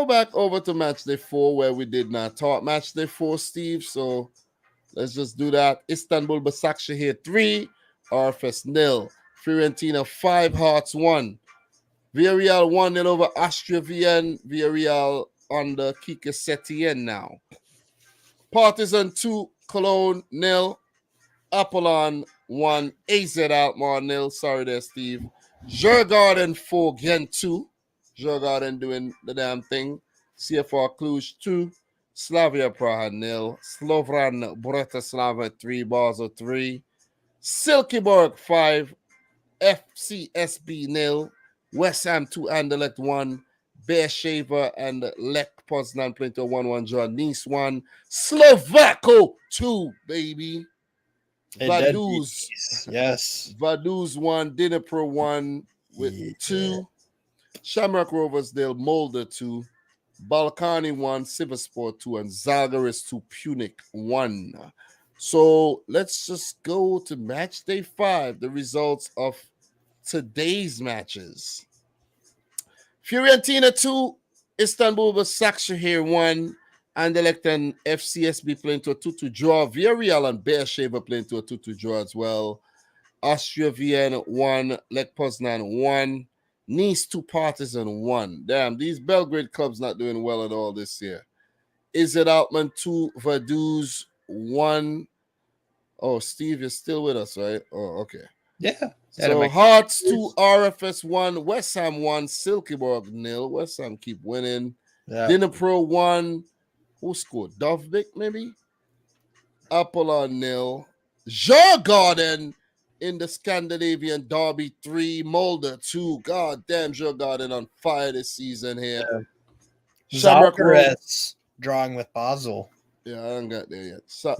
back over to Matchday 4 where we did not talk. Matchday 4, Steve. So let's just do that. Istanbul Başakşehir 3, RFS 0. Fiorentina 5, Hearts 1. Villarreal 1-0 over Austria Vienna. Villarreal under Kike Setien now. Partizan 2, Cologne 0. Apollon 1, AZ Alkmaar 0. Sorry there, Steve. Djurgården 4, Gent 2. Djurgården doing the damn thing. CFR Cluj 2. Slavia Praha 0. Slovan Bratislava 3. Basel 3. Silkeborg 5. FCSB 0. West Ham 2. Anderlecht 1. Beersheva and Lech Poznan playing to a 1-1 draw. Nice 1. Slovako 2, baby. Vaduz. Yes. Vaduz 1. Dnipro 1 with 2. Shamrock Rovers, Molde 2. Balkani 1. Sivasspor 2. And Zalgiris 2. Punic 1. So let's just go to match day 5. The results of today's matches. Fiorentina 2. Istanbul Başakşehir 1. Anderlecht and FCSB playing to a 2-2 draw. Villarreal and Beersheva playing to a 2-2 draw as well. Austria Vienna 1. Lech Poznan 1. Nice 2. Partizan 1. Damn, these Belgrade clubs not doing well at all this year. AZ Alkmaar 2. Vaduz 1. Oh, Steve, you're still with us, right? Oh, okay. Yeah. So Hearts 2. RFS 1. West Ham 1. Silkeborg 0. West Ham keep winning. Yeah. Dnipro 1. Who scored? Dovbik, maybe? Apollon 0. Djurgården in the Scandinavian Derby 3. Molde 2. God damn, Djurgården on fire this season here. Shamrock Rovers. Zagreb drawing with Basel. Yeah, I don't got there yet. So,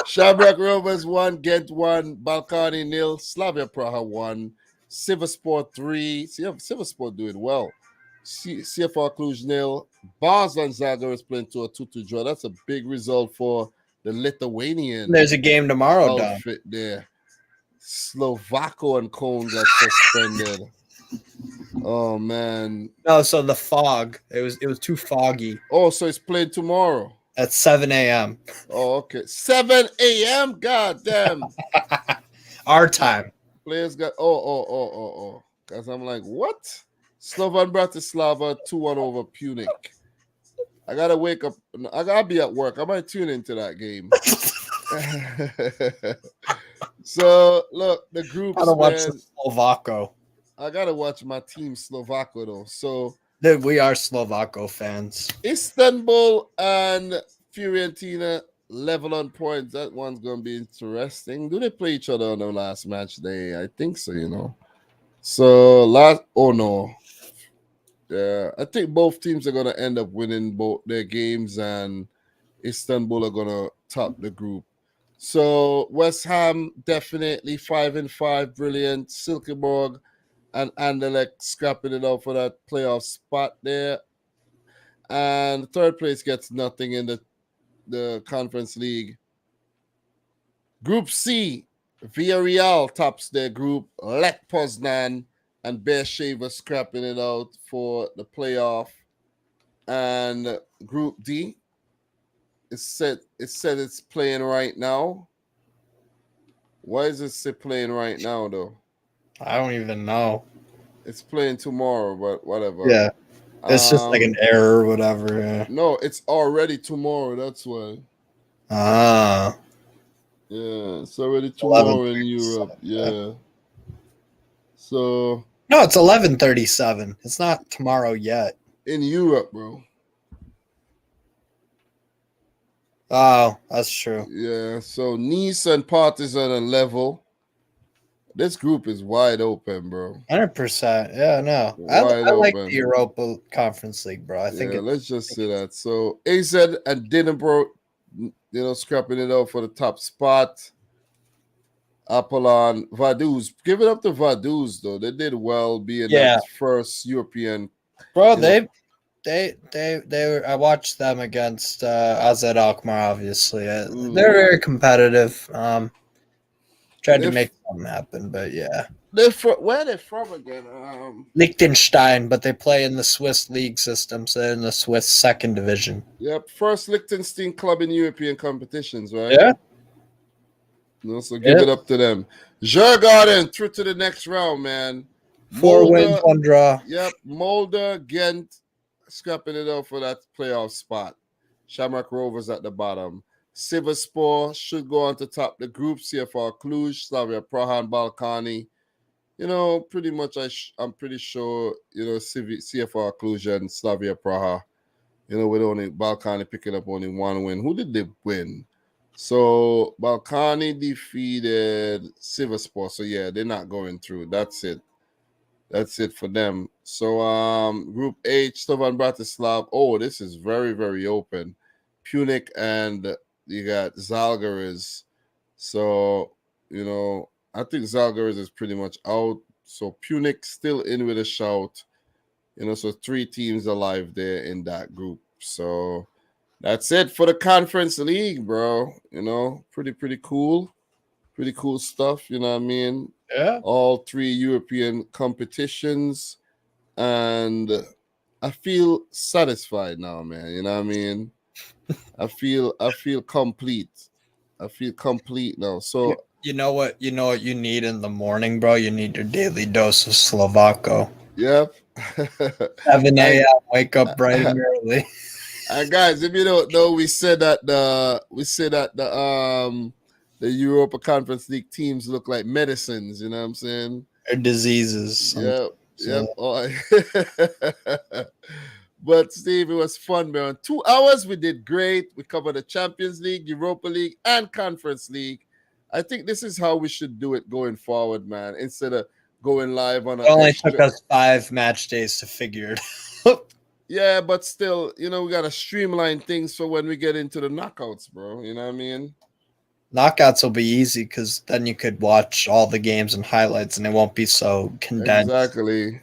Shamrock Rovers 1, Ghent 1, Balkany 0, Slavia Praha 1, Sivasspor 3. Sivasspor doing well. CFR Cluj 0. Basel and Zagreb is playing to a 2-2 draw. That's a big result for the Lithuanian There's a game tomorrow, Dom. outfit there. Slovako and Cone got suspended. Oh man. No, so the fog. It was too foggy. Oh, so it's played tomorrow. At 7 a.m. Oh, okay. 7 a.m. God damn. Our time. Players got oh. Because I'm like, what? Slovan Bratislava 2-1 over Punic. I gotta wake up. I gotta be at work. I might tune into that game. So look, the groups. I gotta watch the Slovako. I gotta watch my team Slovako though. So dude, we are Slovako fans. Istanbul and Fiorentina level on points. That one's gonna be interesting. Do they play each other on the last match day? I think so. So yeah, I think both teams are gonna end up winning both their games, and Istanbul are gonna top the group. So West Ham definitely 5-5, brilliant. Silkeborg and Anderlecht scrapping it out for that playoff spot there. And third place gets nothing in the Conference League. Group C, Villarreal tops their group. Lech Poznan and Beersheva scrapping it out for the playoff. And Group D, it's said it's playing right now. Why is it playing right now, though? I don't even know. It's playing tomorrow, but whatever. Yeah. It's just like an error or whatever. Yeah. No, it's already tomorrow. That's why. Ah. Yeah, it's already tomorrow in Europe. Yeah. So. No, it's 11:37. It's not tomorrow yet. In Europe, bro. Oh, that's true. Yeah, so Nice and Partizan are level. This group is wide open, bro. 100%. Yeah, no. I like the Europa Conference League, bro. I think let's just say that. So AZ and Dinamo, scrapping it out for the top spot. Apollon, Vaduz. Give it up to Vaduz, though. They did well being that first European. Bro, they were. I watched them against AZ Alkmaar. Obviously, they're very competitive. Tried to make something happen, but yeah. Where are they from again? Liechtenstein, but they play in the Swiss league system, so they're in the Swiss second division. Yep, first Liechtenstein club in European competitions, right? Yeah. So give it up to them. Djurgården through to the next round, man. 4 wins, 1 draw. Yep, Molde, Ghent, scrapping it out for that playoff spot. Shamrock Rovers at the bottom. Sivasspor should go on to top the group. CFR Cluj, Slavia Praha, and Balkany. Pretty much I'm pretty sure, CFR Cluj and Slavia Praha, with only Balkany picking up only 1 win. Who did they win? So Balkany defeated Sivasspor. So yeah, they're not going through. That's it. That's it for them. So Group H, Slovan Bratislava. Oh, this is very, very open. Punic and you got Zalgiris. So, I think Zalgiris is pretty much out. So Punic still in with a shout. So 3 teams alive there in that group. So that's it for the Conference League, bro. Pretty cool. Pretty cool stuff, you know what I mean? Yeah. All 3 European competitions. And I feel satisfied now, man. You know what I mean? I feel complete. I feel complete now. So you know what you need in the morning, bro? You need your daily dose of Slovako. Yep. 7 a.m. Wake up bright and early. And guys, if you don't know, we said that the Europa Conference League teams look like medicines. You know what I'm saying? Or diseases. Yep. But Steve, it was fun, man. 2 hours, we did great. We covered the Champions League, Europa League, and Conference League. I think this is how we should do it going forward, man. Instead of going live on it only took us 5 match days to figure it out. Yeah, but still, we gotta streamline things for when we get into the knockouts, bro. You know what I mean? Knockouts will be easy because then you could watch all the games and highlights, and it won't be so condensed. Exactly.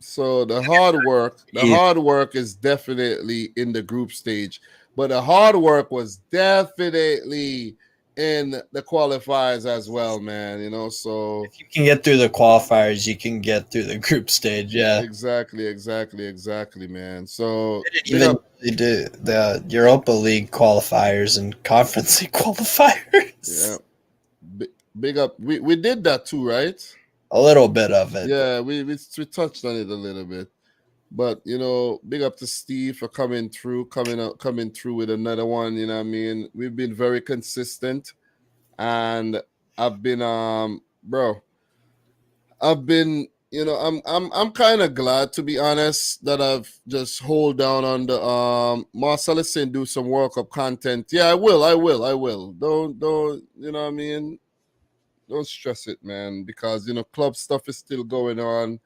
So the hard work is definitely in the group stage, but the hard work was definitely in the qualifiers as well, man. So If you can get through the qualifiers, you can get through the group stage. Yeah, exactly, man. So big even up, the Europa League qualifiers and Conference League yeah, qualifiers. big up. We did that too, right? A little bit of it. Yeah, we touched on it a little bit. But big up to Steve for coming through with another one. You know what I mean? We've been very consistent, and I've been bro, I've been I'm kind of glad, to be honest, that I've just hold down on the Marcel is saying do some World Cup content. Yeah, I will. Don't what I mean? Don't stress it, man, because club stuff is still going on.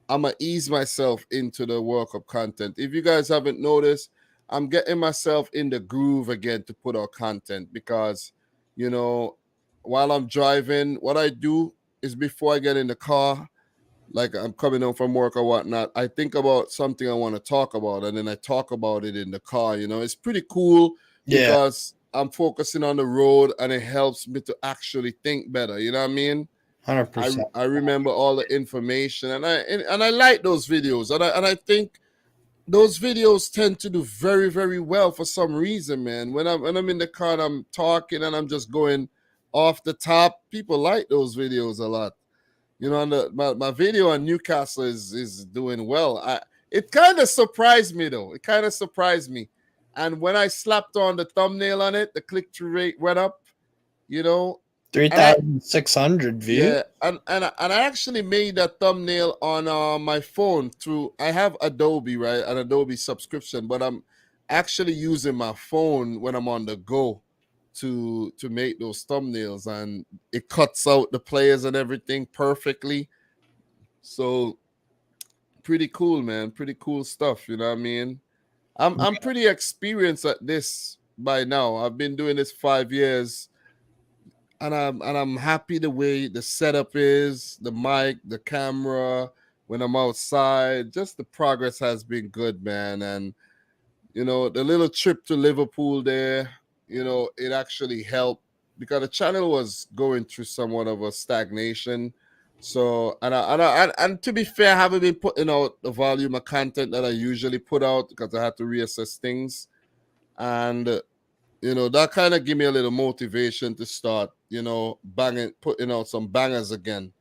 I'm going to ease myself into the World Cup content. If you guys haven't noticed, I'm getting myself in the groove again to put out content because, while I'm driving, what I do is before I get in the car, like I'm coming home from work or whatnot, I think about something I want to talk about and then I talk about it in the car. It's pretty cool Yeah, because I'm focusing on the road and it helps me to actually think better. You know what I mean? 100%. I remember all the information and I like those videos and I think those videos tend to do very, very well for some reason, man. When I'm in the car and I'm talking and I'm just going off the top, people like those videos a lot. And my video on Newcastle is doing well. It kind of surprised me though. It kind of surprised me. And when I slapped on the thumbnail on it, the click-through rate went up, you know, and I 3,600 views. yeah, and I actually made that thumbnail on my phone through. I have Adobe, right, an Adobe subscription, but I'm actually using my phone when I'm on the go to make those thumbnails, and it cuts out the players and everything perfectly. So pretty cool, man. Pretty cool stuff. You know what I mean? I'm pretty experienced at this by now. I've been doing this 5 years and I'm happy the way the setup is, the mic, the camera, when I'm outside. Just the progress has been good, man. And the little trip to Liverpool there, it actually helped because the channel was going through somewhat of a stagnation. So and to be fair, I haven't been putting out the volume of content that I usually put out because I had to reassess things. And that kind of give me a little motivation to start, putting out some bangers again.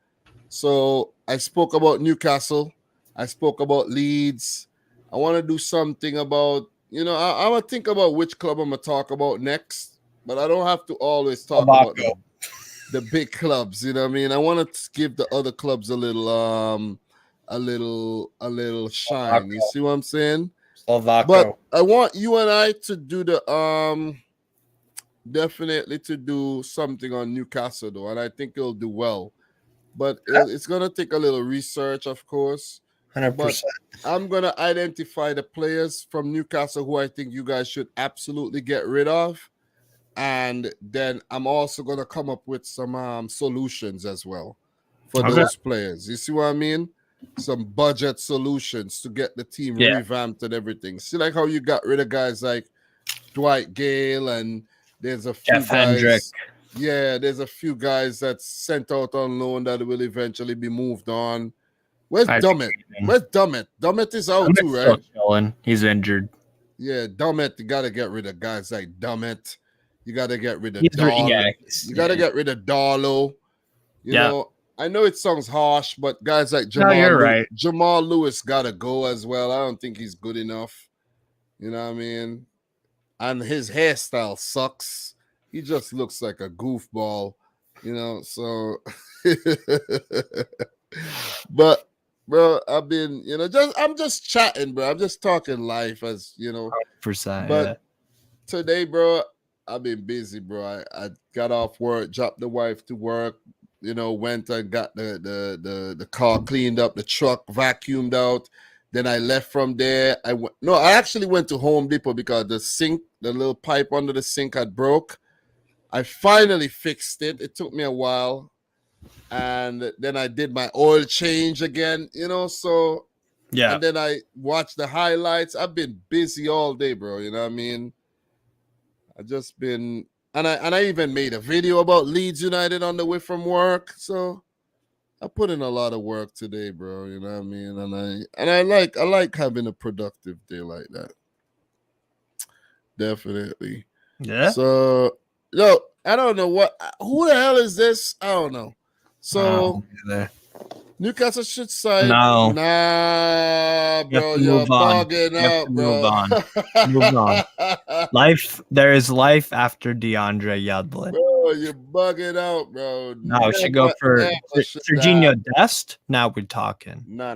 So I spoke about Newcastle. I spoke about Leeds. I want to do something about, I'm going to think about which club I'm going to talk about next, but I don't have to always talk about the big clubs. You know what I mean? I want to give the other clubs a little, a little shine. You see what I'm saying? But I want you and I to do the, definitely to do something on Newcastle though, and I think it'll do well. But it's gonna take a little research, of course. 100%. But I'm gonna identify the players from Newcastle who I think you guys should absolutely get rid of, and then I'm also gonna come up with some solutions as well for those players. You see what I mean? Some budget solutions to get the team revamped and everything. See, like how you got rid of guys like Dwight Gale, and there's a few Jeff guys. Hendrick. Yeah, there's a few guys that's sent out on loan that will eventually be moved on. Where's Dummett? Where's Dummett? Dummett is out too, right? Chilling. He's injured. Yeah, Dummett. You gotta get rid of guys like Dummett. You gotta get rid of Darlow. You gotta get rid of Darlow. You know, I know it sounds harsh, but guys like Jamal Lewis gotta go as well. I don't think he's good enough. You know what I mean? And his hairstyle sucks. He just looks like a goofball, so but bro, I've been, I'm just chatting, bro. I'm just talking life as 100%. But today, bro, I've been busy, bro. I got off work, dropped the wife to work, went and got the car cleaned up, the truck vacuumed out. Then I left from there. I actually went to Home Depot because the little pipe under the sink had broke. I finally fixed it. It took me a while. And then I did my oil change again, so Yeah. And then I watched the highlights. I've been busy all day, bro. You know what I mean? I just been and I even made a video about Leeds United on the way from work. So I put in a lot of work today, bro. You know what I mean? And I like having a productive day like that. Definitely. Yeah. So I don't know who the hell is this? I don't know. So Newcastle should sign. No. Nah, bro, you're bugging out, bro. Move on. There is life after DeAndre Yedlin. Bro, you're bugging out, bro. No, we should go for Serginho Dest. Now we're talking. Nah.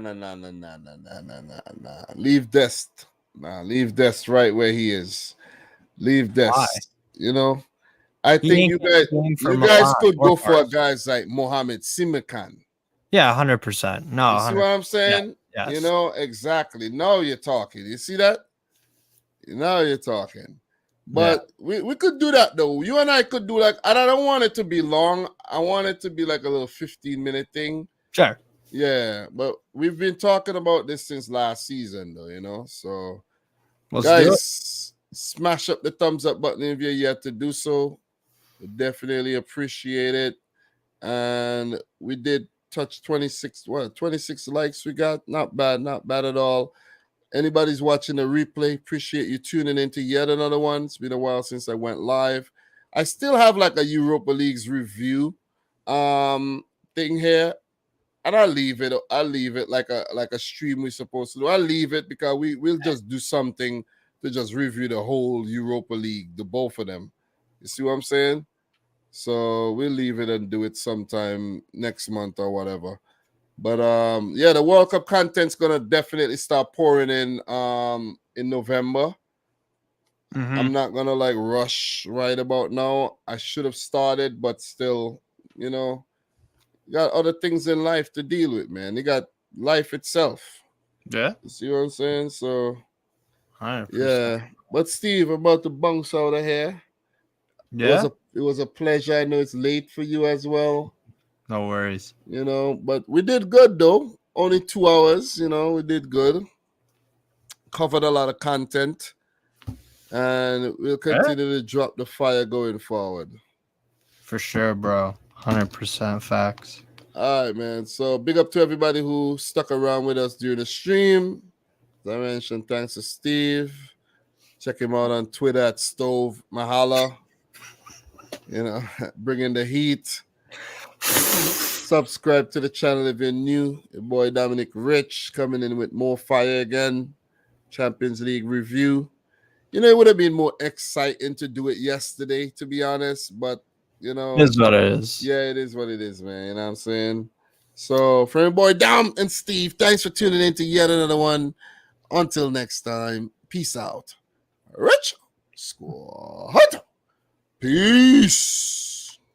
Leave Dest. Leave Dest right where he is. Leave Dest. Why? You know, I think you guys could go for guys like Mohamed Simakan. Yeah, 100%. No, you see what I'm saying? Yeah, yes. You know, exactly. Now you're talking. You see that? Now you're talking. But we could do that, though. You and I could do and I don't want it to be long. I want it to be like a little 15-minute thing. Sure. Yeah, but we've been talking about this since last season, though, So, guys, smash up the thumbs up button if you're yet to do so. We definitely appreciate it. And we did touch 26 likes we got. Not bad at all. Anybody's watching the replay, appreciate you tuning into yet another one. It's been a while since I went live. I still have like a Europa League's review thing here, and I'll leave it like a stream we're supposed to do. I'll leave it because we'll just do something to just review the whole Europa League, the both of them. You see what I'm saying? So we'll leave it and do it sometime next month or whatever. But the World Cup content's gonna definitely start pouring in November. Mm-hmm. I'm not gonna rush right about now. I should have started, but still, you got other things in life to deal with, man. You got life itself. Yeah. You see what I'm saying? So 100%. Yeah. But Steve, I'm about to bounce out of here. Yeah. It was a pleasure. I know it's late for you as well. No worries. But we did good though. Only 2 hours, we did good. Covered a lot of content. And we'll continue to drop the fire going forward. For sure, bro. 100% facts. All right, man. So big up to everybody who stuck around with us during the stream. As I mentioned, thanks to Steve. Check him out on Twitter at Stove Mahala. Bringing the heat. Subscribe to the channel if you're new. Your boy Dominic Rich coming in with more fire again. Champions League review. It would have been more exciting to do it yesterday, to be honest. But, it is what it is. Yeah, it is what it is, man. You know what I'm saying? So, for your boy Dom and Steve, thanks for tuning in to yet another one. Until next time, peace out. Rich Squad. Peace.